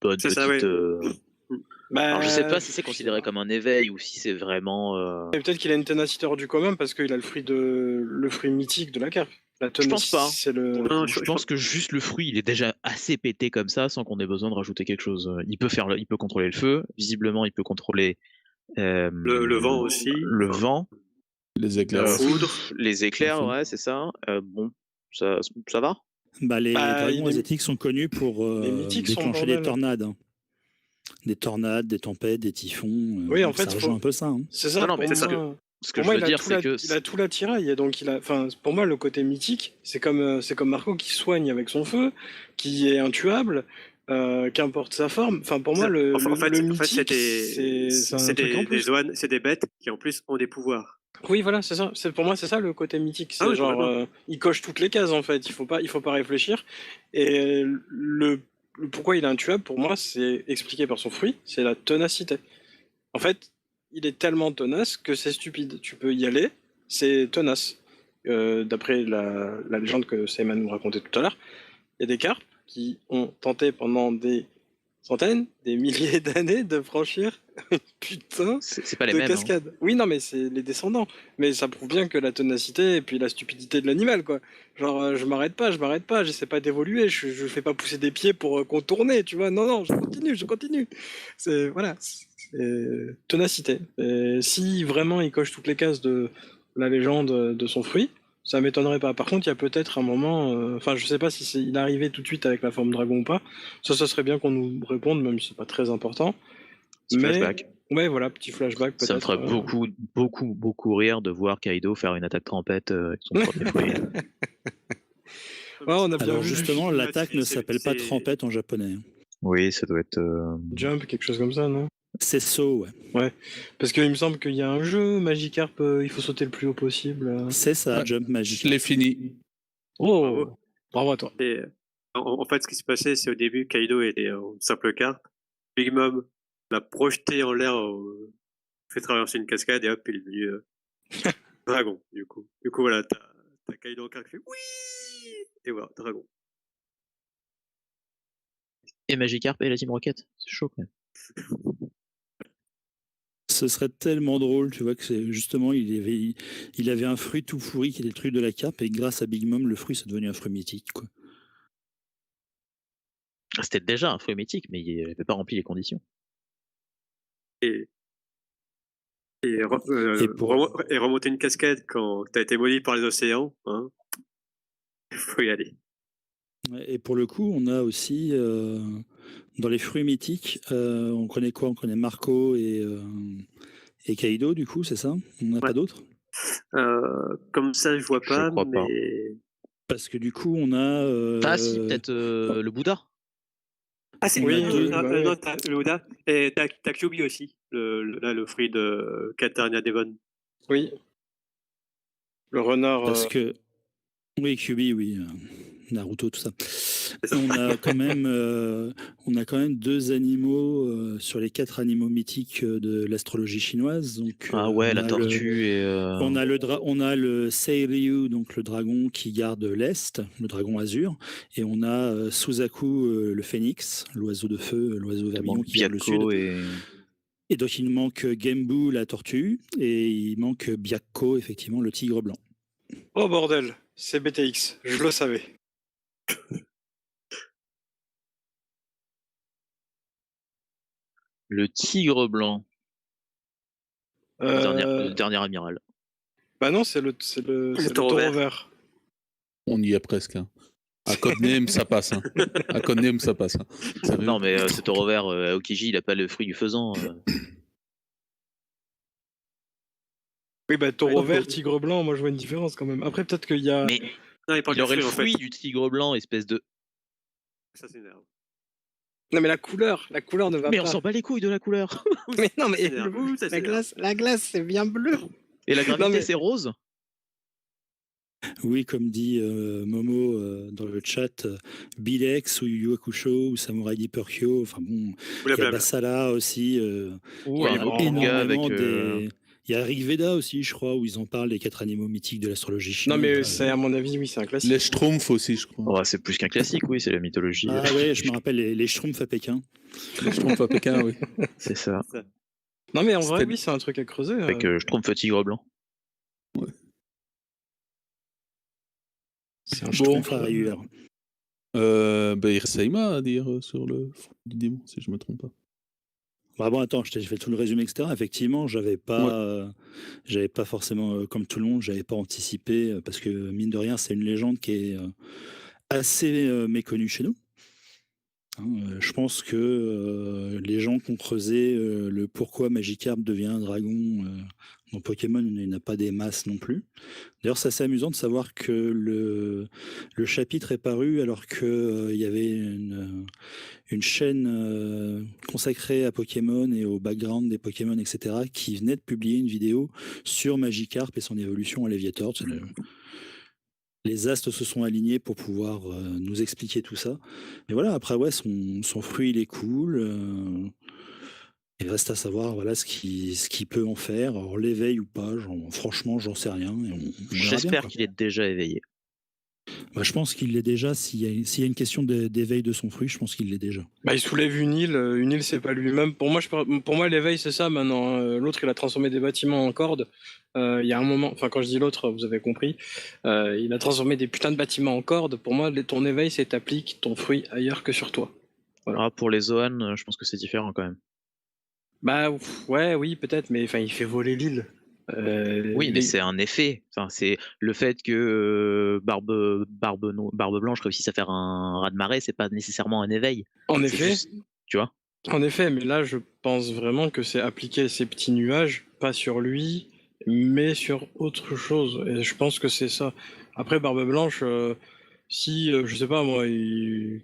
[SPEAKER 4] bonne
[SPEAKER 2] C'est
[SPEAKER 4] petite.
[SPEAKER 2] ça, ouais.
[SPEAKER 4] Alors je sais pas si c'est considéré comme un éveil ou si c'est vraiment.
[SPEAKER 5] Et peut-être qu'il a une ténacité hors du commun parce qu'il a le fruit mythique de la carpe. La
[SPEAKER 4] Je pense pas.
[SPEAKER 5] C'est le.
[SPEAKER 2] Non,
[SPEAKER 4] je pense que juste le fruit, il est déjà assez pété comme ça, sans qu'on ait besoin de rajouter quelque chose. Il peut contrôler le feu. Visiblement, il peut contrôler
[SPEAKER 2] le vent aussi.
[SPEAKER 4] Le vent.
[SPEAKER 1] Les éclairs.
[SPEAKER 2] La foudre.
[SPEAKER 4] Les éclairs, ouais, c'est ça. Bon, ça va.
[SPEAKER 3] Les dragons asiatiques sont connus pour déclencher des tornades. Hein. Des tornades, des tempêtes, des typhons.
[SPEAKER 5] Oui, en fait,
[SPEAKER 3] ça rejoint un peu ça. Hein.
[SPEAKER 5] C'est ça.
[SPEAKER 4] Non, mais
[SPEAKER 2] c'est ça.
[SPEAKER 4] Ce que je veux dire, c'est que
[SPEAKER 5] il a tout l'attirail. Et donc, pour moi, le côté mythique, c'est comme Marco qui soigne avec son feu, qui est intuable, qu'importe sa forme. Enfin, pour moi, le mythique,
[SPEAKER 2] c'est des bêtes qui, en plus, ont des pouvoirs.
[SPEAKER 5] Oui, voilà, c'est ça. Pour moi, c'est ça le côté mythique. C'est il coche toutes les cases, en fait. Il faut pas réfléchir. Et pourquoi il est intuable, pour moi, c'est expliqué par son fruit, c'est la ténacité. En fait, il est tellement tenace que c'est stupide. Tu peux y aller, c'est tenace. D'après la légende que Seyman nous racontait tout à l'heure, il y a des carpes qui ont tenté pendant des centaines, des milliers d'années de franchir putain
[SPEAKER 4] c'est pas les
[SPEAKER 5] de
[SPEAKER 4] mêmes,
[SPEAKER 5] cascade. Hein. Oui, non, mais c'est les descendants. Mais ça prouve bien que la ténacité et puis la stupidité de l'animal, quoi. Genre, je m'arrête pas, j'essaie pas d'évoluer, je fais pas pousser des pieds pour contourner, tu vois. Non, je continue. C'est, voilà, c'est ténacité. Et si vraiment il coche toutes les cases de la légende de son fruit, ça m'étonnerait pas. Par contre, il y a peut-être un moment, je sais pas si il est arrivé tout de suite avec la forme dragon ou pas. Ça serait bien qu'on nous réponde, même si c'est pas très important.
[SPEAKER 4] Flashback.
[SPEAKER 5] Ouais, voilà, petit flashback peut-être.
[SPEAKER 4] Ça me ferait beaucoup rire de voir Kaido faire une attaque trempette avec son premier fruit.
[SPEAKER 5] On a bien
[SPEAKER 3] Alors
[SPEAKER 5] vu
[SPEAKER 3] justement, l'attaque ne s'appelle pas trempette en japonais.
[SPEAKER 4] Oui, ça doit être...
[SPEAKER 5] Jump, quelque chose comme ça, non?
[SPEAKER 3] C'est saut, ouais.
[SPEAKER 5] Ouais, parce qu'il me semble qu'il y a un jeu Magikarp, il faut sauter le plus haut possible.
[SPEAKER 3] C'est ça,
[SPEAKER 1] Ouais.
[SPEAKER 3] Jump Magic.
[SPEAKER 1] Je l'ai fini.
[SPEAKER 5] Oh, bravo à toi.
[SPEAKER 2] Et, en fait, ce qui s'est passé, c'est au début, Kaido était en simple carpe. Big Mom l'a projeté en l'air, fait traverser une cascade et hop, il est devenu dragon, du coup. Du coup, voilà, t'as Kaido en carpe qui fait oui! Et voilà, dragon.
[SPEAKER 4] Et Magikarp et la Team Rocket. C'est chaud, quand même.
[SPEAKER 3] Ce serait tellement drôle, tu vois, que c'est justement, il avait un fruit tout pourri qui était le truc de la carpe, et grâce à Big Mom, le fruit, c'est devenu un fruit mythique, quoi.
[SPEAKER 4] C'était déjà un fruit mythique, mais il n'avait pas rempli les conditions.
[SPEAKER 2] Et, et,
[SPEAKER 3] Et pour-
[SPEAKER 2] et remonter une cascade quand t'as été maudit par les océans, hein, faut y aller.
[SPEAKER 3] Et pour le coup, on a aussi dans les fruits mythiques, on connaît quoi? On connaît Marco et Kaido, du coup, c'est ça? On n'a pas d'autres?
[SPEAKER 2] Comme ça, je vois
[SPEAKER 4] Je
[SPEAKER 2] pas,
[SPEAKER 4] crois pas.
[SPEAKER 2] mais...
[SPEAKER 3] Parce que du coup, on a.
[SPEAKER 4] Ah si, peut-être le Bouddha.
[SPEAKER 2] Ah, c'est
[SPEAKER 3] On
[SPEAKER 2] le
[SPEAKER 3] a
[SPEAKER 2] Bouddha,
[SPEAKER 3] deux-
[SPEAKER 5] bah ouais.
[SPEAKER 2] non, t'as le Bouddha. Et t'as Kyuubi aussi, le fruit de Katarina Devon.
[SPEAKER 5] Oui. Le renard.
[SPEAKER 3] Parce que. Oui, Kyuubi, oui. Naruto, tout ça.
[SPEAKER 2] ça.
[SPEAKER 3] On a quand même, deux animaux sur les 4 animaux mythiques de l'astrologie chinoise. Donc,
[SPEAKER 4] Ah ouais,
[SPEAKER 3] on
[SPEAKER 4] la
[SPEAKER 3] a
[SPEAKER 4] tortue et...
[SPEAKER 3] on a le Seiryu, donc le dragon qui garde l'Est, le dragon azur, et on a Suzaku, le phénix, l'oiseau de feu, l'oiseau
[SPEAKER 4] il
[SPEAKER 3] vermillon
[SPEAKER 4] manque
[SPEAKER 3] qui garde le sud.
[SPEAKER 4] Byakko et...
[SPEAKER 3] Et donc il manque Genbu, la tortue, et il manque Byakko, effectivement, le tigre blanc.
[SPEAKER 5] Oh bordel, c'est BTX, je le savais.
[SPEAKER 4] Le tigre blanc, le
[SPEAKER 5] Euh,
[SPEAKER 4] dernier amiral.
[SPEAKER 5] Bah non, c'est le
[SPEAKER 2] taureau
[SPEAKER 5] taureau
[SPEAKER 2] vert.
[SPEAKER 5] vert.
[SPEAKER 1] On y est presque. Hein. À Codename, ça passe. Hein. À Codename, ça passe. Hein. Sérieux.
[SPEAKER 4] Non, mais ce taureau vert, Aokiji, il a pas le fruit du faisan.
[SPEAKER 5] Oui, bah taureau
[SPEAKER 2] Ouais,
[SPEAKER 5] vert,
[SPEAKER 2] donc-
[SPEAKER 5] tigre blanc, moi je vois une différence quand même. Après, peut-être qu'il y a.
[SPEAKER 4] Mais
[SPEAKER 2] Non, il parle
[SPEAKER 4] il
[SPEAKER 2] du
[SPEAKER 4] aurait le
[SPEAKER 2] fruit, en fait.
[SPEAKER 4] fruit du tigre blanc, espèce de...
[SPEAKER 2] Ça s'énerve.
[SPEAKER 5] Non, mais la couleur ne va
[SPEAKER 4] Mais
[SPEAKER 5] pas.
[SPEAKER 4] on s'en bat les couilles de la couleur.
[SPEAKER 5] Mais non, mais
[SPEAKER 2] Ça s'énerve. Ouh, ça s'énerve.
[SPEAKER 5] la glace, c'est bien bleu.
[SPEAKER 4] Et la gravité,
[SPEAKER 5] Non, mais-
[SPEAKER 4] c'est rose.
[SPEAKER 3] Oui, comme dit Momo dans le chat, Bilex ou Yu Yu Hakusho ou Samurai Deeper Kyo, enfin bon, il y a
[SPEAKER 2] Blablabla.
[SPEAKER 3] Basala aussi.
[SPEAKER 4] Ou
[SPEAKER 5] Oui,
[SPEAKER 4] un
[SPEAKER 5] alors,
[SPEAKER 4] autre manga avec...
[SPEAKER 3] énormément des... Il y a Rig Veda aussi, je crois, où ils en parlent des 4 animaux mythiques de l'astrologie
[SPEAKER 5] Non,
[SPEAKER 3] chinoise.
[SPEAKER 5] mais c'est à mon avis, oui, c'est un classique.
[SPEAKER 1] Les Schtroumpfs aussi, je crois.
[SPEAKER 4] Oh, c'est plus qu'un classique, oui, c'est la mythologie.
[SPEAKER 3] Ah ouais, je me rappelle les Schtroumpfs à Pékin.
[SPEAKER 1] Les Schtroumpfs à Pékin, oui.
[SPEAKER 4] C'est ça.
[SPEAKER 5] Non, mais en vrai,
[SPEAKER 1] C'était-
[SPEAKER 5] oui, c'est un truc à creuser.
[SPEAKER 4] Avec je trompe tigre blanc.
[SPEAKER 5] C'est un
[SPEAKER 3] Schtroumpf à rayures.
[SPEAKER 1] Irsaima à dire sur le fruit du démon, si je me trompe pas.
[SPEAKER 3] Bah bon, attends, j'ai fait tout le résumé, etc. Effectivement, j'avais pas forcément, comme tout le monde, j'avais pas anticipé, parce que mine de rien, c'est une légende qui est assez méconnue chez nous. Hein, je pense que les gens qui ont creusé le pourquoi Magikarp devient un dragon dans Pokémon, il n'y en a pas des masses non plus. D'ailleurs, c'est assez amusant de savoir que le chapitre est paru alors qu'il y avait une chaîne consacrée à Pokémon et au background des Pokémon, etc., qui venait de publier une vidéo sur Magikarp et son évolution à Léviator. Les astres se sont alignés pour pouvoir nous expliquer tout ça. Mais voilà, après, ouais, son fruit, il est cool. Il reste à savoir voilà, ce qu'il peut en faire. Alors, l'éveil ou pas, franchement, j'en sais rien. Et on verra bien,
[SPEAKER 4] J'espère
[SPEAKER 3] quoi.
[SPEAKER 4] qu'il est déjà éveillé.
[SPEAKER 3] Bah, je pense qu'il l'est déjà. S'il y a une question d'éveil de son fruit, je pense qu'il l'est déjà.
[SPEAKER 5] Bah, il soulève une île c'est pas lui-même. Pour moi, l'éveil, c'est ça maintenant. Hein. L'autre, il a transformé des bâtiments en cordes. Il y a un moment, enfin, quand je dis l'autre, vous avez compris. Il a transformé des putains de bâtiments en cordes. Pour moi, ton éveil, c'est t'appliques ton fruit ailleurs que sur toi. Voilà.
[SPEAKER 4] Ah, pour les Zoan, je pense que c'est différent quand même.
[SPEAKER 5] Bah, ouais, oui, peut-être, mais enfin, il fait voler l'île.
[SPEAKER 4] Oui, mais c'est un effet. Enfin, c'est le fait que Barbe Blanche réussisse à faire un raz-de-marée, c'est pas nécessairement un éveil.
[SPEAKER 5] En
[SPEAKER 4] C'est
[SPEAKER 5] effet.
[SPEAKER 4] juste- tu vois.
[SPEAKER 5] En effet, mais là, je pense vraiment que c'est appliquer ces petits nuages, pas sur lui, mais sur autre chose. Et je pense que c'est ça. Après, Barbe Blanche, si, je sais pas, moi, il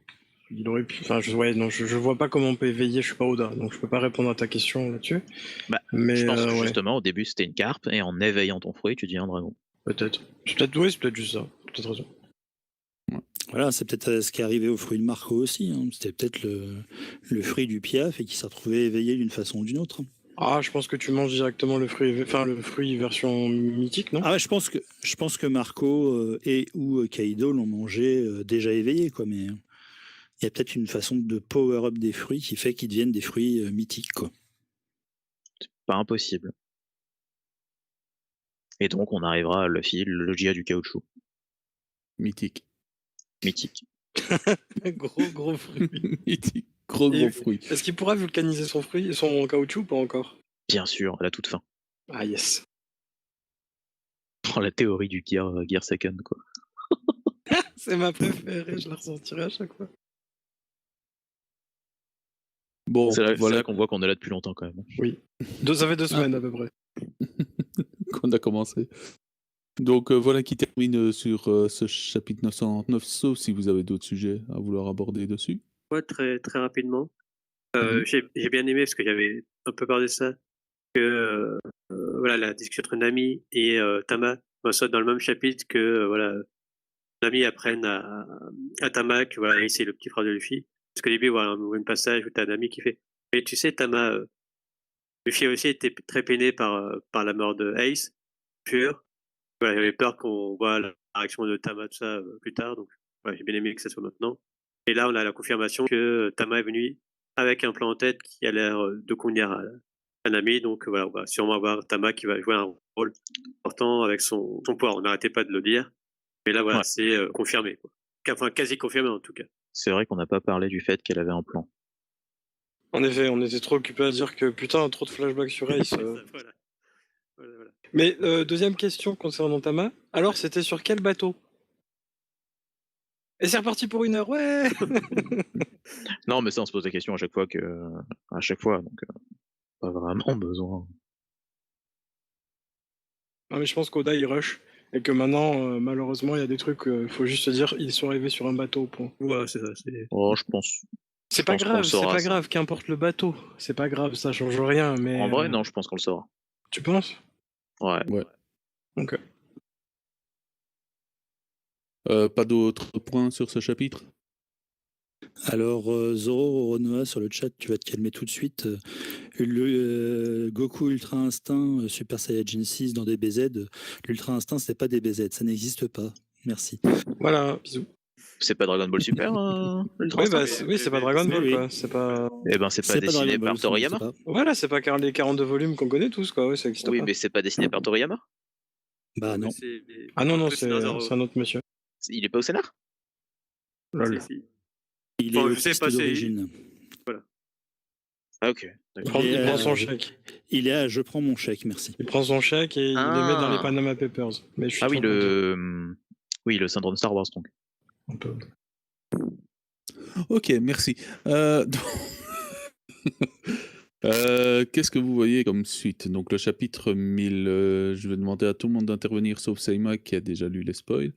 [SPEAKER 5] aurait pu. Enfin, je vois pas comment on peut éveiller, je suis pas Oda, donc je peux pas répondre à ta question là-dessus.
[SPEAKER 4] Bah,
[SPEAKER 5] mais
[SPEAKER 4] je pense que
[SPEAKER 5] ouais,
[SPEAKER 4] justement, au début, c'était une carpe, et en éveillant ton fruit, tu deviens un dragon.
[SPEAKER 5] peut-être. Oui, c'est peut-être juste ça. Peut-être raison.
[SPEAKER 3] Voilà, c'est peut-être ce qui est arrivé au fruit de Marco aussi. Hein. C'était peut-être le fruit du piaf et qui s'est retrouvé éveillé d'une façon ou d'une autre.
[SPEAKER 5] Ah, je pense que tu manges directement le fruit version mythique, non?
[SPEAKER 3] Ah ouais, je pense que Marco et ou Kaido l'ont mangé déjà éveillé, quoi. Mais il y a peut-être une façon de power up des fruits qui fait qu'ils deviennent des fruits mythiques, quoi.
[SPEAKER 4] Pas impossible. Et donc, on arrivera à le fil, le Logia du caoutchouc.
[SPEAKER 1] Mythique.
[SPEAKER 4] Mythique.
[SPEAKER 5] Gros fruit.
[SPEAKER 1] Il dit gros
[SPEAKER 5] Et-
[SPEAKER 1] fruit.
[SPEAKER 5] Est-ce qu'il pourra vulcaniser son fruit, son caoutchouc ou pas encore?
[SPEAKER 4] Bien sûr, à la toute fin.
[SPEAKER 5] Ah yes.
[SPEAKER 4] Oh, la théorie du Gear Second, quoi.
[SPEAKER 5] C'est ma préférée, je la ressentirai à chaque fois.
[SPEAKER 1] Bon,
[SPEAKER 4] C'est là
[SPEAKER 1] voilà
[SPEAKER 4] qu'on voit qu'on est là depuis longtemps quand même.
[SPEAKER 5] Ça fait 2 semaines à peu près.
[SPEAKER 1] qu'on a commencé. Donc voilà qui termine sur ce chapitre 999, sauf si vous avez d'autres sujets à vouloir aborder dessus.
[SPEAKER 2] Ouais, très, très rapidement.
[SPEAKER 1] Mhm.
[SPEAKER 2] J'ai bien aimé, parce que j'avais un peu peur de ça, que voilà, la discussion entre Nami et Tama soit dans le même chapitre que voilà, Nami apprenne à Tama que voilà, Ace est le petit frère de Luffy. Parce qu'au début, voilà, on voit un passage où t'as Nami qui fait « Mais tu sais, Tama, Luffy a aussi été très peiné par la mort de Ace, pur. » Voilà, j'avais peur qu'on voit la réaction de Tama, tout ça, plus tard. Donc, voilà, j'ai bien aimé que ça soit maintenant. Et là, on a la confirmation que Tama est venu avec un plan en tête qui a l'air de convenir à Nami. Donc, voilà, on va sûrement avoir Tama qui va jouer un rôle important avec son pouvoir. On n'arrêtait pas de le dire. Mais là, voilà,
[SPEAKER 4] Ouais.
[SPEAKER 2] c'est confirmé, quoi. Enfin, quasi confirmé, en tout cas.
[SPEAKER 4] C'est vrai qu'on n'a pas parlé du fait qu'elle avait un plan.
[SPEAKER 5] En effet, on était trop occupés à dire que putain, trop de flashbacks sur Ace.
[SPEAKER 2] Voilà.
[SPEAKER 5] Mais deuxième question concernant Tama. Alors, c'était sur quel bateau? Et c'est reparti pour 1 heure, ouais.
[SPEAKER 4] Non, mais ça, on se pose la question à chaque fois, donc pas vraiment besoin.
[SPEAKER 5] Non, mais je pense qu'Oda il rush et que maintenant, malheureusement, il y a des trucs. Il faut juste se dire, ils sont arrivés sur un bateau. Point.
[SPEAKER 2] Ouais, c'est ça.
[SPEAKER 4] Oh, je pense.
[SPEAKER 5] C'est pas
[SPEAKER 4] pense qu'on
[SPEAKER 5] grave,
[SPEAKER 4] le saura,
[SPEAKER 5] c'est pas
[SPEAKER 4] ça.
[SPEAKER 5] grave, qu'importe le bateau. C'est pas grave, ça change rien. Mais
[SPEAKER 4] En vrai, non, je pense qu'on le saura.
[SPEAKER 5] Tu penses?
[SPEAKER 4] Ouais.
[SPEAKER 5] Ok.
[SPEAKER 1] Pas d'autres points sur ce chapitre?
[SPEAKER 3] Alors, Zoro Renoa sur le chat, tu vas te calmer tout de suite. Goku Ultra Instinct, Super Saiyajin 6 dans des BZ. L'Ultra Instinct, c'est pas des BZ, ça n'existe pas. Merci.
[SPEAKER 5] Voilà, bisous.
[SPEAKER 4] C'est pas Dragon Ball Super, Ultra
[SPEAKER 5] Oui, bah,
[SPEAKER 4] Instinct
[SPEAKER 5] c'est pas Dragon Ball,
[SPEAKER 3] oui.
[SPEAKER 5] quoi. C'est pas.
[SPEAKER 4] Eh ben, c'est pas dessiné
[SPEAKER 3] Dragon
[SPEAKER 4] par
[SPEAKER 3] Ball,
[SPEAKER 4] Toriyama.
[SPEAKER 3] c'est pas.
[SPEAKER 5] Voilà, c'est pas car les 42 volumes qu'on connaît tous, quoi. Ouais, ça existe
[SPEAKER 4] Oui,
[SPEAKER 5] pas.
[SPEAKER 4] mais c'est pas dessiné par Toriyama.
[SPEAKER 3] Bah non.
[SPEAKER 5] Ah non,
[SPEAKER 2] C'est
[SPEAKER 5] c'est un autre monsieur.
[SPEAKER 4] Il est pas au scénar.
[SPEAKER 5] Lol.
[SPEAKER 3] Il est
[SPEAKER 2] Bon, je sais
[SPEAKER 3] autiste
[SPEAKER 2] pas, c'est-
[SPEAKER 3] d'origine.
[SPEAKER 4] Ah, ok. D'accord.
[SPEAKER 5] Il prend son
[SPEAKER 3] euh,
[SPEAKER 5] chèque.
[SPEAKER 3] Il est à je prends mon chèque, merci.
[SPEAKER 5] Il prend son chèque et il
[SPEAKER 4] Ah.
[SPEAKER 5] les met dans les Panama Papers. Mais je suis
[SPEAKER 4] Ah oui,
[SPEAKER 5] trop
[SPEAKER 4] le syndrome Star Wars, donc.
[SPEAKER 5] content.
[SPEAKER 1] Ok, merci. Qu'est-ce que vous voyez comme suite? Donc le chapitre 1000, je vais demander à tout le monde d'intervenir sauf Seima qui a déjà lu les spoils.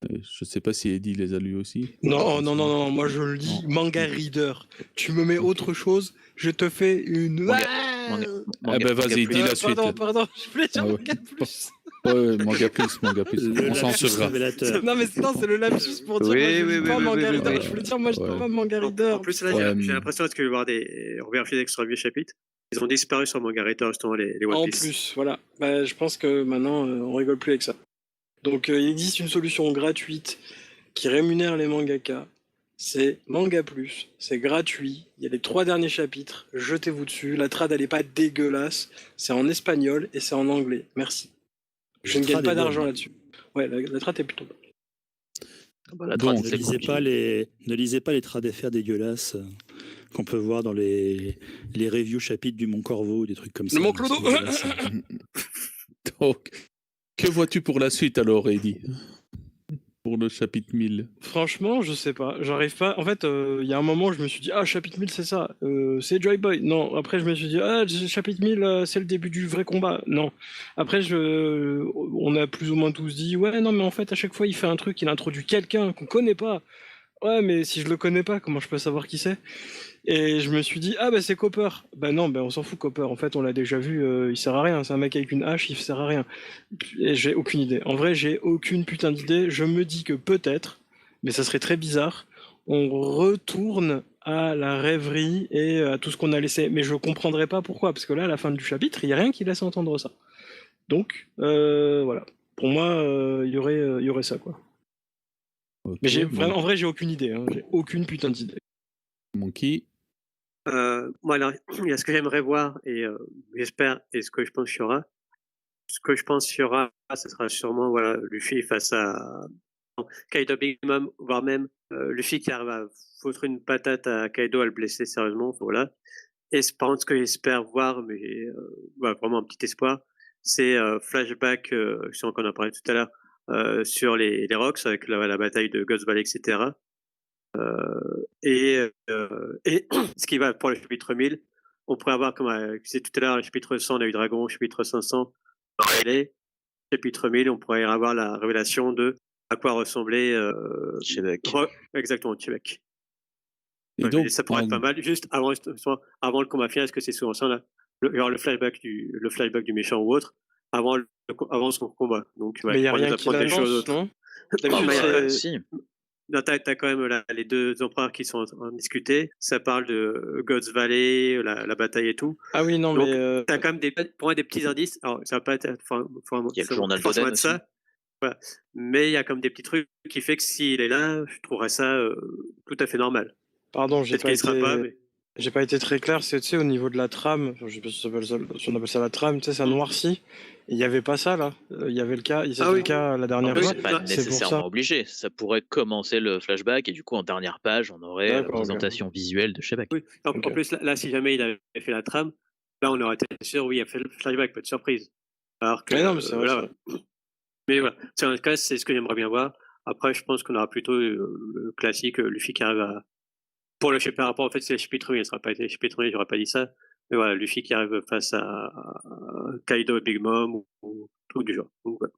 [SPEAKER 1] Je sais pas si Eddie les a lus aussi.
[SPEAKER 5] Non, moi je lis
[SPEAKER 1] Non.
[SPEAKER 5] Manga Reader. Tu me mets autre chose, je te fais une.
[SPEAKER 4] Manga-
[SPEAKER 5] Ah
[SPEAKER 1] Ah ben vas-y, dis la suite.
[SPEAKER 5] Pardon, je voulais dire
[SPEAKER 1] Ah ouais.
[SPEAKER 5] Manga Plus.
[SPEAKER 1] Ouais, manga plus.
[SPEAKER 3] Le
[SPEAKER 1] On
[SPEAKER 3] lapsus
[SPEAKER 1] censurera.
[SPEAKER 3] révélateur.
[SPEAKER 5] Non, mais c'est le lapsus pour dire
[SPEAKER 4] Oui,
[SPEAKER 5] moi je
[SPEAKER 4] oui,
[SPEAKER 5] lis
[SPEAKER 4] oui,
[SPEAKER 5] pas
[SPEAKER 4] oui,
[SPEAKER 5] Manga
[SPEAKER 4] oui,
[SPEAKER 5] Reader.
[SPEAKER 1] oui.
[SPEAKER 5] Je voulais dire moi je lis
[SPEAKER 1] Ouais.
[SPEAKER 5] pas Manga Reader.
[SPEAKER 2] En plus, là,
[SPEAKER 1] Ouais,
[SPEAKER 2] j'ai l'impression que je vais voir on vérifie avec sur le vieux chapitre. Ils ont disparu sur Manga Reader, justement, les One
[SPEAKER 5] En
[SPEAKER 2] Piece.
[SPEAKER 5] plus, voilà. Bah, je pense que maintenant on rigole plus avec ça. Donc il existe une solution gratuite qui rémunère les mangaka. C'est Manga Plus, c'est gratuit. Il y a les 3 derniers chapitres, jetez-vous dessus. La trad elle est pas dégueulasse, c'est en espagnol et c'est en anglais. Merci. Je
[SPEAKER 3] La
[SPEAKER 5] ne gagne
[SPEAKER 3] trad
[SPEAKER 5] pas
[SPEAKER 3] est
[SPEAKER 5] d'argent
[SPEAKER 3] bonne.
[SPEAKER 5] là-dessus. Ouais, la trad est plutôt bonne.
[SPEAKER 4] Bah, la
[SPEAKER 1] Donc,
[SPEAKER 4] trad,
[SPEAKER 3] Ne
[SPEAKER 4] c'est
[SPEAKER 3] lisez
[SPEAKER 4] compliqué.
[SPEAKER 3] ne lisez pas les trades FR dégueulasses qu'on peut voir dans les reviews chapitres du Mont Corvo ou des trucs comme ça.
[SPEAKER 5] Mont Clodo.
[SPEAKER 3] C'est dégueulasse.
[SPEAKER 1] Donc, que vois-tu pour la suite alors, Eddie? Pour le chapitre 1000.
[SPEAKER 5] Franchement, je sais pas. J'arrive pas. En fait, il y a un moment où je me suis dit, ah, chapitre 1000, c'est ça. C'est Joy Boy. Non. Après, je me suis dit, ah, chapitre 1000, c'est le début du vrai combat. Non. Après, on a plus ou moins tous dit, ouais, non, mais en fait, à chaque fois, il fait un truc, il introduit quelqu'un qu'on connaît pas. Ouais, mais si je le connais pas, comment je peux savoir qui c'est? Et je me suis dit, ah bah c'est Copper. Bah non, bah on s'en fout Copper. En fait, on l'a déjà vu, il sert à rien. C'est un mec avec une hache, il sert à rien. Et j'ai aucune idée. En vrai, j'ai aucune putain d'idée. Je me dis que peut-être, mais ça serait très bizarre, on retourne à la rêverie et à tout ce qu'on a laissé. Mais je comprendrais pas pourquoi, parce que là, à la fin du chapitre, il y a rien qui laisse entendre ça. Donc, voilà. Pour moi, il y aurait ça, quoi.
[SPEAKER 1] Ok,
[SPEAKER 5] Mais
[SPEAKER 1] bon.
[SPEAKER 5] en vrai, j'ai aucune idée. Hein. J'ai aucune putain d'idée.
[SPEAKER 1] Monkey.
[SPEAKER 2] Moi, alors, il y a ce que j'aimerais voir, et j'espère, et ce que je pense qu'il y aura. Ce que je pense qu'il y aura, ce sera sûrement voilà, Luffy face à Kaido Big Mom, voire même Luffy qui arrive à foutre une patate à Kaido, à le blesser sérieusement, voilà. Et par contre, ce que j'espère voir, mais vraiment un petit espoir, c'est flashback, je sais qu'on en a parlé tout à l'heure, sur les Rocks avec la bataille de Ghost Valley, etc. Et ce qui va pour le chapitre 1000, on pourrait avoir, comme je disais tout à l'heure, le chapitre 100, on a eu Dragon, chapitre 500, Riley, chapitre 1000, on pourrait avoir la révélation de à quoi ressemblait
[SPEAKER 4] Shebeck.
[SPEAKER 2] Exactement, Shebeck.
[SPEAKER 1] Et
[SPEAKER 2] Ouais,
[SPEAKER 1] donc,
[SPEAKER 2] et ça pourrait être pas mal, juste avant le combat final, est-ce que c'est souvent ça, là, genre le flashback du méchant ou autre, avant son combat. Donc,
[SPEAKER 5] Mais il n'y a
[SPEAKER 2] pour nous
[SPEAKER 5] rien qui
[SPEAKER 2] apprendre des choses
[SPEAKER 5] l'avance,
[SPEAKER 2] autres.
[SPEAKER 5] non?
[SPEAKER 2] Non, mais
[SPEAKER 5] D'habitude,
[SPEAKER 4] si.
[SPEAKER 2] Non, t'as quand même les deux empereurs qui sont en train de discuter. Ça parle de God's Valley, la bataille et tout.
[SPEAKER 5] Ah oui, non,
[SPEAKER 2] Donc,
[SPEAKER 5] mais
[SPEAKER 2] t'as quand même pour moi des petits indices. Alors, ça va pas être
[SPEAKER 4] Il y a le journal
[SPEAKER 2] forcément
[SPEAKER 4] d'Oden
[SPEAKER 2] être ça. Voilà. Mais il y a comme des petits trucs qui fait que s'il est là, je trouverais ça tout à fait normal.
[SPEAKER 5] pardon,
[SPEAKER 2] Peut-être qu'il sera pas, mais...
[SPEAKER 5] j'ai pas été très clair. C'est, tu sais, au niveau de la trame, je sais pas si on appelle ça la trame, tu sais, ça noircit. Il n'y avait pas ça, là. Il y avait le cas, c'était le cas la dernière
[SPEAKER 4] Non, mais
[SPEAKER 5] fois.
[SPEAKER 4] c'est pas
[SPEAKER 5] C'est pour
[SPEAKER 4] nécessairement
[SPEAKER 5] ça.
[SPEAKER 4] obligé. Ça pourrait commencer le flashback et du coup en dernière page on aurait la
[SPEAKER 5] D'accord,
[SPEAKER 4] présentation visuelle de Shebeck.
[SPEAKER 2] Oui. En
[SPEAKER 5] Ok.
[SPEAKER 2] plus, là, si jamais il avait fait la trame, là, on aurait été sûr, oui, il a fait le flashback, pas de surprise. Alors que,
[SPEAKER 5] Mais non, mais c'est vrai,
[SPEAKER 2] voilà. Mais voilà, c'est un cas, c'est ce que j'aimerais bien voir. Après, je pense qu'on aura plutôt le classique Luffy qui arrive à. Pour le par rapport, en fait, c'est le chapitre 1, il ne sera pas été le chapitre 1, j'aurais pas dit ça. Mais voilà, Luffy qui arrive face à Kaido et Big Mom ou truc du genre. Donc, voilà.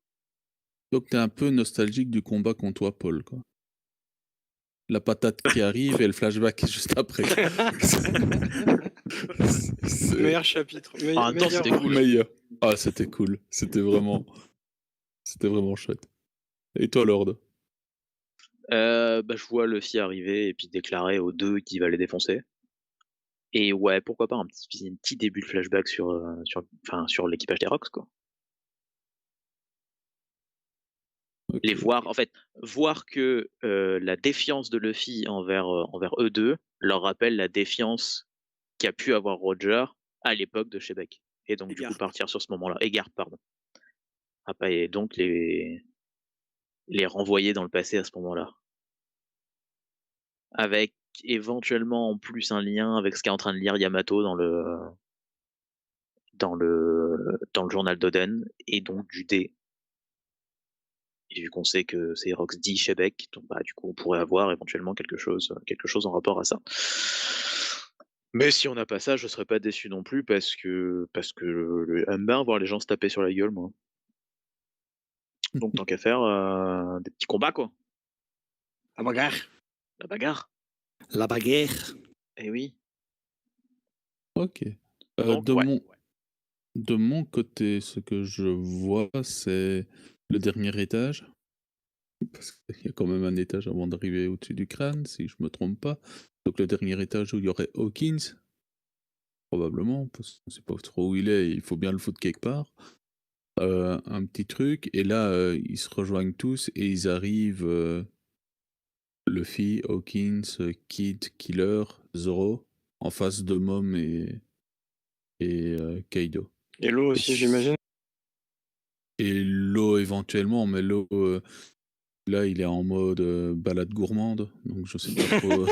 [SPEAKER 1] Donc t'es un peu nostalgique du combat contre toi, Paul, quoi. La patate qui arrive et le flashback juste après. C'est
[SPEAKER 5] Meilleur chapitre.
[SPEAKER 4] En même temps,
[SPEAKER 5] meilleur-
[SPEAKER 4] c'était cool.
[SPEAKER 1] meilleur. Ah, c'était cool. C'était vraiment chouette. Et toi, Lord?
[SPEAKER 4] Je vois Luffy arriver et puis déclarer aux deux qu'il va les défoncer. Et ouais, pourquoi pas un petit début de flashback sur l'équipage des Rocks, quoi.
[SPEAKER 1] Ok.
[SPEAKER 4] Les voir, en fait, voir que la défiance de Luffy envers eux deux leur rappelle la défiance qu'a pu avoir Roger à l'époque de Shebeck. Et donc,
[SPEAKER 2] Et
[SPEAKER 4] du coup,
[SPEAKER 2] Garp.
[SPEAKER 4] partir sur ce moment-là. Et Garp, pardon. Et donc, les renvoyer dans le passé à ce moment-là. Avec éventuellement en plus un lien avec ce qu'est en train de lire Yamato dans le journal d'Oden, et donc du dé. Et vu qu'on sait que c'est Rox dit Shebeck, donc du coup on pourrait avoir éventuellement quelque chose en rapport à ça. Mais si on n'a pas ça, je serais pas déçu non plus parce que j'aime bien voir les gens se taper sur la gueule, moi. Donc tant qu'à faire, des petits combats, quoi.
[SPEAKER 5] La bagarre.
[SPEAKER 4] La bagarre.
[SPEAKER 3] La bagarre.
[SPEAKER 4] Eh oui.
[SPEAKER 1] Ok.
[SPEAKER 4] Donc,
[SPEAKER 1] De mon côté, ce que je vois, c'est le dernier étage. Parce qu'il y a quand même un étage avant d'arriver au-dessus du crâne, si je me trompe pas. Donc le dernier étage où il y aurait Hawkins, probablement, parce qu'on sait pas trop où il est, il faut bien le foutre quelque part. Un petit truc, et là, ils se rejoignent tous, et ils arrivent, Luffy, Hawkins, Kid, Killer, Zoro, en face de Mom et Kaido.
[SPEAKER 5] Et l'eau aussi, j'imagine.
[SPEAKER 1] Et Law éventuellement, mais Law, là, il est en mode balade gourmande, donc je sais pas trop,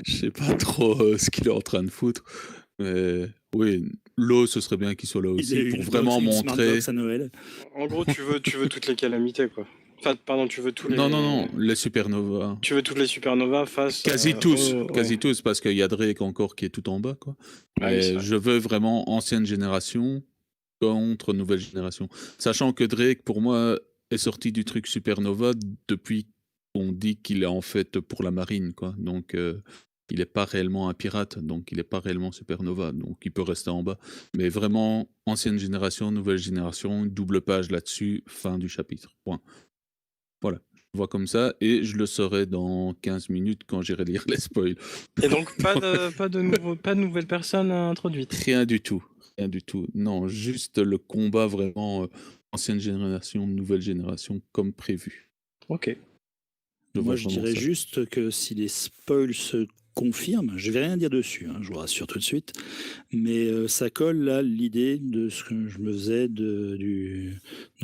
[SPEAKER 1] je sais pas trop ce qu'il est en train de foutre. Mais oui, Law, ce serait bien qu'il soit là aussi pour vraiment montrer.
[SPEAKER 3] À Noël.
[SPEAKER 5] En gros, tu veux toutes les calamités, quoi. Enfin, pardon, tu veux tous les.
[SPEAKER 1] Non, les supernovas.
[SPEAKER 5] Tu veux toutes les supernovas face.
[SPEAKER 1] Quasi tous, parce qu'il y a Drake encore qui est tout en bas, quoi. Mais je veux vraiment ancienne génération contre nouvelle génération. Sachant que Drake, pour moi, est sorti du truc supernova depuis qu'on dit qu'il est en fait pour la marine, quoi. Donc, il n'est pas réellement un pirate, donc il n'est pas réellement supernova, donc il peut rester en bas. Mais vraiment, ancienne génération, nouvelle génération, double page là-dessus, fin du chapitre. Point. Voilà. Je vois comme ça, et je le saurai dans 15 minutes quand j'irai lire les spoils.
[SPEAKER 5] Et donc, pas de nouvelles personnes introduites.
[SPEAKER 1] Rien du tout. Non, juste le combat vraiment ancienne génération, nouvelle génération, comme prévu.
[SPEAKER 5] Ok.
[SPEAKER 3] Moi, je dirais juste que si les spoils se confirment, je vais rien dire dessus, je vous rassure tout de suite, mais ça colle là l'idée de ce que je me faisais de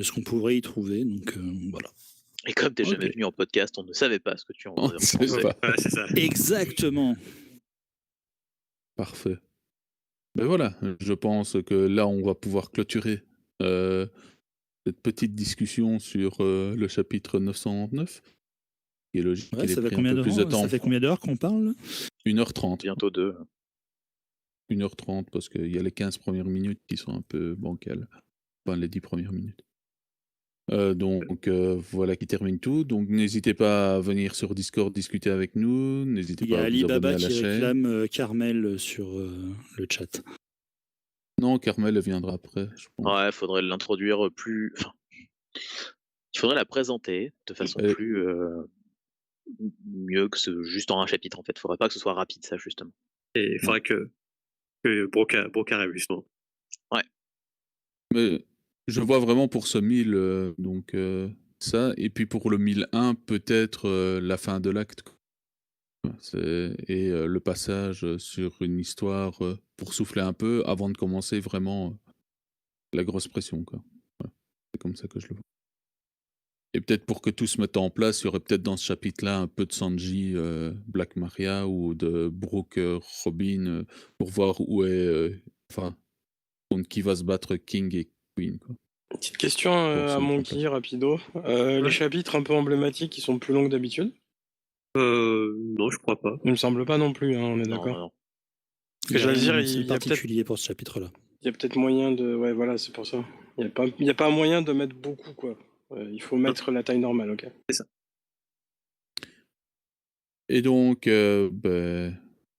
[SPEAKER 3] ce qu'on pourrait y trouver, donc voilà.
[SPEAKER 4] Et comme t'es jamais
[SPEAKER 1] Ok.
[SPEAKER 4] venu en podcast, on ne savait pas ce que tu en
[SPEAKER 1] On ne sait
[SPEAKER 4] pensais.
[SPEAKER 1] pas.
[SPEAKER 2] Voilà, c'est ça.
[SPEAKER 3] Exactement.
[SPEAKER 1] Parfait. Ben voilà, je pense que là, on va pouvoir clôturer cette petite discussion sur le chapitre 909, qui est logique
[SPEAKER 3] Ouais,
[SPEAKER 1] qu'il ait
[SPEAKER 3] ça fait
[SPEAKER 1] pris un peu plus de temps.
[SPEAKER 3] Ça fait combien d'heures qu'on parle?
[SPEAKER 1] 1h30.
[SPEAKER 4] Bientôt 2.
[SPEAKER 1] 1h30, parce qu'il y a les 15 premières minutes qui sont un peu bancales. Enfin, les 10 premières minutes. Donc voilà qui termine tout. Donc n'hésitez pas à venir sur Discord discuter avec nous. N'hésitez
[SPEAKER 3] Il y
[SPEAKER 1] pas
[SPEAKER 3] a
[SPEAKER 1] à vous
[SPEAKER 3] Alibaba
[SPEAKER 1] abonner à la
[SPEAKER 3] qui
[SPEAKER 1] chaîne.
[SPEAKER 3] réclame Carmel sur le chat.
[SPEAKER 1] Non, Carmel elle viendra après, je pense.
[SPEAKER 4] Ouais, faudrait l'introduire plus. Enfin, il faudrait la présenter de façon
[SPEAKER 1] Elle-
[SPEAKER 4] plus mieux que juste en un chapitre en fait. Faudrait pas que ce soit rapide ça justement.
[SPEAKER 2] Et il faudrait que Broca réussisse.
[SPEAKER 1] Mais je vois vraiment pour ce 1000, donc ça. Et puis pour le 1001, peut-être la fin de l'acte. Et le passage sur une histoire pour souffler un peu avant de commencer vraiment la grosse pression, quoi. Voilà. C'est comme ça que je le vois. Et peut-être pour que tout se mette en place, il y aurait peut-être dans ce chapitre-là un peu de Sanji, Black Maria ou de Brooke, Robin, pour voir où est, enfin, contre qui va se battre King et Queen, quoi.
[SPEAKER 5] Petite question
[SPEAKER 1] Pour
[SPEAKER 5] à
[SPEAKER 1] se
[SPEAKER 5] Monkey, rapido. Les chapitres un peu emblématiques qui sont plus longs que d'habitude?
[SPEAKER 2] Non, je crois pas.
[SPEAKER 5] Il me semble pas non plus, hein, on est
[SPEAKER 4] Non,
[SPEAKER 5] d'accord.
[SPEAKER 4] non.
[SPEAKER 5] Parce que j'allais dire,
[SPEAKER 3] C'est
[SPEAKER 5] il y a peut-être
[SPEAKER 3] particulier pour ce chapitre-là.
[SPEAKER 5] moyen de... Ouais, voilà, c'est pour ça. Il y a pas un moyen de mettre beaucoup, quoi. Il faut mettre la taille normale, ok.
[SPEAKER 1] Et donc, je vais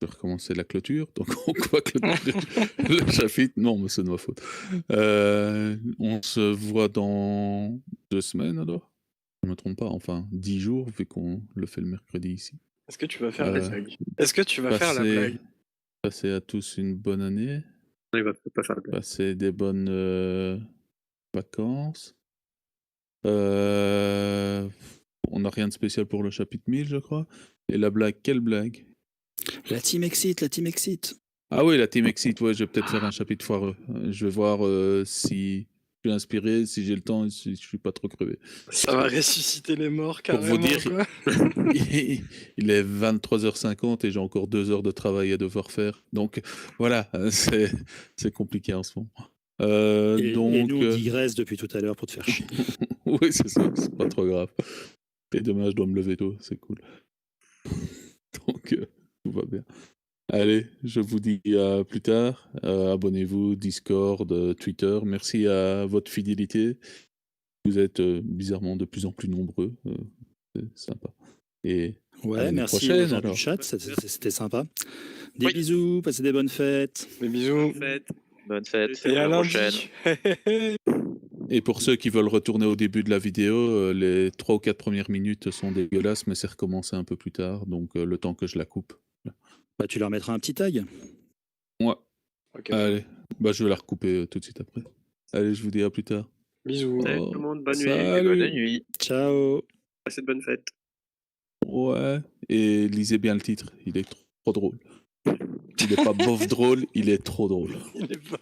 [SPEAKER 1] recommencer la clôture. Donc, on va clôturer le chapitre. Non, mais c'est de ma faute. On se voit dans 2 semaines, alors? Je ne me trompe pas. Enfin, 10 jours, vu qu'on le fait le mercredi ici.
[SPEAKER 5] Est-ce que tu vas faire
[SPEAKER 1] Euh,
[SPEAKER 5] la blague? Est-ce que tu vas faire la blague?
[SPEAKER 1] Passez à tous une bonne année.
[SPEAKER 2] Il va pas faire la blague.
[SPEAKER 1] Passez des bonnes vacances. On n'a rien de spécial pour le chapitre 1000, je crois. Et la blague, quelle blague?
[SPEAKER 3] La Team Exit.
[SPEAKER 1] Ah oui, la Team Exit, ouais, je vais peut-être faire un chapitre foireux. Je vais voir si je suis inspiré, si j'ai le temps et si je suis pas trop crevé.
[SPEAKER 5] Ça va ressusciter les morts,
[SPEAKER 1] Pour vous
[SPEAKER 5] carrément,
[SPEAKER 1] dire,
[SPEAKER 5] quoi.
[SPEAKER 1] il est 23h50 et j'ai encore 2 heures de travail à devoir faire. Donc voilà, c'est compliqué en ce moment.
[SPEAKER 3] Et
[SPEAKER 1] Donc,
[SPEAKER 3] nous, on digresse depuis tout à l'heure pour te faire chier.
[SPEAKER 1] oui, c'est ça, c'est pas trop grave. Et demain, je dois me lever tôt, c'est cool. Donc, tout va bien. Allez, je vous dis à plus tard. Abonnez-vous, Discord, Twitter. Merci à votre fidélité. Vous êtes bizarrement de plus en plus nombreux. C'est sympa. Et
[SPEAKER 3] Ouais,
[SPEAKER 1] à l'année
[SPEAKER 3] merci aux
[SPEAKER 1] prochaine,
[SPEAKER 3] gens du
[SPEAKER 1] alors.
[SPEAKER 3] chat, c'était sympa. Des
[SPEAKER 4] Oui.
[SPEAKER 3] bisous, passez des bonnes fêtes.
[SPEAKER 5] Des bisous.
[SPEAKER 2] En fait,
[SPEAKER 4] Bonne fête.
[SPEAKER 2] Et
[SPEAKER 5] Et à
[SPEAKER 4] la
[SPEAKER 5] lundi.
[SPEAKER 4] prochaine.
[SPEAKER 1] Et pour ceux qui veulent retourner au début de la vidéo, les 3 ou 4 premières minutes sont dégueulasses, mais c'est recommencé un peu plus tard, donc le temps que je la coupe.
[SPEAKER 3] Bah, tu leur mettras un petit tag.
[SPEAKER 1] Ouais.
[SPEAKER 5] Ok.
[SPEAKER 1] Allez, bah, je vais la recouper tout de suite après. Allez, je vous dis à plus tard.
[SPEAKER 5] Bisous.
[SPEAKER 2] salut tout le monde, bonne nuit.
[SPEAKER 1] Salut.
[SPEAKER 4] Bonne nuit.
[SPEAKER 3] Ciao.
[SPEAKER 2] Passez de bonnes fêtes.
[SPEAKER 1] Ouais, et lisez bien le titre, il est trop drôle. Il est pas bof drôle, il est trop drôle.
[SPEAKER 5] Il est pas...